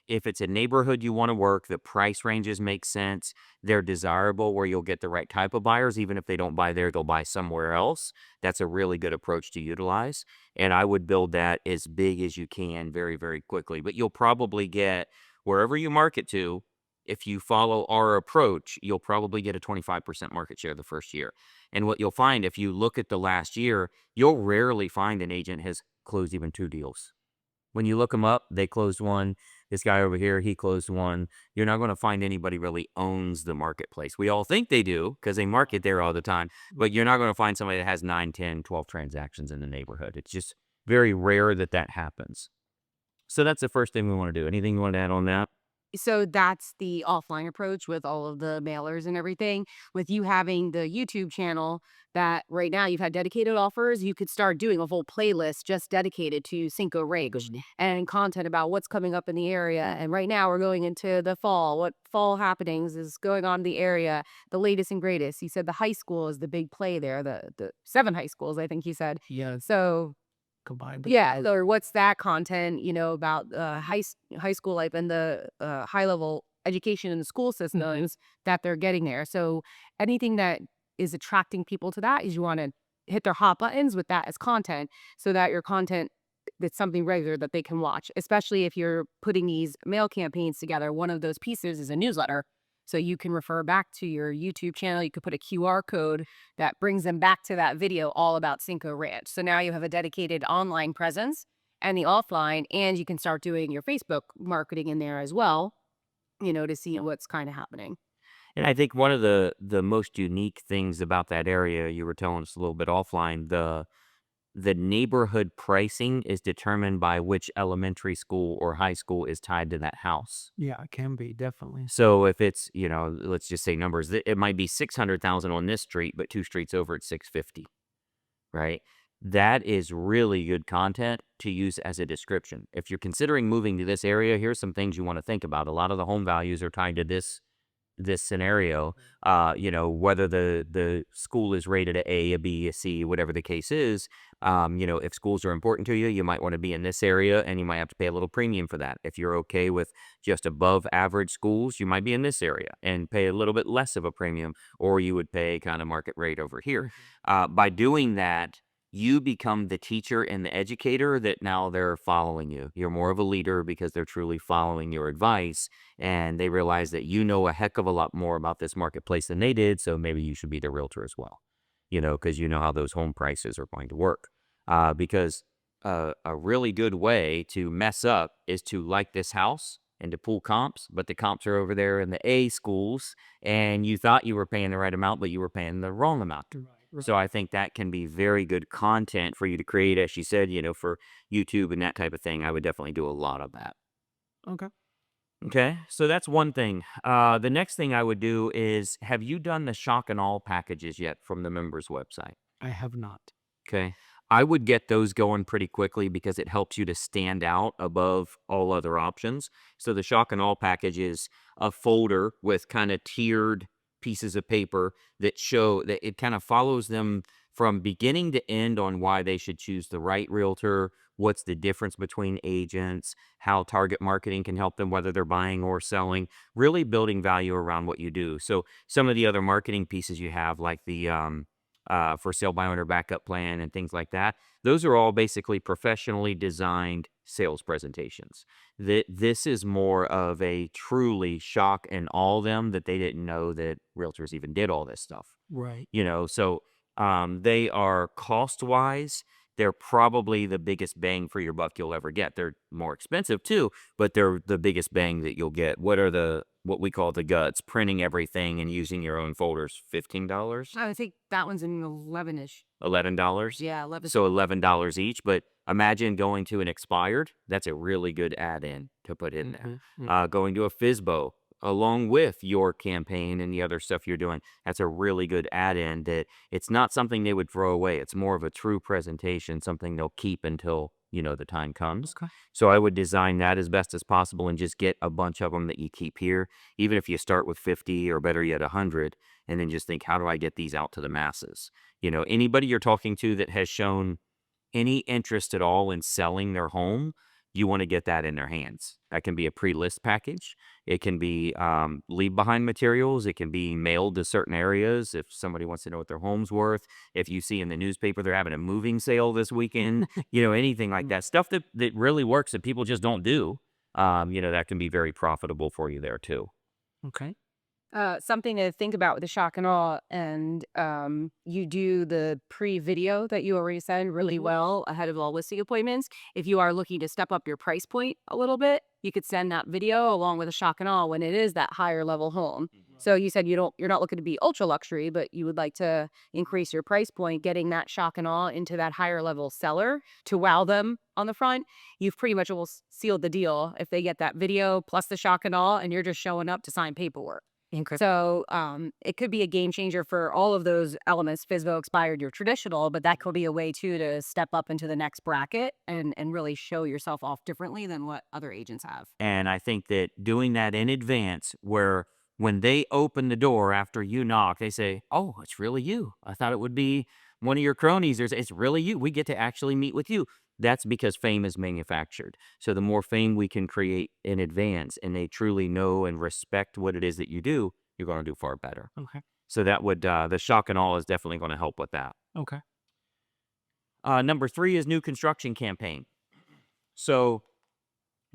Speaker 3: if it's a neighborhood you want to work, the price ranges make sense. They're desirable where you'll get the right type of buyers. Even if they don't buy there, they'll buy somewhere else. That's a really good approach to utilize. And I would build that as big as you can very, very quickly. But you'll probably get wherever you market to, if you follow our approach, you'll probably get a 25% market share the first year. And what you'll find if you look at the last year, you'll rarely find an agent has closed even 2 deals. When you look them up, they closed one. This guy over here, he closed one. You're not going to find anybody really owns the marketplace. We all think they do because they market there all the time, but you're not going to find somebody that has 9, 10, 12 transactions in the neighborhood. It's just very rare that that happens. So that's the first thing we want to do. Anything you want to add on that?
Speaker 4: So that's the offline approach with all of the mailers and everything. With you having the YouTube channel that right now you've had dedicated offers, you could start doing a whole playlist just dedicated to Cinco Rigs and content about what's coming up in the area. And right now we're going into the fall. What fall happenings is going on in the area, the latest and greatest. You said the high school is the big play there, the 7 high schools, I think you said.
Speaker 2: Yeah,
Speaker 4: So
Speaker 2: combined.
Speaker 4: yeah, or what's that content, about high school life and the high level education in the school systems that they're getting there. So anything that is attracting people to that is you want to hit their hot buttons with that as content so that your content that's something regular that they can watch, especially if you're putting these mail campaigns together. One of those pieces is a newsletter. So you can refer back to your YouTube channel. You could put a QR code that brings them back to that video all about Cinco Ranch. So now you have a dedicated online presence and the offline, and you can start doing your Facebook marketing in there as well, to see what's kind of happening.
Speaker 3: And I think one of the most unique things about that area, you were telling us a little bit offline, the neighborhood pricing is determined by which elementary school or high school is tied to that house.
Speaker 2: Yeah, it can be definitely.
Speaker 3: So if it's, let's just say numbers, it might be 600,000 on this street, but 2 streets over it's 650, right? That is really good content to use as a description. If you're considering moving to this area, here's some things you want to think about. A lot of the home values are tied to this scenario, whether the school is rated a B, a C, whatever the case is. If schools are important to you, you might want to be in this area and you might have to pay a little premium for that. If you're okay with just above average schools, you might be in this area and pay a little bit less of a premium, or you would pay kind of market rate over here. By doing that, you become the teacher and the educator that now they're following you. You're more of a leader because they're truly following your advice, and they realize that you know a heck of a lot more about this marketplace than they did, so maybe you should be their realtor as well, because you know how those home prices are going to work. Because a really good way to mess up is to like this house and to pull comps, but the comps are over there in the A schools, and you thought you were paying the right amount, but you were paying the wrong amount. So I think that can be very good content for you to create, as she said, for YouTube and that type of thing. I would definitely do a lot of that.
Speaker 2: Okay.
Speaker 3: Okay, so that's one thing. The next thing I would do is, have you done the shock and all packages yet from the members website?
Speaker 2: I have not.
Speaker 3: Okay. I would get those going pretty quickly because it helps you to stand out above all other options. So the shock and all package is a folder with kind of tiered pieces of paper that show that it kind of follows them from beginning to end on why they should choose the right realtor, what's the difference between agents, how target marketing can help them, whether they're buying or selling, really building value around what you do. So some of the other marketing pieces you have, like the for sale by owner backup plan and things like that. Those are all basically professionally designed sales presentations. This is more of a truly shock and all them that they didn't know that realtors even did all this stuff.
Speaker 2: Right.
Speaker 3: So they are cost wise. They're probably the biggest bang for your buck you'll ever get. They're more expensive too, but they're the biggest bang that you'll get. What we call the guts, printing everything and using your own folders? $15?
Speaker 4: I think that one's in 11-ish.
Speaker 3: $11?
Speaker 4: Yeah, 11.
Speaker 3: So $11 each, but imagine going to an expired. That's a really good add-in to put in there. Going to a FISBO along with your campaign and the other stuff you're doing. That's a really good add-in that it's not something they would throw away. It's more of a true presentation, something they'll keep until, the time comes.
Speaker 2: Okay.
Speaker 3: So I would design that as best as possible and just get a bunch of them that you keep here, even if you start with 50 or better yet 100, and then just think, how do I get these out to the masses? Anybody you're talking to that has shown any interest at all in selling their home, you want to get that in their hands. That can be a pre-list package. It can be leave behind materials. It can be mailed to certain areas if somebody wants to know what their home's worth. If you see in the newspaper they're having a moving sale this weekend, anything like that. Stuff that really works that people just don't do, that can be very profitable for you there too.
Speaker 2: Okay.
Speaker 4: Something to think about with the shock and awe, and you do the pre-video that you already said really well ahead of all listing appointments. If you are looking to step up your price point a little bit, you could send that video along with a shock and awe when it is that higher level home. So you said you're not looking to be ultra luxury, but you would like to increase your price point, getting that shock and awe into that higher level seller to wow them on the front. You've pretty much almost sealed the deal if they get that video plus the shock and awe, and you're just showing up to sign paperwork. So it could be a game changer for all of those elements. FISBO expired, your traditional, but that could be a way too to step up into the next bracket and really show yourself off differently than what other agents have.
Speaker 3: And I think that doing that in advance, where when they open the door after you knock, they say, "Oh, it's really you. I thought it would be one of your cronies. It's really you. We get to actually meet with you." That's because fame is manufactured. So the more fame we can create in advance and they truly know and respect what it is that you do, you're going to do far better.
Speaker 2: Okay.
Speaker 3: So that would, the shock and all is definitely going to help with that.
Speaker 2: Okay.
Speaker 3: Number 3 is new construction campaign. So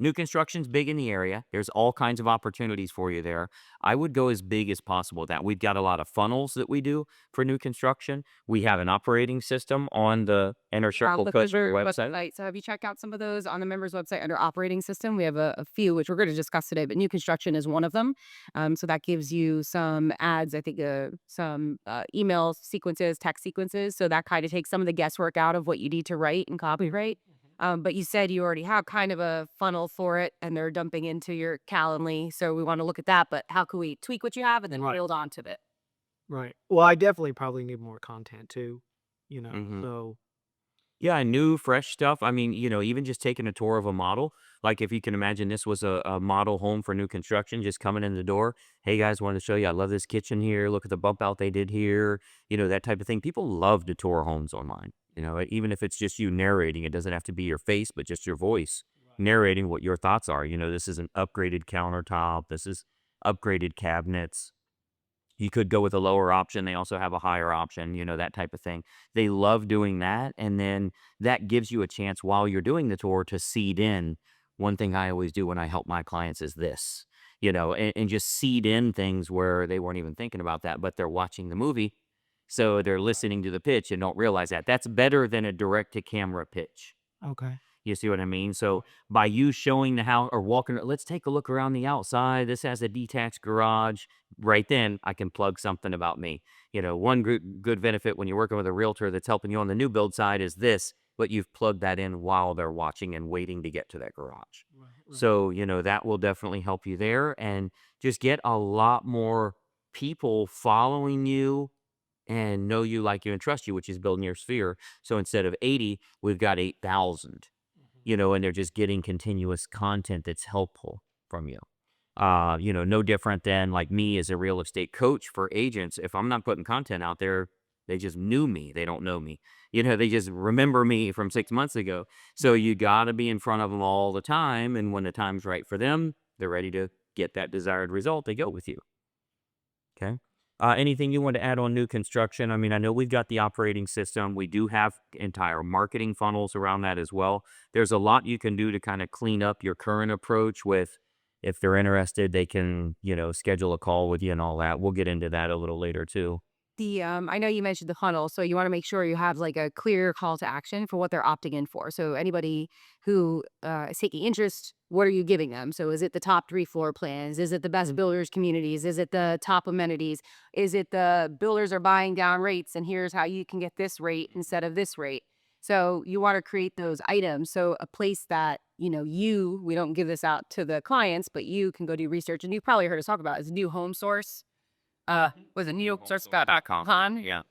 Speaker 3: new construction's big in the area. There's all kinds of opportunities for you there. I would go as big as possible with that. We've got a lot of funnels that we do for new construction. We have an operating system on the Inner Circle
Speaker 4: The
Speaker 3: Coach
Speaker 4: member
Speaker 3: website.
Speaker 4: So have you checked out some of those on the members website under operating system? We have a few, which we're going to discuss today, but new construction is one of them. So that gives you some ads, I think some email sequences, text sequences. So that kind of takes some of the guesswork out of what you need to write and copyright. But you said you already have kind of a funnel for it and they're dumping into your Calendly. So we want to look at that, but how can we tweak what you have and then
Speaker 2: Right.
Speaker 4: build onto it?
Speaker 2: Right. Well, I definitely probably need more content too.
Speaker 3: Mhm.
Speaker 2: So
Speaker 3: Yeah, new, fresh stuff. I mean, even just taking a tour of a model. Like if you can imagine this was a model home for new construction, just coming in the door. Hey guys, wanted to show you. I love this kitchen here. Look at the bump out they did here. That type of thing. People love to tour homes online. Even if it's just you narrating, it doesn't have to be your face, but just your voice narrating what your thoughts are. This is an upgraded countertop. This is upgraded cabinets. You could go with a lower option. They also have a higher option, that type of thing. They love doing that. And then that gives you a chance while you're doing the tour to seed in. One thing I always do when I help my clients is this, and just seed in things where they weren't even thinking about that, but they're watching the movie. So they're listening to the pitch and don't realize that. That's better than a direct to camera pitch.
Speaker 2: okay.
Speaker 3: You see what I mean? So by you showing the house or walking, let's take a look around the outside. This has a detached garage. Right then, I can plug something about me. One good benefit when you're working with a realtor that's helping you on the new build side is this, but you've plugged that in while they're watching and waiting to get to that garage.
Speaker 2: Right.
Speaker 3: So, that will definitely help you there and just get a lot more people following you and know you, like you, and trust you, which is building your sphere. So instead of 80, we've got 8,000, and they're just getting continuous content that's helpful from you. No different than like me as a real estate coach for agents. If I'm not putting content out there, they just knew me. They don't know me. They just remember me from 6 months ago. So you got to be in front of them all the time. And when the time's right for them, they're ready to get that desired result. They go with you. Okay. Anything you want to add on new construction? I mean, I know we've got the operating system. We do have entire marketing funnels around that as well. There's a lot you can do to kind of clean up your current approach with, if they're interested, they can, schedule a call with you and all that. We'll get into that a little later too.
Speaker 4: I know you mentioned the funnel, so you want to make sure you have like a clear call to action for what they're opting in for. So anybody who is taking interest, what are you giving them? So is it the top 3 floor plans? Is it the best builders communities? Is it the top amenities? Is it the builders are buying down rates and here's how you can get this rate instead of this rate? So you want to create those items. So a place that, we don't give this out to the clients, but you can go do research, and you've probably heard us talk about is New Home Source. Was it newsource.com?
Speaker 3: Yeah.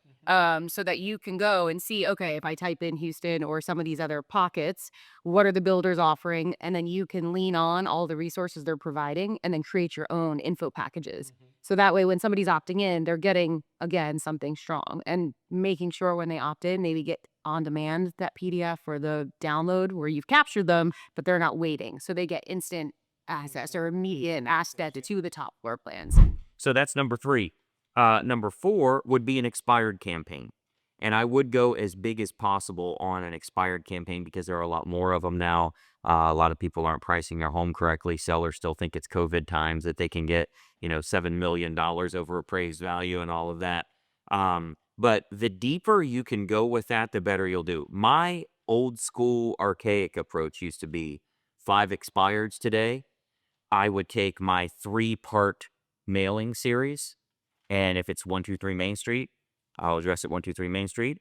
Speaker 4: So that you can go and see, okay, if I type in Houston or some of these other pockets, what are the builders offering? And then you can lean on all the resources they're providing and then create your own info packages. So that way, when somebody's opting in, they're getting, again, something strong, and making sure when they opt in, maybe get on demand that PDF or the download where you've captured them, but they're not waiting. So they get instant access or immediate access to the top floor plans.
Speaker 3: So that's number 3. Number 4 would be an expired campaign. And I would go as big as possible on an expired campaign because there are a lot more of them now. A lot of people aren't pricing their home correctly. Sellers still think it's COVID times that they can get, $7 million over appraised value and all of that. But the deeper you can go with that, the better you'll do. My old school archaic approach used to be 5 expireds today. I would take my 3-part mailing series, and if it's 123 Main Street, I'll address it 123 Main Street.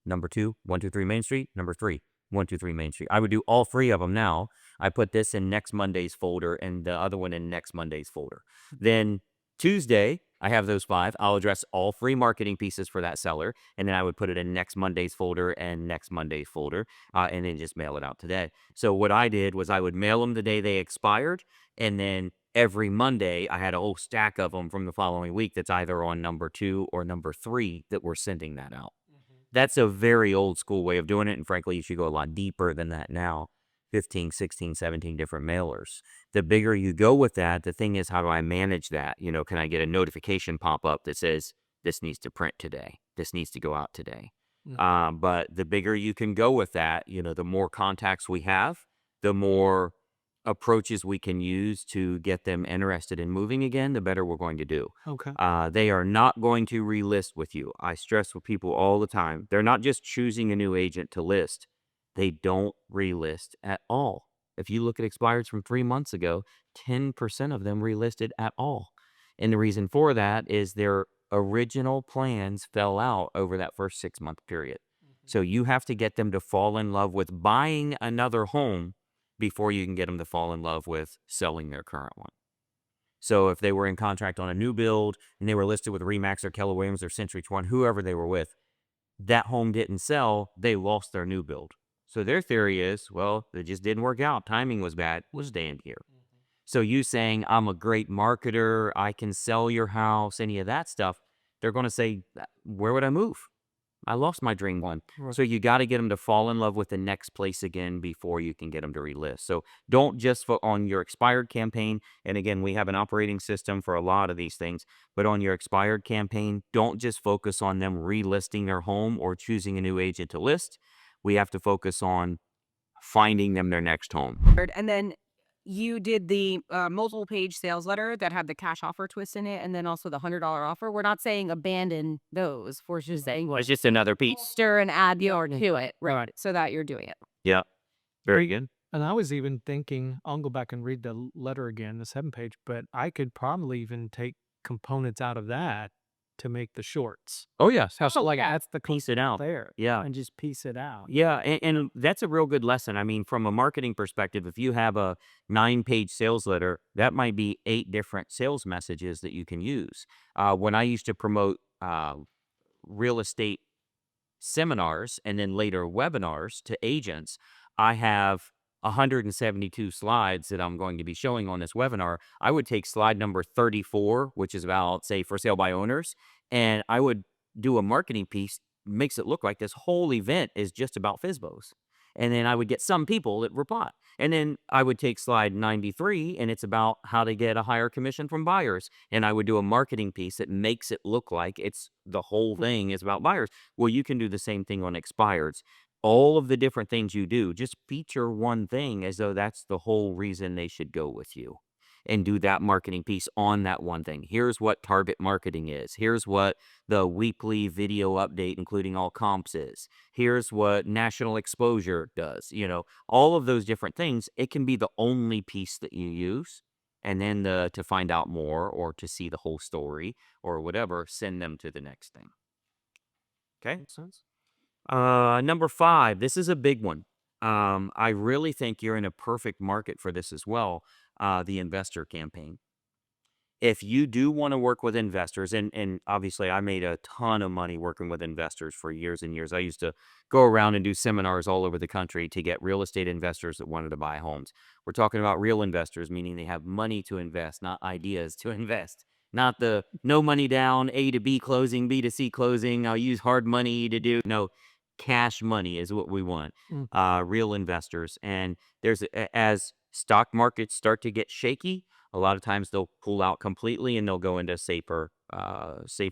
Speaker 3: Number 2, 123 Main Street. Number 3, 123 Main Street. I would do all 3 of them now. I put this in next Monday's folder and the other one in next Monday's folder. Then Tuesday, I have those 5. I'll address all 3 marketing pieces for that seller, and then I would put it in next Monday's folder and next Monday's folder, and then just mail it out today. So what I did was I would mail them the day they expired, and then every Monday I had a whole stack of them from the following week that's either on number 2 or number 3 that we're sending that out. That's a very old school way of doing it, and frankly, you should go a lot deeper than that now. 15, 16, 17 different mailers. The bigger you go with that, the thing is, how do I manage that? Can I get a notification pop up that says, this needs to print today? This needs to go out today. But the bigger you can go with that, the more contacts we have, the more approaches we can use to get them interested in moving again, the better we're going to do.
Speaker 2: Okay.
Speaker 3: They are not going to relist with you. I stress with people all the time. They're not just choosing a new agent to list. They don't relist at all. If you look at expireds from 3 months ago, 10% of them relisted at all. And the reason for that is their original plans fell out over that first 6-month period. So you have to get them to fall in love with buying another home before you can get them to fall in love with selling their current one. So if they were in contract on a new build and they were listed with Remax or Keller Williams or Century 21, whoever they were with, that home didn't sell, they lost their new build. So their theory is, well, it just didn't work out. Timing was bad. We'll stand here. So you saying, I'm a great marketer, I can sell your house, any of that stuff, they're going to say, where would I move? I lost my dream one.
Speaker 2: Right.
Speaker 3: So you got to get them to fall in love with the next place again before you can get them to relist. So don't just on your expired campaign. And again, we have an operating system for a lot of these things, but on your expired campaign, don't just focus on them relisting their home or choosing a new agent to list. We have to focus on finding them their next home.
Speaker 4: And then you did the multiple page sales letter that had the cash offer twist in it, and then also the $100 offer. We're not saying abandon those. We're just saying
Speaker 3: It's just another piece.
Speaker 4: stir and add more to it, right? So that you're doing it.
Speaker 3: Yeah. Very good.
Speaker 2: And I was even thinking, I'll go back and read the letter again, the 7-page, but I could probably even take components out of that to make the shorts.
Speaker 3: Oh, yes.
Speaker 2: So like that's the
Speaker 3: Piece it out.
Speaker 2: there.
Speaker 3: Yeah.
Speaker 2: And just piece it out.
Speaker 3: Yeah, and that's a real good lesson. I mean, from a marketing perspective, if you have a 9-page sales letter, that might be 8 different sales messages that you can use. When I used to promote real estate seminars and then later webinars to agents, I have 172 slides that I'm going to be showing on this webinar. I would take slide number 34, which is about, say, for sale by owners, and I would do a marketing piece, makes it look like this whole event is just about FSBOs. And then I would get some people that reply. And then I would take slide 93, and it's about how to get a higher commission from buyers. And I would do a marketing piece that makes it look like it's the whole thing is about buyers. Well, you can do the same thing on expireds. All of the different things you do, just feature one thing as though that's the whole reason they should go with you. And do that marketing piece on that one thing. Here's what target marketing is. Here's what the weekly video update, including all comps, is. Here's what national exposure does. You know, all of those different things, it can be the only piece that you use. And then to find out more or to see the whole story or whatever, send them to the next thing. Okay?
Speaker 2: Makes sense.
Speaker 3: Number 5, this is a big one. I really think you're in a perfect market for this as well, the investor campaign. If you do want to work with investors, and obviously I made a ton of money working with investors for years and years. I used to go around and do seminars all over the country to get real estate investors that wanted to buy homes. We're talking about real investors, meaning they have money to invest, not ideas to invest. Not the no money down, A to B closing, B to C closing. I'll use hard money to do. No, cash money is what we want. Real investors. And as stock markets start to get shaky, a lot of times they'll pull out completely and they'll go into safer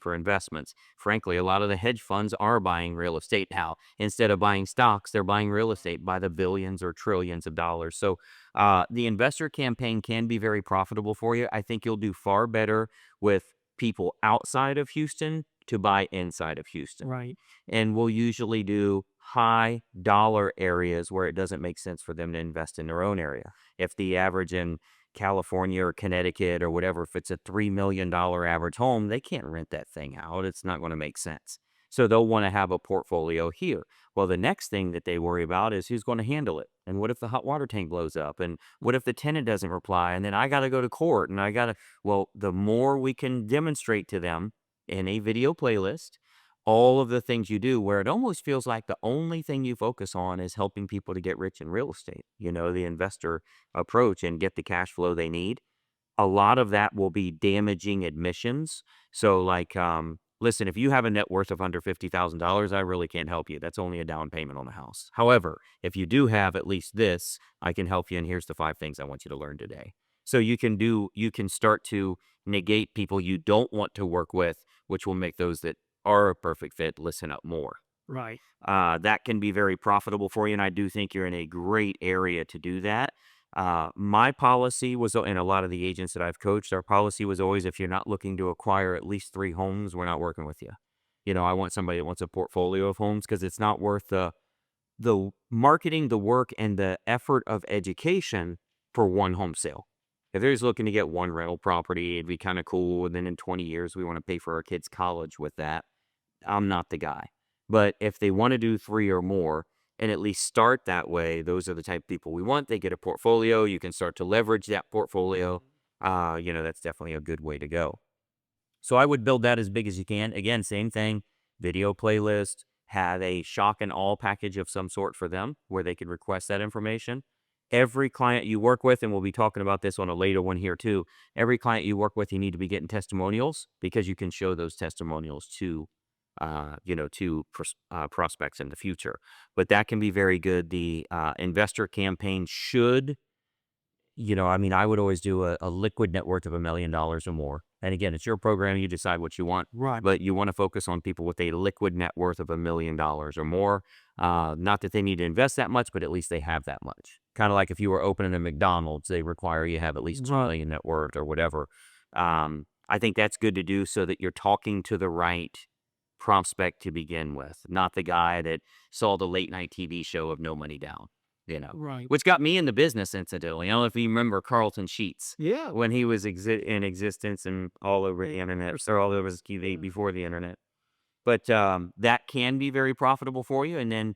Speaker 3: investments. Frankly, a lot of the hedge funds are buying real estate now. Instead of buying stocks, they're buying real estate by the billions or trillions of dollars. So the investor campaign can be very profitable for you. I think you'll do far better with people outside of Houston to buy inside of Houston.
Speaker 2: Right.
Speaker 3: And we'll usually do high dollar areas where it doesn't make sense for them to invest in their own area. If the average in California or Connecticut or whatever, if it's a $3 million average home, they can't rent that thing out. It's not going to make sense. So they'll want to have a portfolio here. Well, the next thing that they worry about is who's going to handle it. And what if the hot water tank blows up? And what if the tenant doesn't reply? And then I got to go to court and well, the more we can demonstrate to them in a video playlist, all of the things you do, where it almost feels like the only thing you focus on is helping people to get rich in real estate, the investor approach and get the cash flow they need. A lot of that will be damaging admissions. So listen, if you have a net worth of under $50,000, I really can't help you. That's only a down payment on the house. However, if you do have at least this, I can help you. And here's the 5 things I want you to learn today. So you can start to negate people you don't want to work with, which will make those that are a perfect fit listen up more.
Speaker 2: Right.
Speaker 3: That can be very profitable for you, and I do think you're in a great area to do that. My policy was, and a lot of the agents that I've coached, our policy was always, if you're not looking to acquire at least 3 homes, we're not working with you. I want somebody that wants a portfolio of homes because it's not worth the marketing, the work, and the effort of education for one home sale. If they're just looking to get one rental property, it'd be kind of cool. And then in 20 years, we want to pay for our kids' college with that. I'm not the guy. But if they want to do 3 or more and at least start that way, those are the type of people we want. They get a portfolio. You can start to leverage that portfolio. That's definitely a good way to go. So I would build that as big as you can. Again, same thing, video playlist, have a shock and awe package of some sort for them where they could request that information. Every client you work with, and we'll be talking about this on a later one here too, every client you work with, you need to be getting testimonials because you can show those testimonials to prospects in the future. But that can be very good. The investor campaign should, I would always do a liquid net worth of $1 million or more. And again, it's your program. You decide what you want.
Speaker 2: Right.
Speaker 3: But you want to focus on people with a liquid net worth of $1 million or more. Not that they need to invest that much, but at least they have that much. Kind of like if you were opening a McDonald's, they require you have at least $2 million net worth or whatever. I think that's good to do so that you're talking to the right prospect to begin with, not the guy that saw the late night TV show of No Money Down,
Speaker 2: Right.
Speaker 3: which got me in the business incidentally. I don't know if you remember Carlton Sheets.
Speaker 2: Yeah.
Speaker 3: When he was in existence and all over the internet, or all over TV before the internet. But that can be very profitable for you. And then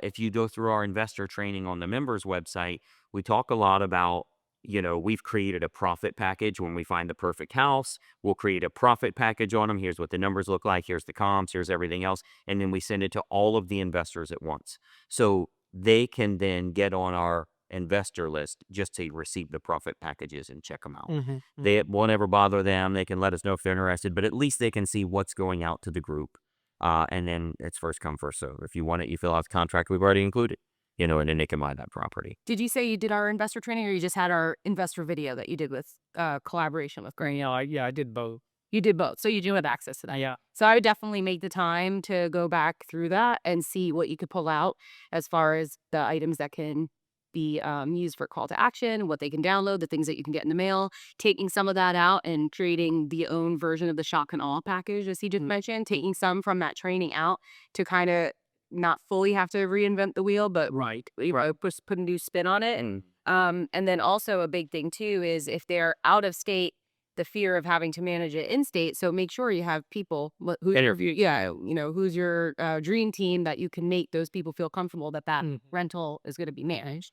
Speaker 3: if you go through our investor training on the members website, we talk a lot about we've created a profit package. When we find the perfect house, we'll create a profit package on them. Here's what the numbers look like. Here's the comps. Here's everything else. And then we send it to all of the investors at once. So they can then get on our investor list just to receive the profit packages and check them out. They won't ever bother them. They can let us know if they're interested, but at least they can see what's going out to the group. And then it's first come, first serve. If you want it, you fill out the contract we've already included, and then they can buy that property.
Speaker 4: Did you say you did our investor training, or you just had our investor video that you did with collaboration with Grant?
Speaker 2: I did both.
Speaker 4: You did both, so you do have access to that.
Speaker 2: Yeah.
Speaker 4: So I would definitely make the time to go back through that and see what you could pull out as far as the items that can be used for call to action, what they can download, the things that you can get in the mail, taking some of that out and creating the own version of the shock and awe package, as he just mentioned, taking some from that training out to kind of not fully have to reinvent the wheel, but put a new spin on it. And then also a big thing too is if they're out of state, the fear of having to manage it in state. So make sure you have people who interview. Yeah, who's your dream team that you can make those people feel comfortable that rental is going to be managed,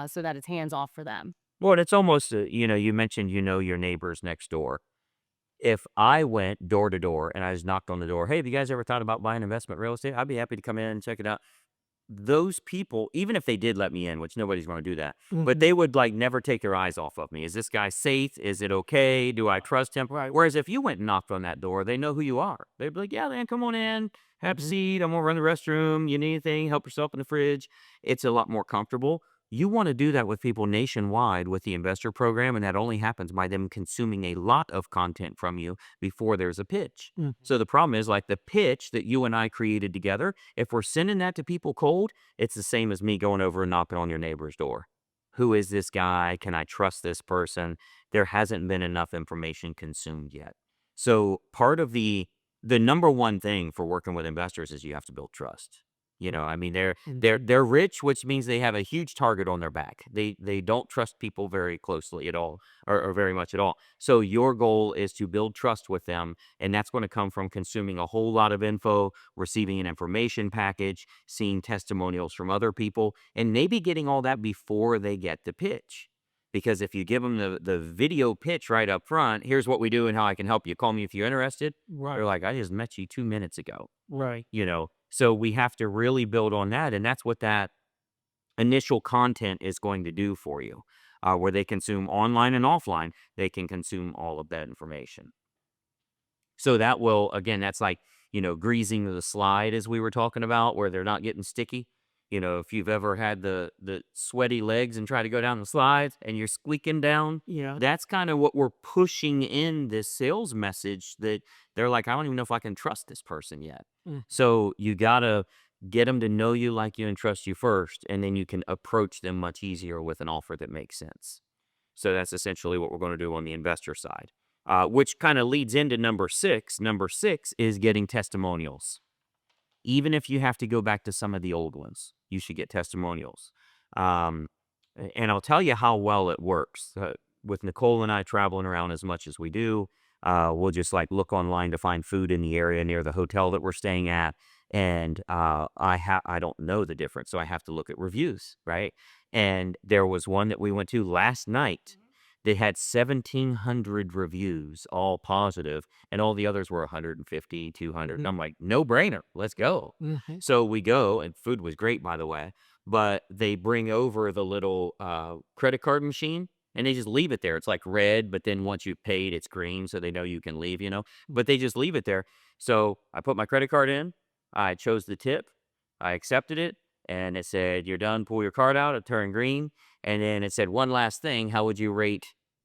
Speaker 4: so that it's hands off for them.
Speaker 3: Well, it's almost, you mentioned, your neighbors next door. If I went door to door and I just knocked on the door, hey, have you guys ever thought about buying investment real estate? I'd be happy to come in and check it out. Those people, even if they did let me in, which nobody's going to do that, but they would never take their eyes off of me. Is this guy safe? Is it okay? Do I trust him? Whereas if you went and knocked on that door, they know who you are. They'd be like, yeah, man, come on in, have a seat. I'm going to run the restroom. You need anything? Help yourself in the fridge. It's a lot more comfortable. You want to do that with people nationwide with the investor program, and that only happens by them consuming a lot of content from you before there's a pitch. So the problem is, the pitch that you and I created together, if we're sending that to people cold, it's the same as me going over and knocking on your neighbor's door. Who is this guy? Can I trust this person? There hasn't been enough information consumed yet. So part of the number one thing for working with investors is you have to build trust. They're rich, which means they have a huge target on their back. They don't trust people very closely at all, or very much at all. So your goal is to build trust with them, and that's going to come from consuming a whole lot of info, receiving an information package, seeing testimonials from other people, and maybe getting all that before they get the pitch. Because if you give them the video pitch right up front, here's what we do and how I can help you. Call me if you're interested. They're like, I just met you 2 minutes ago. So we have to really build on that. And that's what that initial content is going to do for you, where they consume online and offline. They can consume all of that information. So that will, again, that's greasing the slide, as we were talking about, where they're not getting sticky. If you've ever had the sweaty legs and try to go down the slides and you're squeaking down, that's kind of what we're pushing in this sales message, that they're like, I don't even know if I can trust this person yet. So you got to get them to know you, like you, and trust you first, and then you can approach them much easier with an offer that makes sense. So that's essentially what we're going to do on the investor side, which kind of leads into number 6. Number 6 is getting testimonials. Even if you have to go back to some of the old ones, you should get testimonials. And I'll tell you how well it works. With Nicole and I traveling around as much as we do, we'll just look online to find food in the area near the hotel that we're staying at. And I don't know the difference, so I have to look at reviews, right? And there was one that we went to last night. They had 1,700 reviews, all positive, and all the others were 150, 200. And I'm like, no brainer, let's go. So we go, and food was great, by the way, but they bring over the little credit card machine, and they just leave it there. It's red, but then once you've paid, it's green, so they know you can leave, but they just leave it there. So I put my credit card in, I chose the tip, I accepted it, and it said, you're done, pull your card out, it turned green. And then it said, one last thing, how would you rate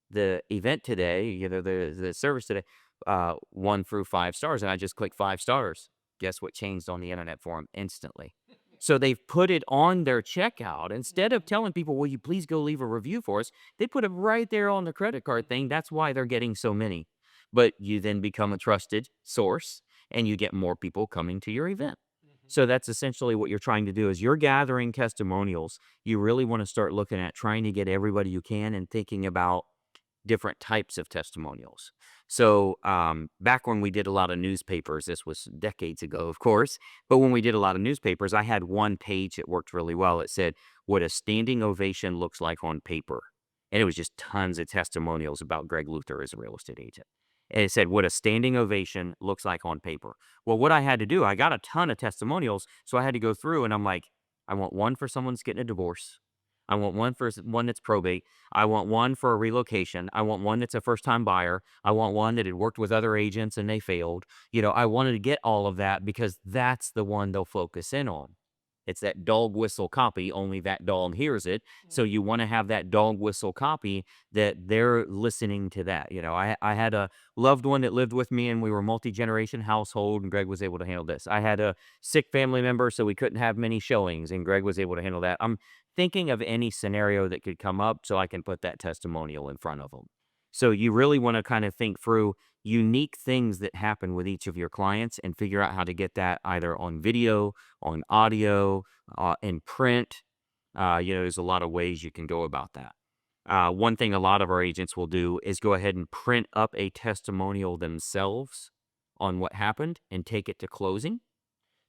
Speaker 3: the event today, the service today, 1 through 5 stars? And I just clicked 5 stars. Guess what changed on the internet for them instantly? So they've put it on their checkout. Instead of telling people, will you please go leave a review for us, they put it right there on the credit card thing. That's why they're getting so many. But you then become a trusted source, and you get more people coming to your event. So that's essentially what you're trying to do. Is you're gathering testimonials. You really want to start looking at trying to get everybody you can and thinking about different types of testimonials. So back when we did a lot of newspapers, this was decades ago, of course, but when we did a lot of newspapers, I had one page that worked really well. It said what a standing ovation looks like on paper. and it was just tons of testimonials about Greg Luther as a real estate agent. And it said what a standing ovation looks like on paper. Well, what I had to do, I got a ton of testimonials, so I had to go through and I'm like, I want one for someone that's getting a divorce. I want one for one that's probate. I want one for a relocation. I want one that's a first time buyer. I want one that had worked with other agents and they failed. I wanted to get all of that because that's the one they'll focus in on. It's that dog whistle copy, only that dog hears it. So you want to have that dog whistle copy that they're listening to that. I had a loved one that lived with me and we were multi-generation household and Greg was able to handle this. I had a sick family member, so we couldn't have many showings and Greg was able to handle that. I'm thinking of any scenario that could come up so I can put that testimonial in front of them. So you really want to kind of think through unique things that happen with each of your clients and figure out how to get that either on video, on audio, in print. There's a lot of ways you can go about that. One thing a lot of our agents will do is go ahead and print up a testimonial themselves on what happened and take it to closing.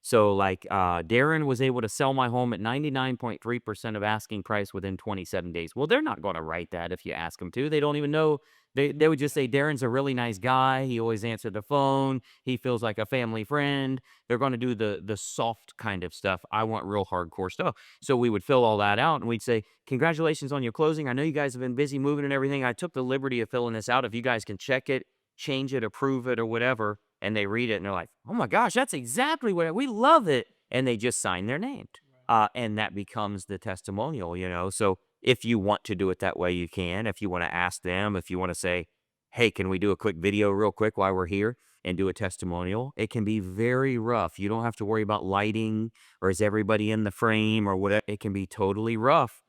Speaker 3: So like Darren was able to sell my home at 99.3% of asking price within 27 days. Well, they're not going to write that if you ask them to. They don't even know. They would just say, Darren's a really nice guy. He always answered the phone. He feels like a family friend. They're going to do the soft kind of stuff. I want real hardcore stuff. So we would fill all that out and we'd say, congratulations on your closing. I know you guys have been busy moving and everything. I took the liberty of filling this out. If you guys can check it, change it, approve it or whatever, and they read it and they're like, oh my gosh, that's exactly what we love it. And they just sign their name. And that becomes the testimonial. So if you want to do it that way, you can. If you want to ask them, if you want to say, hey, can we do a quick video real quick while we're here and do a testimonial? It can be very rough. You don't have to worry about lighting or is everybody in the frame or whatever. It can be totally rough.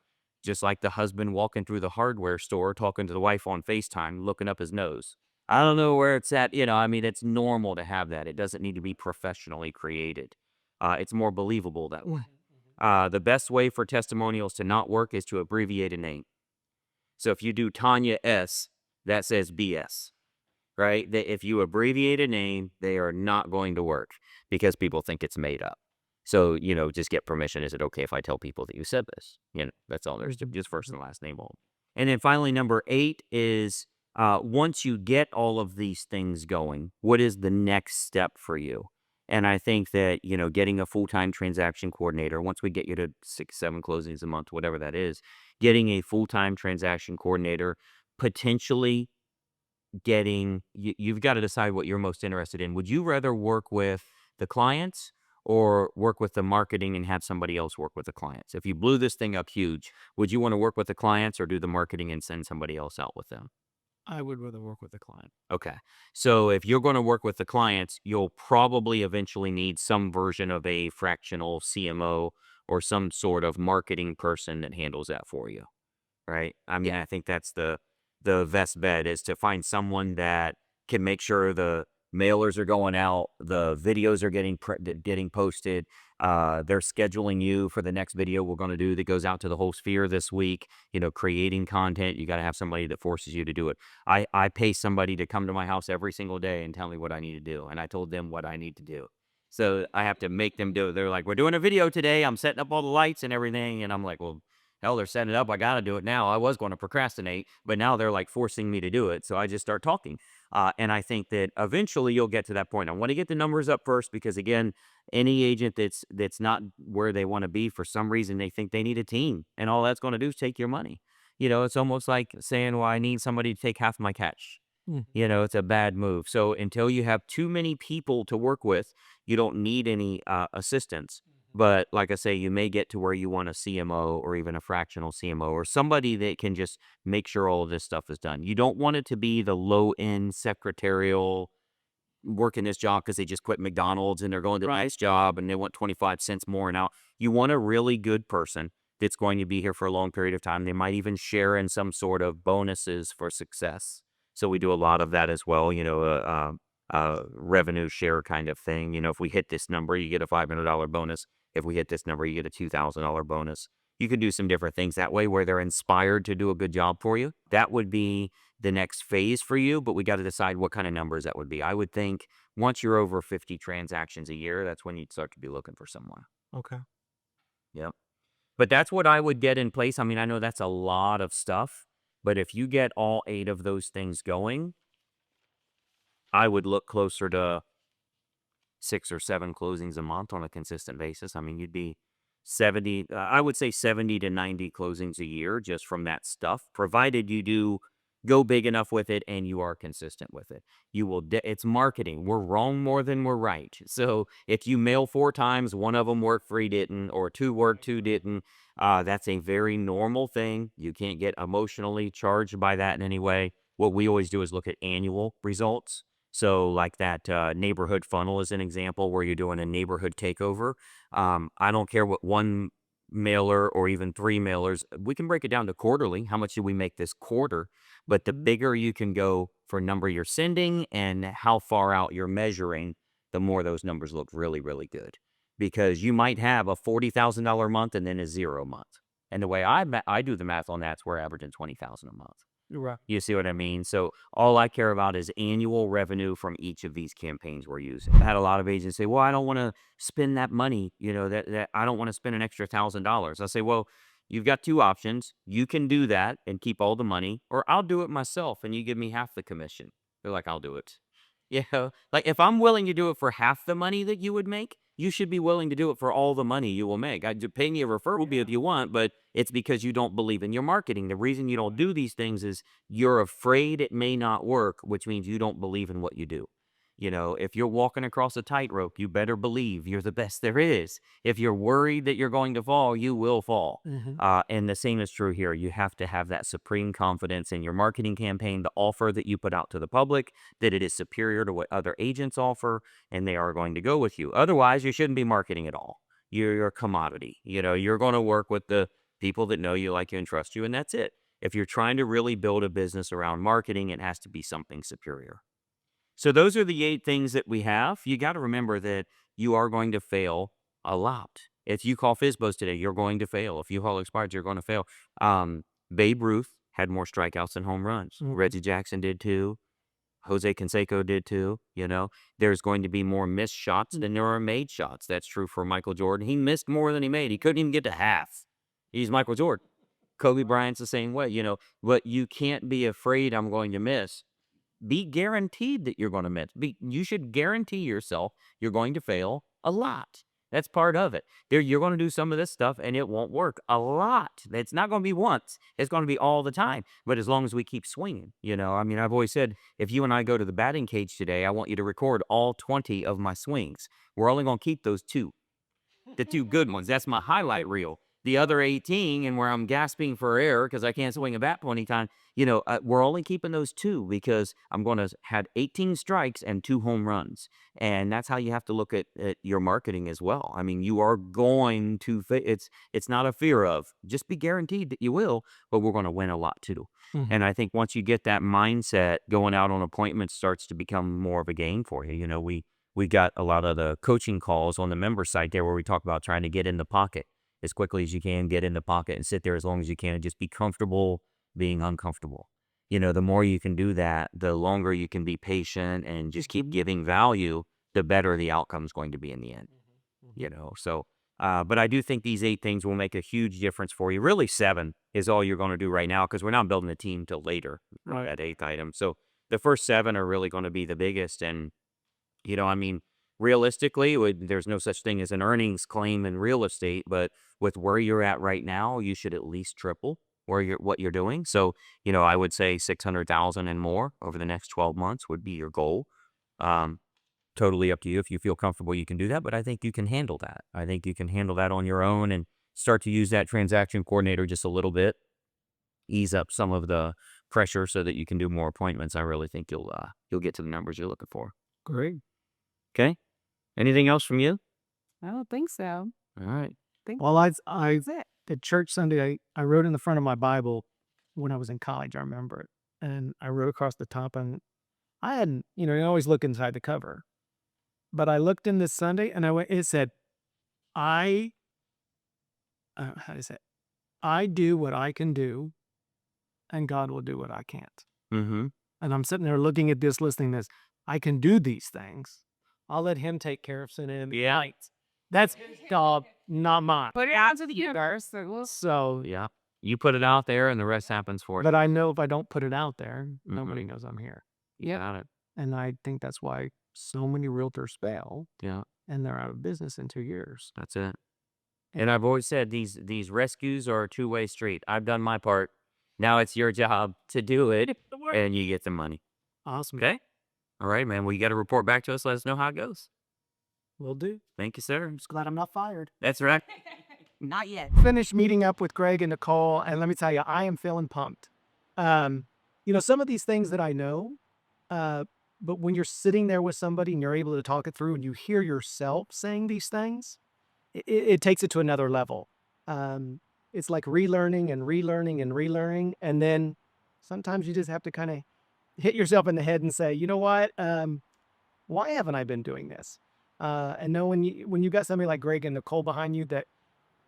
Speaker 3: Just like the husband walking through the hardware store, talking to the wife on FaceTime, looking up his nose. I don't know where it's at. It's normal to have that. It doesn't need to be professionally created. It's more believable that way. The best way for testimonials to not work is to abbreviate a name. So if you do Tanya S., that says BS, right? If you abbreviate a name, they are not going to work because people think it's made up. So, just get permission. Is it okay if I tell people that you said this? That's all there's to just first and last name on. And then finally, number 8 is once you get all of these things going, what is the next step for you? And I think that, getting a full-time transaction coordinator, once we get you to 6, 7 closings a month, whatever that is, getting a full-time transaction coordinator, potentially you've got to decide what you're most interested in. Would you rather work with the clients or work with the marketing and have somebody else work with the clients? If you blew this thing up huge, would you want to work with the clients or do the marketing and send somebody else out with them?
Speaker 2: I would rather work with the client.
Speaker 3: Okay. So if you're going to work with the clients, you'll probably eventually need some version of a fractional CMO or some sort of marketing person that handles that for you. Right? I think that's the best bet is to find someone that can make sure the mailers are going out, the videos are getting posted, they're scheduling you for the next video we're going to do that goes out to the whole sphere this week. Creating content, you got to have somebody that forces you to do it. I pay somebody to come to my house every single day and tell me what I need to do, and I told them what I need to do. So I have to make them do it. They're like, we're doing a video today. I'm setting up all the lights and everything. And I'm like, well, hell, they're setting it up. I got to do it now. I was going to procrastinate, but now they're like forcing me to do it. So I just start talking. And I think that eventually you'll get to that point. I want to get the numbers up first because, again, any agent that's not where they want to be, for some reason, they think they need a team. And all that's going to do is take your money. It's almost like saying, well, I need somebody to take half my catch. It's a bad move. So until you have too many people to work with, you don't need any assistance. But like I say, you may get to where you want a CMO or even a fractional CMO or somebody that can just make sure all of this stuff is done. You don't want it to be the low-end secretarial working this job because they just quit McDonald's and they're going to a nice job and they want 25 cents more an hour. You want a really good person that's going to be here for a long period of time. They might even share in some sort of bonuses for success. So we do a lot of that as well, revenue share kind of thing. If we hit this number, you get a $500 bonus. If we hit this number, you get a $2,000 bonus. You could do some different things that way where they're inspired to do a good job for you. That would be the next phase for you, but we got to decide what kind of numbers that would be. I would think once you're over 50 transactions a year, that's when you'd start to be looking for someone.
Speaker 2: Okay.
Speaker 3: Yep. But that's what I would get in place. I mean, I know that's a lot of stuff, But if you get all 8 of those things going, I would look closer to 6 or 7 closings a month on a consistent basis. I mean, you'd be 70, I would say 70 to 90 closings a year just from that stuff, provided you do go big enough with it and you are consistent with it. You will, it's marketing. We're wrong more than we're right. So if you mail 4 times, one of them worked, 3 didn't, or 2 worked, 2 didn't, that's a very normal thing. You can't get emotionally charged by that in any way. What we always do is look at annual results. So, like that neighborhood funnel is an example where you're doing a neighborhood takeover. I don't care what one mailer or even 3 mailers, we can break it down to quarterly. How much do we make this quarter? But the bigger you can go for number you're sending and how far out you're measuring, the more those numbers look really, really good. Because you might have a $40,000 month and then a 0 month. And the way I do the math on that's we're averaging 20,000 a month.
Speaker 2: Right.
Speaker 3: You see what I mean? So all I care about is annual revenue from each of these campaigns we're using. I had a lot of agents say, "Well, I don't want to spend that money. That I don't want to spend an extra $1,000." I say, "Well, you've got 2 options. You can do that and keep all the money, or I'll do it myself and you give me half the commission." They're like, "I'll do it." Like if I'm willing to do it for half the money that you would make, you should be willing to do it for all the money you will make. I'd pay me a referral fee if you want, but it's because you don't believe in your marketing. The reason you don't do these things is you're afraid it may not work, which means you don't believe in what you do. If you're walking across a tightrope, you better believe you're the best there is. If you're worried that you're going to fall, you will fall.
Speaker 2: Mhm.
Speaker 3: And the same is true here. You have to have that supreme confidence in your marketing campaign, the offer that you put out to the public, that it is superior to what other agents offer, and they are going to go with you. Otherwise, you shouldn't be marketing at all. You're a commodity. You're going to work with the people that know you, like you, and trust you, and that's it. If you're trying to really build a business around marketing, it has to be something superior. So those are the 8 things that we have. You got to remember that you are going to fail a lot. If you call FISBOs today, you're going to fail. If you call expireds, you're going to fail. Babe Ruth had more strikeouts than home runs.
Speaker 2: Mhm.
Speaker 3: Reggie Jackson did too. Jose Canseco did too. There's going to be more missed shots than there are made shots. That's true for Michael Jordan. He missed more than he made. He couldn't even get to half. He's Michael Jordan. Kobe Bryant's the same way, but you can't be afraid I'm going to miss. Be guaranteed that you're going to miss. You should guarantee yourself you're going to fail a lot. That's part of it. You're going to do some of this stuff and it won't work a lot. It's not going to be once. It's going to be all the time. But as long as we keep swinging, I mean, I've always said, if you and I go to the batting cage today, I want you to record all 20 of my swings. We're only going to keep those 2. The 2 good ones. That's my highlight reel. The other 18, and where I'm gasping for air because I can't swing a bat 20 times, we're only keeping those 2 because I'm going to have 18 strikes and 2 home runs. And that's how you have to look at your marketing as well. I mean, you are going to, it's not a fear of, just be guaranteed that you will, but we're going to win a lot too.
Speaker 2: Mhm.
Speaker 3: And I think once you get that mindset, going out on appointments starts to become more of a game for you. We got a lot of the coaching calls on the member site there where we talk about trying to get in the pocket as quickly as you can, get in the pocket and sit there as long as you can and just be comfortable being uncomfortable. The more you can do that, the longer you can be patient and just keep giving value, the better the outcome is going to be in the end. So, but I do think these 8 things will make a huge difference for you. Really, 7 is all you're going to do right now because we're not building a team till later,
Speaker 2: Right.
Speaker 3: that 8th item. So the first 7 are really going to be the biggest. And I mean, realistically, there's no such thing as an earnings claim in real estate, but with where you're at right now, you should at least triple what you're doing. So, I would say 600,000 and more over the next 12 months would be your goal. Totally up to you. If you feel comfortable, you can do that, but I think you can handle that. I think you can handle that on your own and start to use that transaction coordinator just a little bit, ease up some of the pressure so that you can do more appointments. I really think you'll get to the numbers you're looking for.
Speaker 2: Great.
Speaker 3: Okay. Anything else from you?
Speaker 4: I don't think so.
Speaker 3: All right.
Speaker 2: Well, I
Speaker 4: That's it.
Speaker 2: at church Sunday, I wrote in the front of my Bible when I was in college. I remember it, and I wrote across the top, and I hadn't, you always look inside the cover, but I looked in this Sunday, and it said, "I, how do you say it? I do what I can do, and God will do what I can't."
Speaker 3: Mm-hmm.
Speaker 2: And I'm sitting there looking at this, listening to this. I can do these things. I'll let Him take care of sin in the night. That's God, not mine.
Speaker 4: Put it out to the universe.
Speaker 2: So
Speaker 3: Yeah. You put it out there, and the rest happens for you.
Speaker 2: But I know if I don't put it out there,
Speaker 3: Mm-hmm.
Speaker 2: nobody knows I'm here.
Speaker 3: Yeah, got it.
Speaker 2: And I think that's why so many realtors fail
Speaker 3: Yeah,
Speaker 2: and they're out of business in 2 years.
Speaker 3: that's it. And I've always said these rescues are a two-way street. I've done my part. Now it's your job to do it, and you get the money.
Speaker 2: Awesome.
Speaker 3: Okay. All right, man. Well, you got to report back to us. Let us know how it goes.
Speaker 2: Will do.
Speaker 3: Thank you, sir.
Speaker 2: Just glad I'm not fired.
Speaker 3: That's right.
Speaker 4: Not yet.
Speaker 2: Finished meeting up with Greg and Nicole, and let me tell you, I am feeling pumped. Some of these things that I know, but when you're sitting there with somebody and you're able to talk it through and you hear yourself saying these things, it takes it to another level. It's like relearning and relearning and relearning. And then sometimes you just have to kind of hit yourself in the head and say, you know what? Why haven't I been doing this? And know when you got somebody like Greg and Nicole behind you that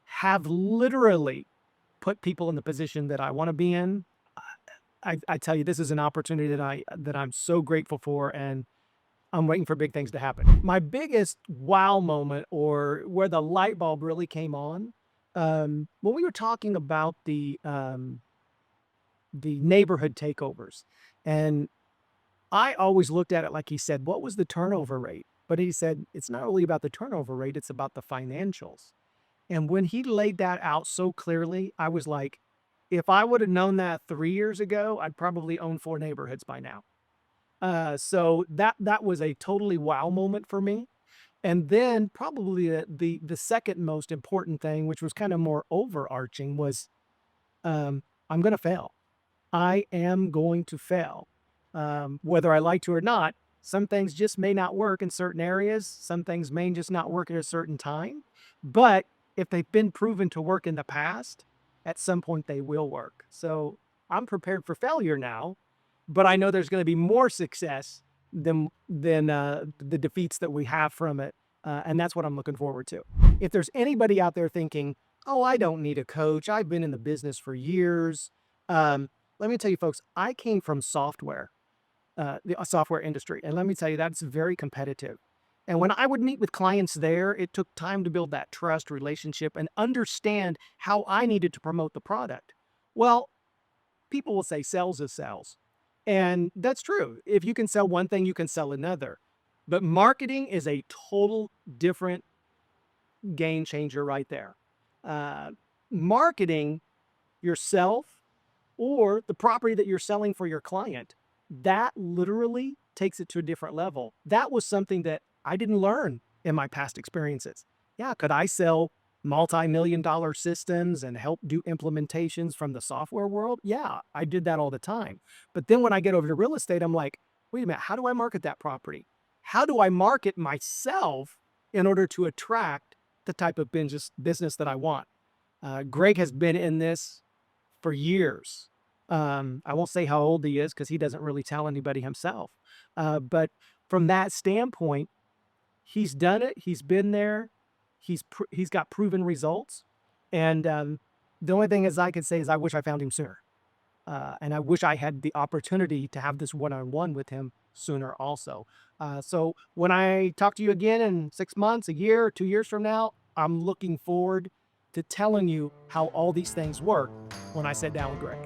Speaker 2: have literally put people in the position that I want to be in, I tell you, this is an opportunity that I'm so grateful for, and I'm waiting for big things to happen. My biggest wow moment, or where the light bulb really came on, when we were talking about the neighborhood takeovers, and I always looked at it like he said, what was the turnover rate? But he said, it's not really about the turnover rate, it's about the financials. And when he laid that out so clearly, I was like, if I would have known that 3 years ago, I'd probably own 4 neighborhoods by now. So that was a totally wow moment for me. And then probably the second most important thing, which was kind of more overarching, was I'm going to fail. I am going to fail. Whether I like to or not, some things just may not work in certain areas. Some things may just not work at a certain time. But if they've been proven to work in the past, at some point they will work. So I'm prepared for failure now, but I know there's going to be more success than the defeats that we have from it. And that's what I'm looking forward to. If there's anybody out there thinking, oh, I don't need a coach, I've been in the business for years. Let me tell you, folks, I came from software, the software industry. And let me tell you, that's very competitive. And when I would meet with clients there, it took time to build that trust relationship and understand how I needed to promote the product. Well, people will say sales is sales. And that's true. If you can sell one thing, you can sell another. But marketing is a total different game changer right there. Marketing yourself or the property that you're selling for your client, that literally takes it to a different level. That was something that I didn't learn in my past experiences. Yeah, could I sell multi-million-dollar systems and help do implementations from the software world? Yeah, I did that all the time. But then when I get over to real estate, I'm like, wait a minute, how do I market that property? How do I market myself in order to attract the type of business that I want? Greg has been in this for years. I won't say how old he is because he doesn't really tell anybody himself. But from that standpoint, he's done it. He's been there. He's got proven results. And the only thing I can say is I wish I found him sooner. And I wish I had the opportunity to have this one-on-one with him sooner also. So when I talk to you again in 6 months, a year, 2 years from now, I'm looking forward to telling you how all these things work when I sit down with Greg.